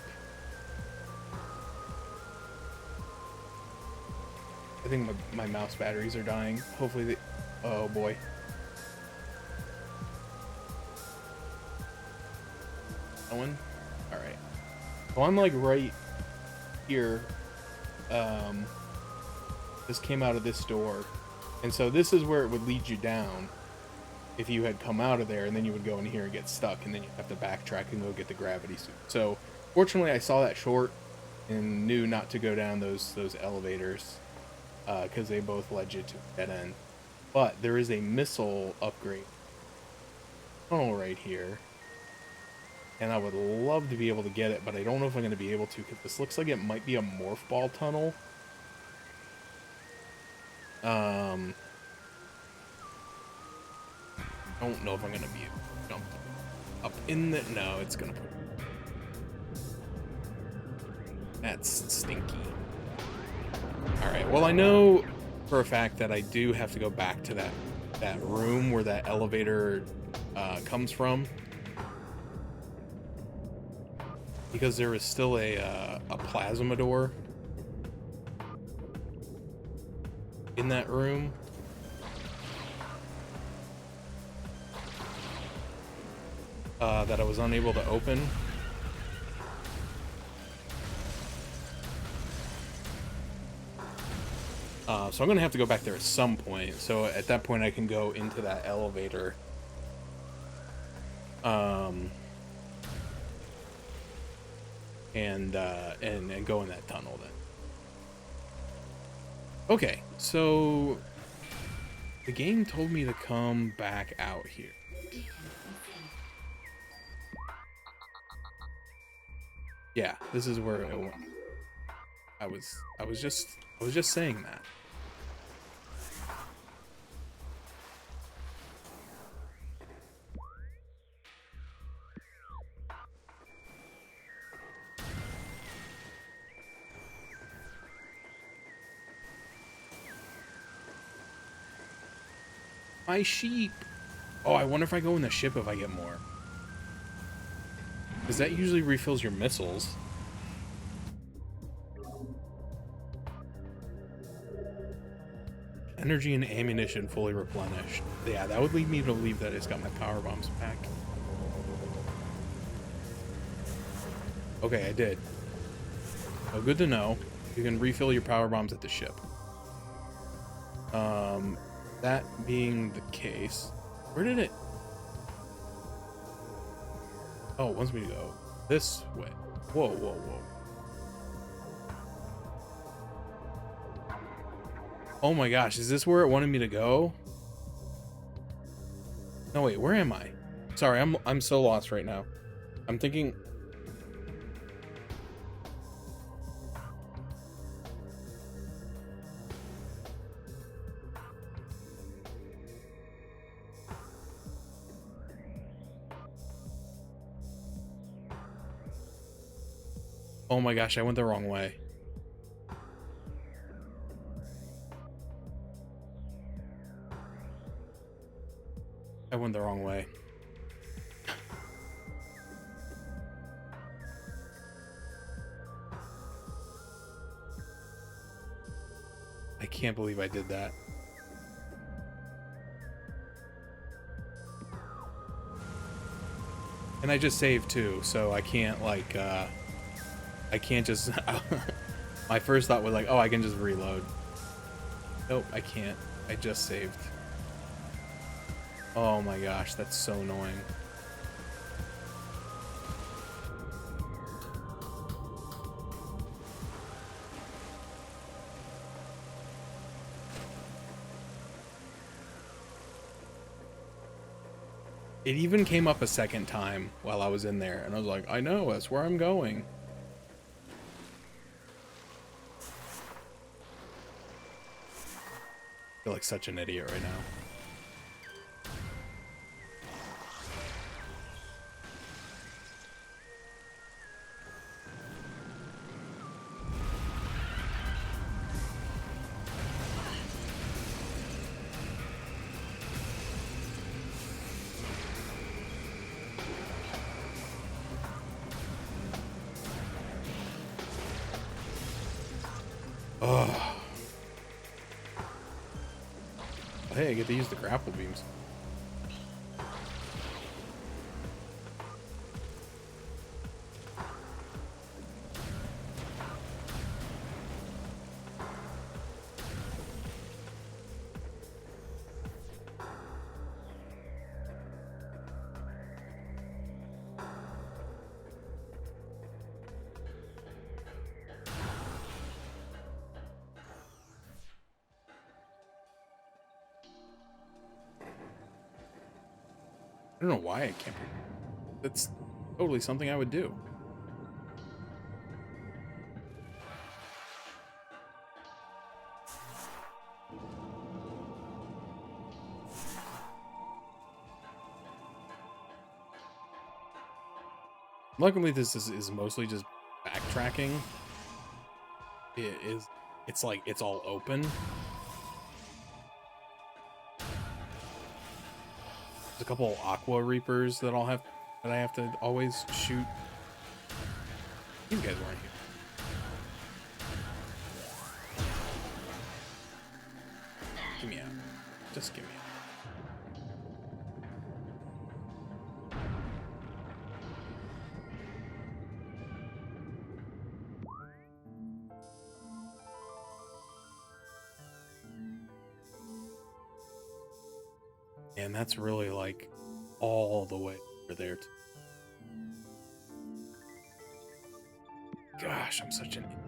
I think my mouse batteries are dying. Hopefully they... Oh boy. Going? Alright. Well, I'm like right here. This came out of this door. And so this is where it would lead you down if you had come out of there, and then you would go in here and get stuck, and then you have to backtrack and go get the gravity suit. So fortunately I saw that short and knew not to go down those elevators, because they both led you to a dead end. But there is a missile upgrade tunnel right here, and I would love to be able to get it, but I don't know if I'm going to be able to, because this looks like it might be a morph ball tunnel. I don't know if I'm going to be able to jump up in the... No, it's going to put... That's stinky. Alright, well, I know for a fact that I do have to go back to that room where that elevator comes from, because there is still a plasma door in that room. That I was unable to open. So I'm going to have to go back there at some point. So at that point I can go into that elevator. And go in that tunnel then. Okay, so the game told me to come back out here. Yeah, this is where it went. I was just saying that. My sheep. Oh, I wonder if I go in the ship if I get more. Because that usually refills your missiles. Energy and ammunition fully replenished. Yeah, that would lead me to believe that it's got my power bombs back. Okay, I did. Oh, good to know. You can refill your power bombs at the ship. That being the case, where did it? Oh, it wants me to go this way. Whoa, whoa, whoa. Oh my gosh, is this where it wanted me to go? No, wait, where am I? Sorry, I'm so lost right now. I'm thinking. Oh my gosh, I went the wrong way. I went the wrong way. I can't believe I did that. And I just saved too, so I can't like I can't just my first thought was like, oh, I can just reload. Nope, I can't. I just saved. Oh my gosh, that's so annoying. It even came up a second time while I was in there, and I was like, I know, that's where I'm going. I feel like such an idiot right now. Oh. Hey, I get to use the grapple beams. I don't know why I can't. That's totally something I would do. Luckily, this is mostly just backtracking. It's like it's all open. There's a couple Aqua Reapers that I have to always shoot. You guys weren't here. Give me out. Just give me out. And that's really like all the way over there. Gosh, I'm such an idiot.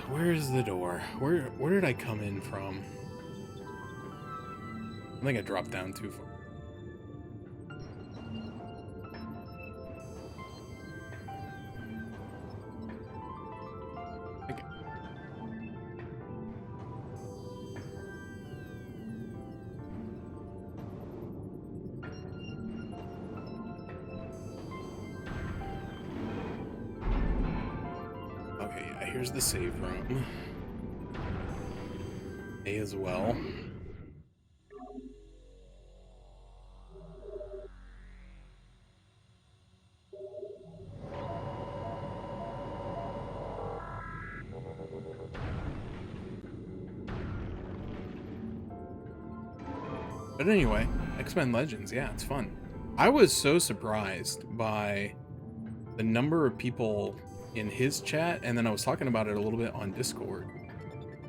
where's the door? Where did I come in from? I think I dropped down too far. Okay, yeah, here's the save room. A as well. But anyway, X-Men Legends, yeah, it's fun. I was so surprised by the number of people in his chat, and then I was talking about it a little bit on Discord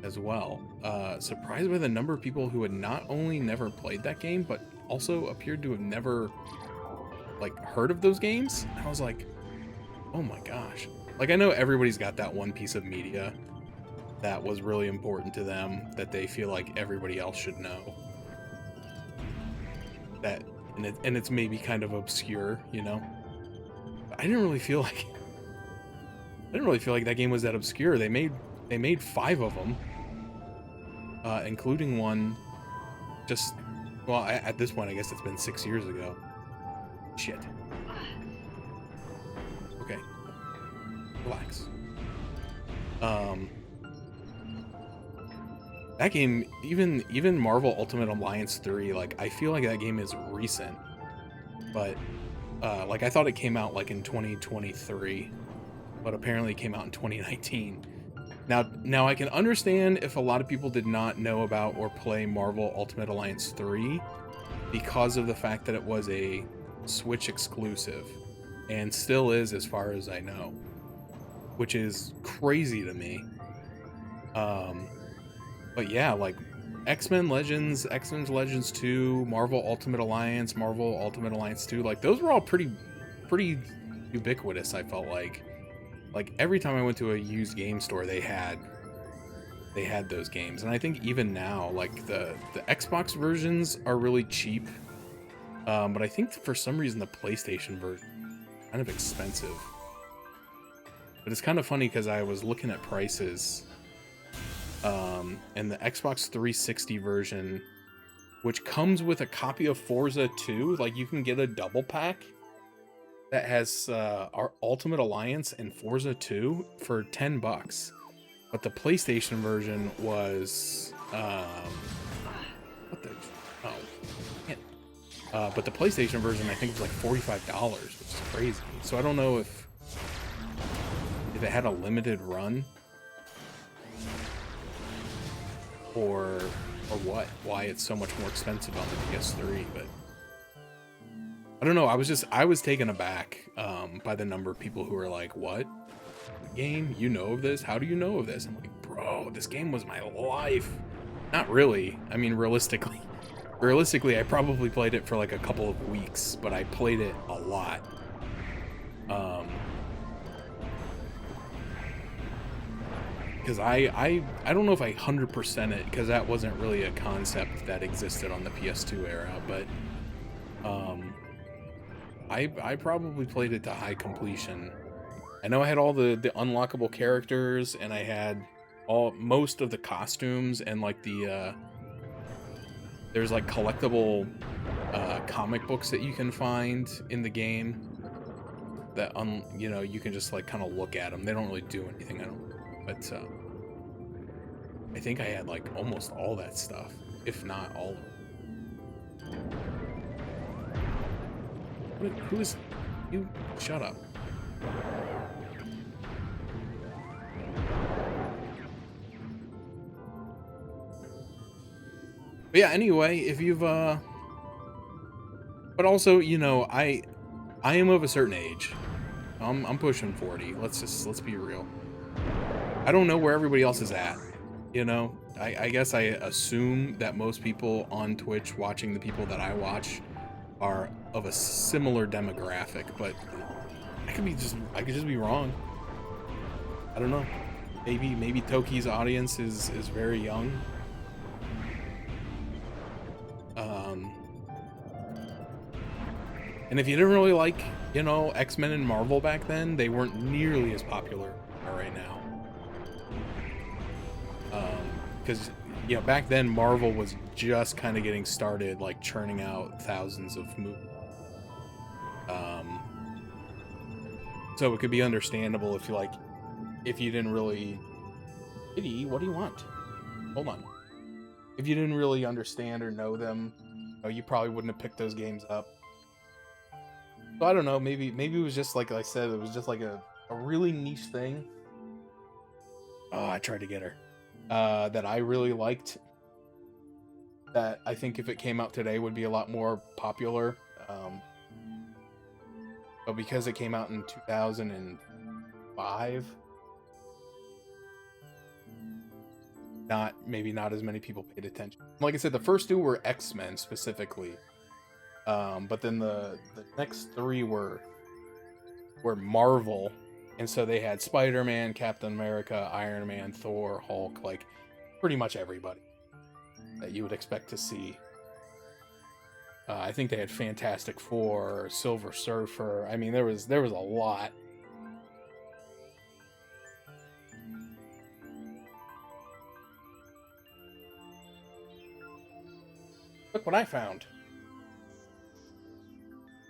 as well. Surprised by the number of people who had not only never played that game, but also appeared to have never, like, heard of those games. And I was like, oh my gosh. Like, I know everybody's got that one piece of media that was really important to them that they feel like everybody else should know. That, and it's maybe kind of obscure, you know? But I didn't really feel like that game was that obscure. They made 5 of them, including one just, well, at this point I guess it's been 6 years ago. Shit. Okay. Relax. That game, even Marvel Ultimate Alliance 3, like, I feel like that game is recent, but like, I thought it came out like in 2023, but apparently it came out in 2019. Now I can understand if a lot of people did not know about or play Marvel Ultimate Alliance 3 because of the fact that it was a Switch exclusive, and still is as far as I know, which is crazy to me. But yeah, like X-Men Legends, X-Men Legends 2, Marvel Ultimate Alliance 2, like those were all pretty ubiquitous, I felt like. Like every time I went to a used game store, they had those games. And I think even now, like the Xbox versions are really cheap. But I think for some reason the PlayStation version is kind of expensive. But it's kind of funny because I was looking at prices. And the Xbox 360 version, which comes with a copy of Forza 2, like you can get a double pack that has our Ultimate Alliance and Forza 2 for $10. But the PlayStation version was what the but the PlayStation version I think was like $45, which is crazy. So I don't know if it had a limited run or why it's so much more expensive on the PS3, but I don't know. I was taken aback by the number of people who were like, what game? You know of this? How do you know of this? I'm like, bro, this game was my life. Not really. I mean, realistically, I probably played it for like a couple of weeks, but I played it a lot. Because I don't know if I 100% it, because that wasn't really a concept that existed on the PS2 era, but I probably played it to high completion. I know I had all the unlockable characters, and I had most of the costumes, and like there's like collectible comic books that you can find in the game that you know, you can just like kind of look at them. They don't really do anything, but I think I had like almost all that stuff, if not all of them. Who is you? Shut up. But yeah, anyway, if you've but also, you know, I am of a certain age. I'm pushing 40. Let's be real. I don't know where everybody else is at, you know? I guess I assume that most people on Twitch watching the people that I watch are of a similar demographic, but I could just be wrong. I don't know. maybe Toki's audience is very young. And if you didn't really like, you know, X-Men and Marvel back then, they weren't nearly as popular as they are right now. Because you know, back then Marvel was just kind of getting started, like churning out thousands of movies. So it could be understandable if you like, if you didn't really, Kitty, what do you want? Hold on. If you didn't really understand or know them, you know, you probably wouldn't have picked those games up. So I don't know, maybe it was just like I said, it was just like a really niche thing. Oh, I tried to get her. That I really liked. That I think if it came out today would be a lot more popular. But because it came out in 2005, maybe not as many people paid attention. Like I said, the first two were X-Men specifically. But then the next three were Marvel, and so they had Spider-Man, Captain America, Iron Man, Thor, Hulk, like pretty much everybody that you would expect to see. I think they had Fantastic Four, Silver Surfer. I mean, there was a lot. Look what I found.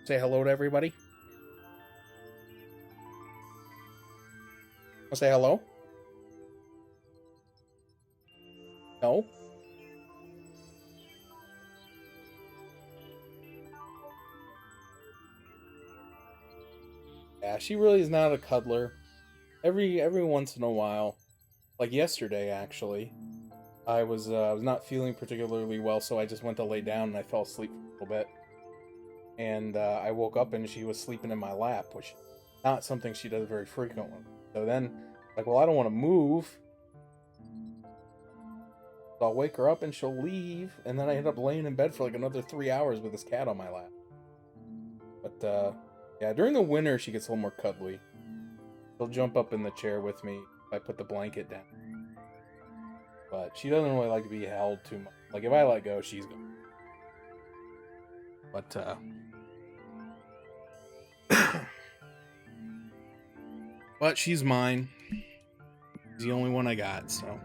Say hello to everybody. I'll say hello. No. Yeah, she really is not a cuddler. Every once in a while, like yesterday actually, I was not feeling particularly well, so I just went to lay down and I fell asleep for a little bit. And I woke up and she was sleeping in my lap, which is not something she does very frequently. So then, like, well, I don't want to move. So I'll wake her up and she'll leave, and then I end up laying in bed for like another 3 hours with this cat on my lap. But yeah, during the winter she gets a little more cuddly. She'll jump up in the chair with me if I put the blanket down. But she doesn't really like to be held too much. Like, if I let go, she's gone. But but she's mine. She's the only one I got, so.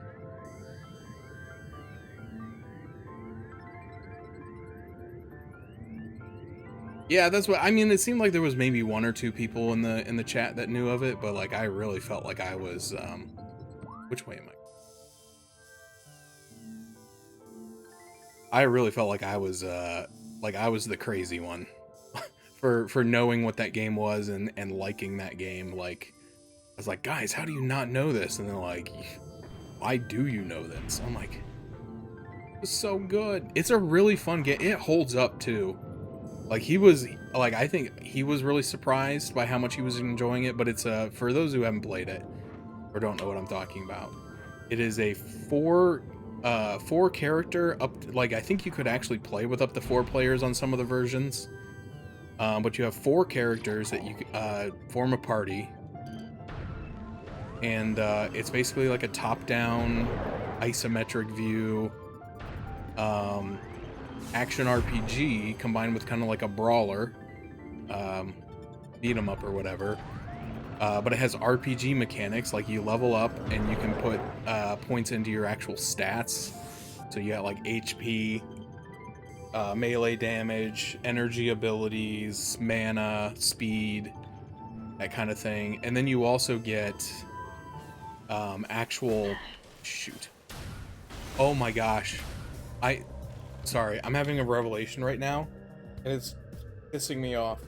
Yeah, that's what I mean. It seemed like there was maybe one or two people in the chat that knew of it, but like I really felt like I was which way am I really felt like I was the crazy one for knowing what that game was and liking that game. Like, I was like, guys, how do you not know this? And they're like, why do you know this? I'm like, it's so good. It's a really fun game. It holds up too. Like, I think he was really surprised by how much he was enjoying it, but it's for those who haven't played it or don't know what I'm talking about, it is a four character like, I think you could actually play with up to 4 players on some of the versions. But you have 4 characters that you form a party, and it's basically like a top-down isometric view action RPG combined with kind of like a brawler, beat 'em up or whatever. But it has RPG mechanics, like you level up and you can put points into your actual stats. So you got like HP, melee damage, energy abilities, mana, speed, that kind of thing. And then you also get actual... Shoot. Oh my gosh. Sorry, I'm having a revelation right now, and it's pissing me off.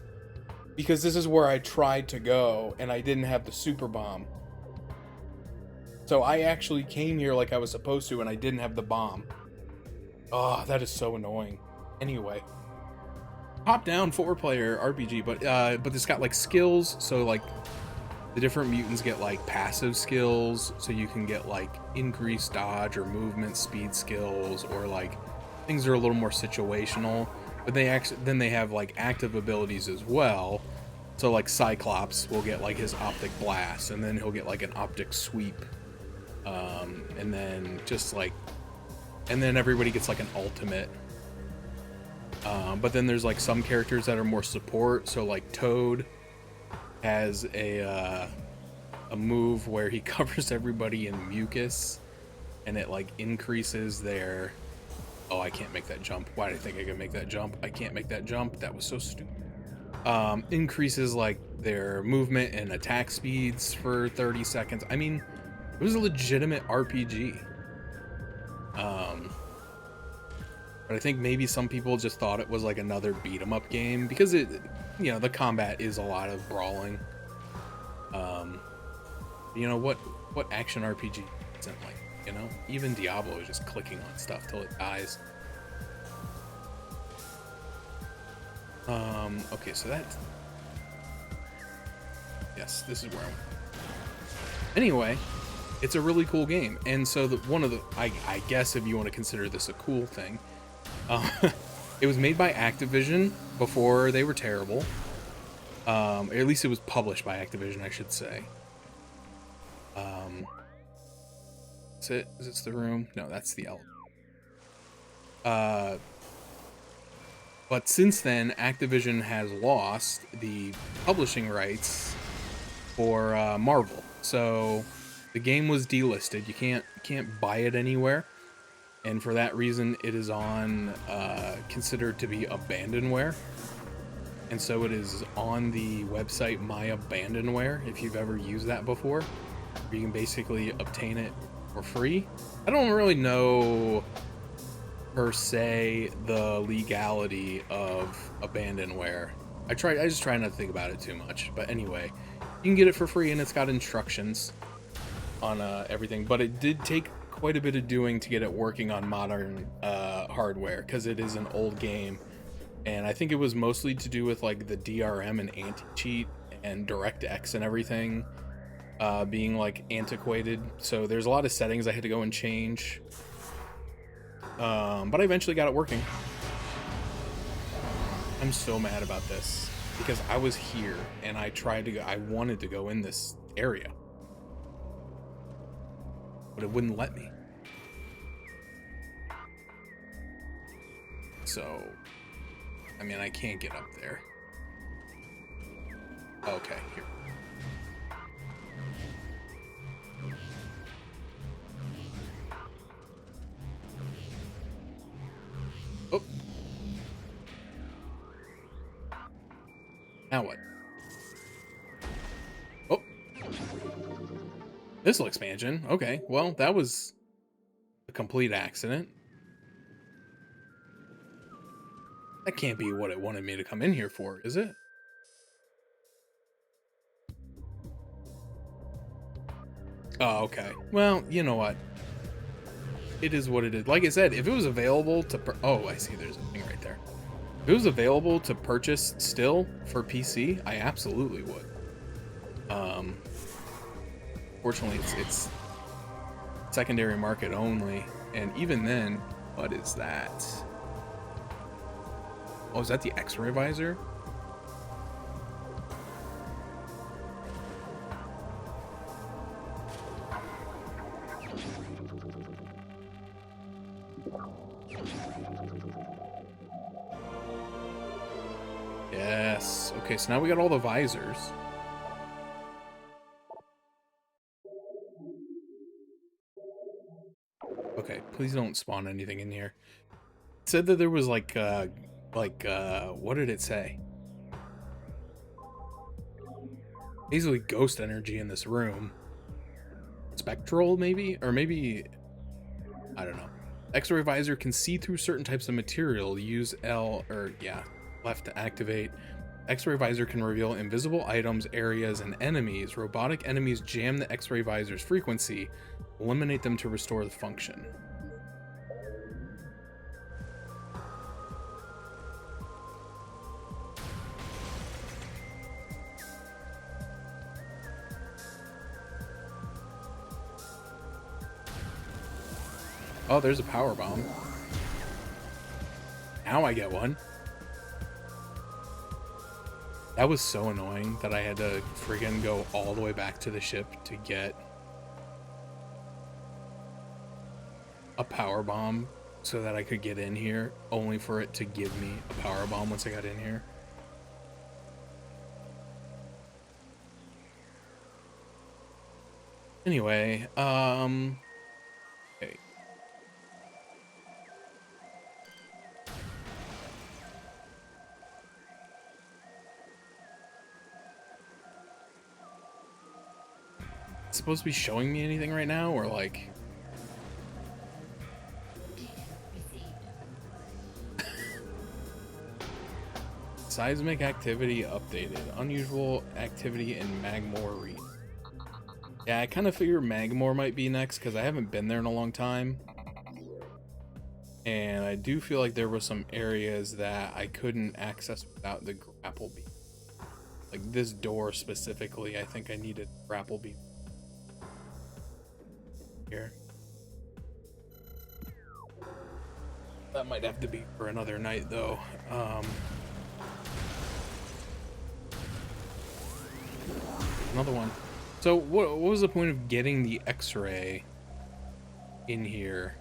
Because this is where I tried to go, and I didn't have the super bomb. So I actually came here like I was supposed to, and I didn't have the bomb. Oh, that is so annoying. Anyway. Top-down 4-player RPG, but it's got, like, skills, so, like, the different mutants get, like, passive skills, so you can get, like, increased dodge or movement speed skills, or, like, things are a little more situational. But they have like active abilities as well. So like Cyclops will get like his optic blast, and then he'll get like an optic sweep. And then just like, and then everybody gets like an ultimate. But then there's like some characters that are more support. So like Toad has a move where he covers everybody in mucus, and it like increases their. Oh, I can't make that jump. Why did I think I could make that jump? I can't make that jump. That was so stupid. Increases like their movement and attack speeds for 30 seconds. I mean, it was a legitimate RPG. But I think maybe some people just thought it was like another beat 'em up game because it, you know, the combat is a lot of brawling. You know what action RPG isn't like, you know? Even Diablo is just clicking on stuff till it dies. Okay, so that. Yes, this is where I went. Anyway, it's a really cool game, and so one of the, I guess if you want to consider this a cool thing, it was made by Activision before they were terrible. Or at least it was published by Activision, I should say. Is this the room? No, that's the elevator. But since then, Activision has lost the publishing rights for Marvel. So the game was delisted. You can't buy it anywhere, and for that reason, it is on considered to be abandonware. And so it is on the website My Abandonware. If you've ever used that before, you can basically obtain it for free. I don't really know per se the legality of abandonware. I just try not to think about it too much. But anyway, you can get it for free, and it's got instructions on everything. But it did take quite a bit of doing to get it working on modern hardware, because it is an old game, and I think it was mostly to do with like the DRM and anti-cheat and DirectX and everything being like antiquated. So there's a lot of settings I had to go and change. But I eventually got it working. I'm so mad about this because I was here and I wanted to go in this area, but it wouldn't let me. So, I mean, I can't get up there. Okay, here. Oh. Now what? Oh. Missile expansion. Okay, well, that was a complete accident. That can't be what it wanted me to come in here for, is it? Oh, okay. Well, you know what? It is what it is. Like I said, if it was available to... Oh, I see. There's a thing right there. If it was available to purchase still for PC, I absolutely would. Fortunately, it's secondary market only. And even then, what is that? Oh, is that the X-ray visor? Yes. Okay, so now we got all the visors. Okay, please don't spawn anything in here. It said that there was like what did it say? Basically ghost energy in this room. Spectral, maybe? Or maybe, I don't know. X-ray visor can see through certain types of material. Use left to activate. X-ray visor can reveal invisible items, areas, and enemies. Robotic enemies jam the X-ray visor's frequency. Eliminate them to restore the function. Oh, there's a power bomb. Now I get one. That was so annoying that I had to friggin' go all the way back to the ship to get a power bomb so that I could get in here, only for it to give me a power bomb once I got in here. Anyway, okay. It's supposed to be showing me anything right now, or like... Seismic activity updated. Unusual activity in Magmore region. Yeah, I kind of figure Magmore might be next because I haven't been there in a long time. And I do feel like there were some areas that I couldn't access without the grapple beam. Like this door specifically, I think I needed grapple beam. Here. That might have to be for another night though. Another one. So what was the point of getting the X-ray in here?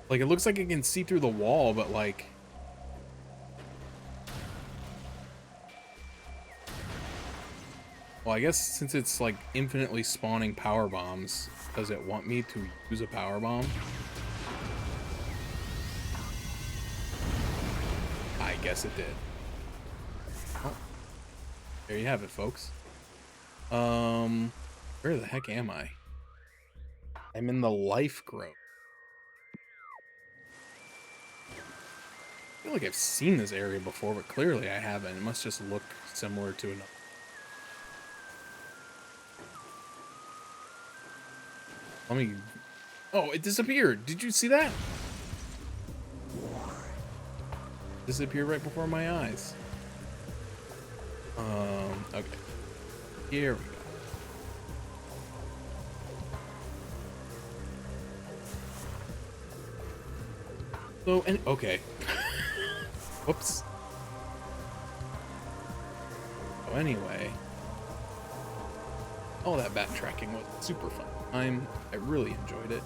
Like, it looks like it can see through the wall, but like... Well, I guess since it's like infinitely spawning power bombs, does it want me to use a power bomb? I guess it did. Oh, there you have it, folks. Where the heck am I? I'm in the life growth. I feel like I've seen this area before, but clearly I haven't. It must just look similar to another. Let me... Oh, it disappeared. Did you see that? Disappeared right before my eyes. Okay. Here we go. So, and okay. Whoops. So anyway, all that backtracking was super fun. I really enjoyed it.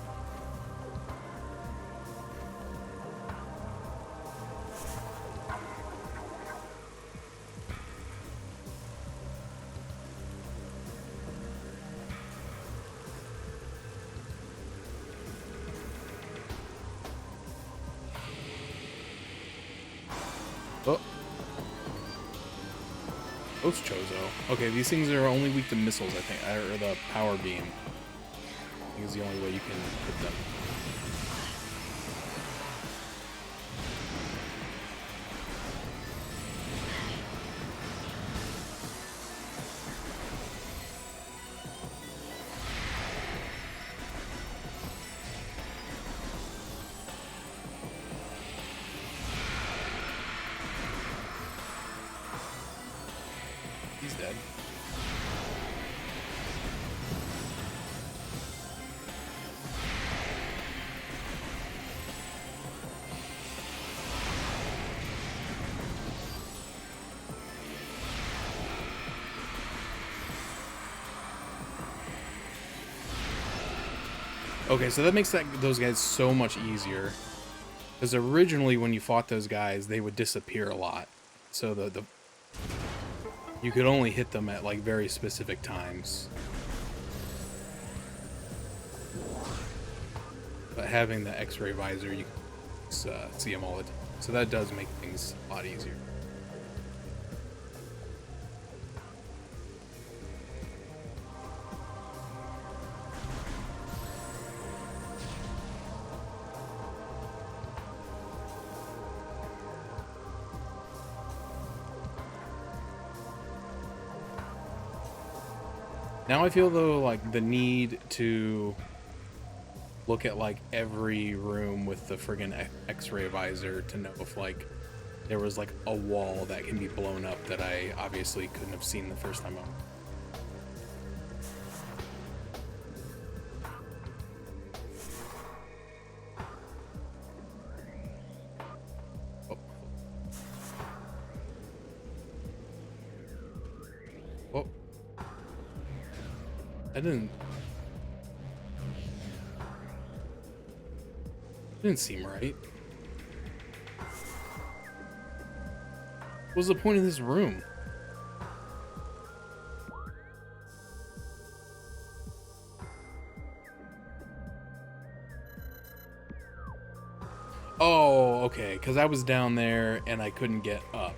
Oh. Ghost Chozo. Okay, these things are only weak to missiles, I think, or the power beam. I think is the only way you can hit them. He's dead. Okay, so that makes those guys so much easier. Because originally when you fought those guys, they would disappear a lot. So you could only hit them at like very specific times. But having the X-ray visor, you can see them all the time. So that does make things a lot easier. Now I feel though like the need to look at like every room with the friggin' X-ray visor to know if like there was like a wall that can be blown up that I obviously couldn't have seen the first time out. Oh. Oh. I didn't... Didn't seem right. What was the point of this room? Oh, okay, because I was down there and I couldn't get up.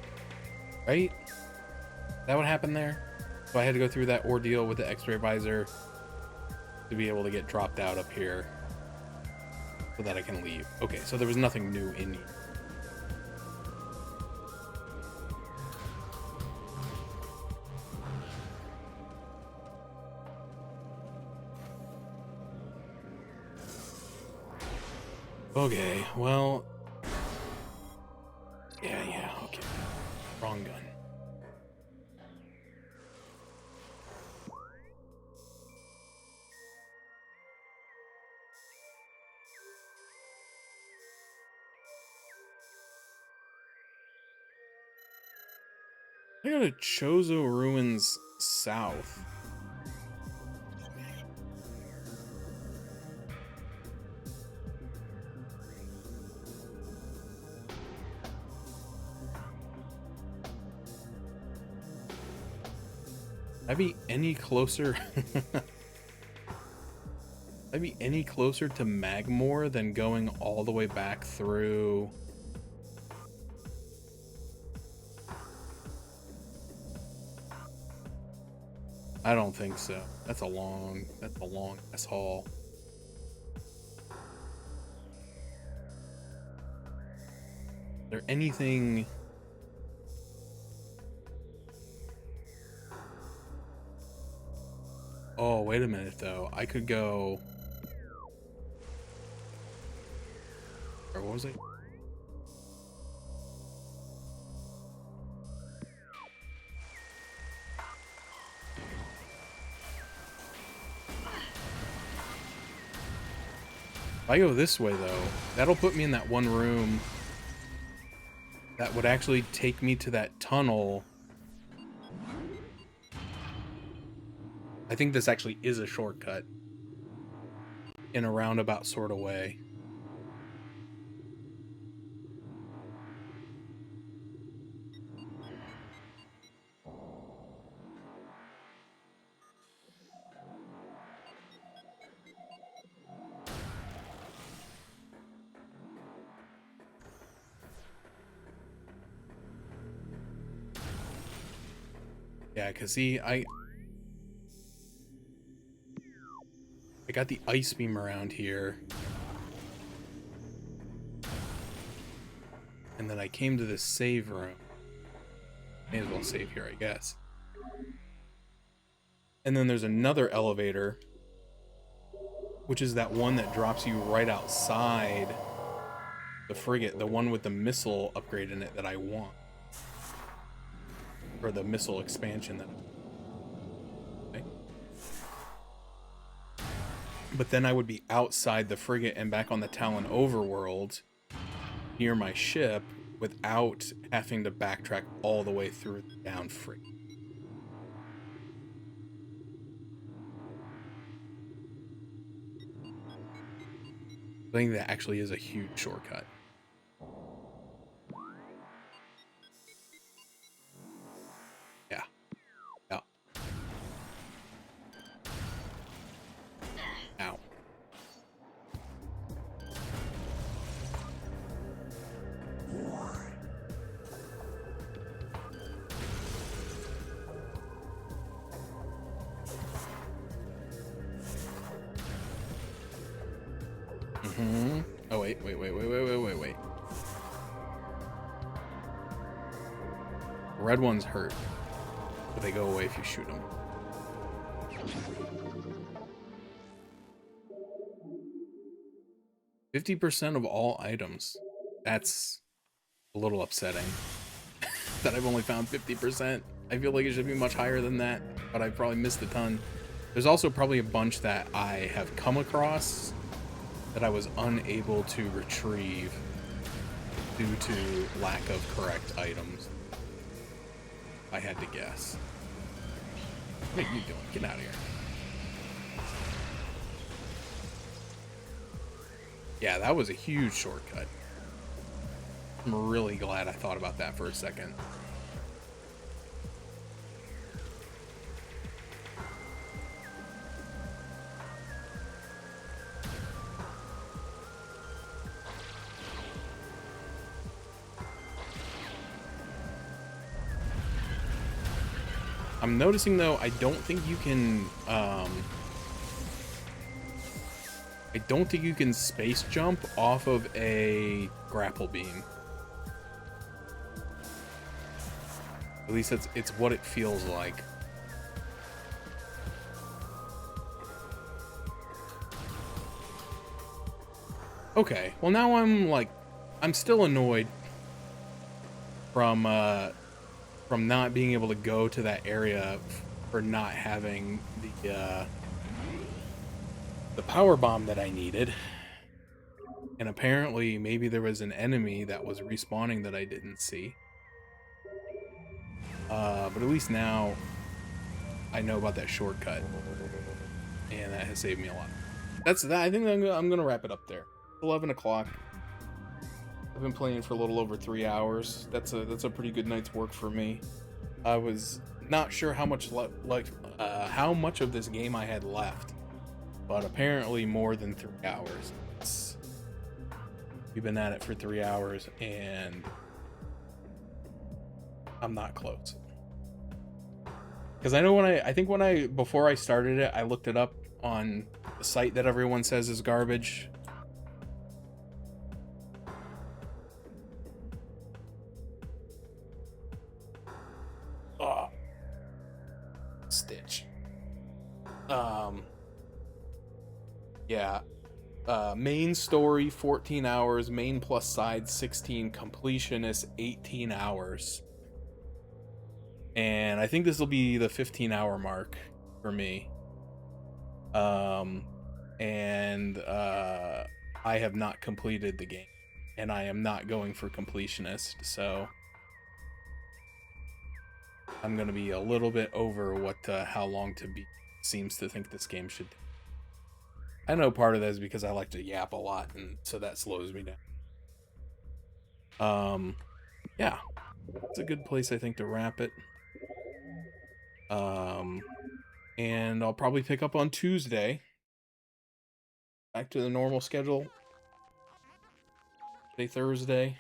Right? That what happened there? So I had to go through that ordeal with the X-ray visor to be able to get dropped out up here so that I can leave. Okay, so there was nothing new in here. Okay, well... Yeah, okay. Wrong gun. I got a Chozo Ruins South. I'd be any closer. I'd be any closer to Magmore than going all the way back through. I don't think so. That's a long ass haul. Is there anything? Oh, wait a minute though. I could go. Or what was it? If I go this way though, that'll put me in that one room that would actually take me to that tunnel. I think this actually is a shortcut in a roundabout sort of way. Yeah, cause see, I got the ice beam around here. And then I came to this save room. May as well save here, I guess. And then there's another elevator, which is that one that drops you right outside the frigate, the one with the missile upgrade in it that I want. Or the missile expansion that okay. But then I would be outside the frigate and back on the Talon overworld near my ship without having to backtrack all the way through the down frigate. I think that actually is a huge shortcut. Yeah. Yeah. Ow. Mm-hmm. Oh, wait. Red ones hurt, but they go away if you shoot them. %50 of all items. That's a little upsetting. That I've only found 50%. I feel like it should be much higher than that, but I probably missed a ton. There's also probably a bunch that I have come across that I was unable to retrieve due to lack of correct items. I had to guess. What are you doing? Get out of here. Yeah, that was a huge shortcut. I'm really glad I thought about that for a second. I'm noticing though, I don't think you can space jump off of a grapple beam. At least it's what it feels like. Okay, well now I'm still annoyed from not being able to go to that area for not having the power bomb that I needed. And apparently maybe there was an enemy that was respawning that I didn't see. But at least now I know about that shortcut, and that has saved me a lot. That's that. I think I'm gonna wrap it up there. 11 o'clock. I've been playing for a little over 3 hours. That's a pretty good night's work for me. I was not sure how much how much of this game I had left, but apparently more than 3 hours. We've been at it for 3 hours, and I'm not close. Because I know before I started it, I looked it up on the site that everyone says is garbage. Oh, Stitch. Yeah. Main story 14 hours, main plus side 16, completionist 18 hours. And I think this will be the 15-hour mark for me. And I have not completed the game, and I am not going for completionist, so I'm gonna be a little bit over what how long to beat seems to think this game should. I know part of that is because I like to yap a lot, and so that slows me down. Yeah, it's a good place I think to wrap it. And I'll probably pick up on Tuesday. Back to the normal schedule. Thursday.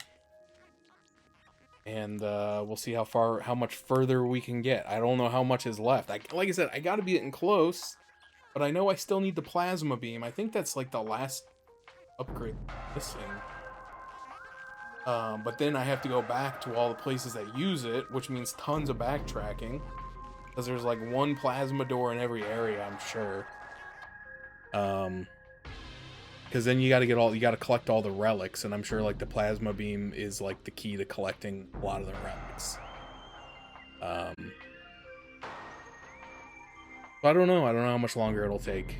And we'll see how much further we can get. I don't know how much is left. Like I said, I gotta be getting close, but I know I still need the plasma beam. I think that's like the last upgrade missing. But then I have to go back to all the places that use it, which means tons of backtracking. Because there's like one plasma door in every area, I'm sure. Because then you gotta collect all the relics, and I'm sure like the plasma beam is like the key to collecting a lot of the relics. I don't know how much longer it'll take.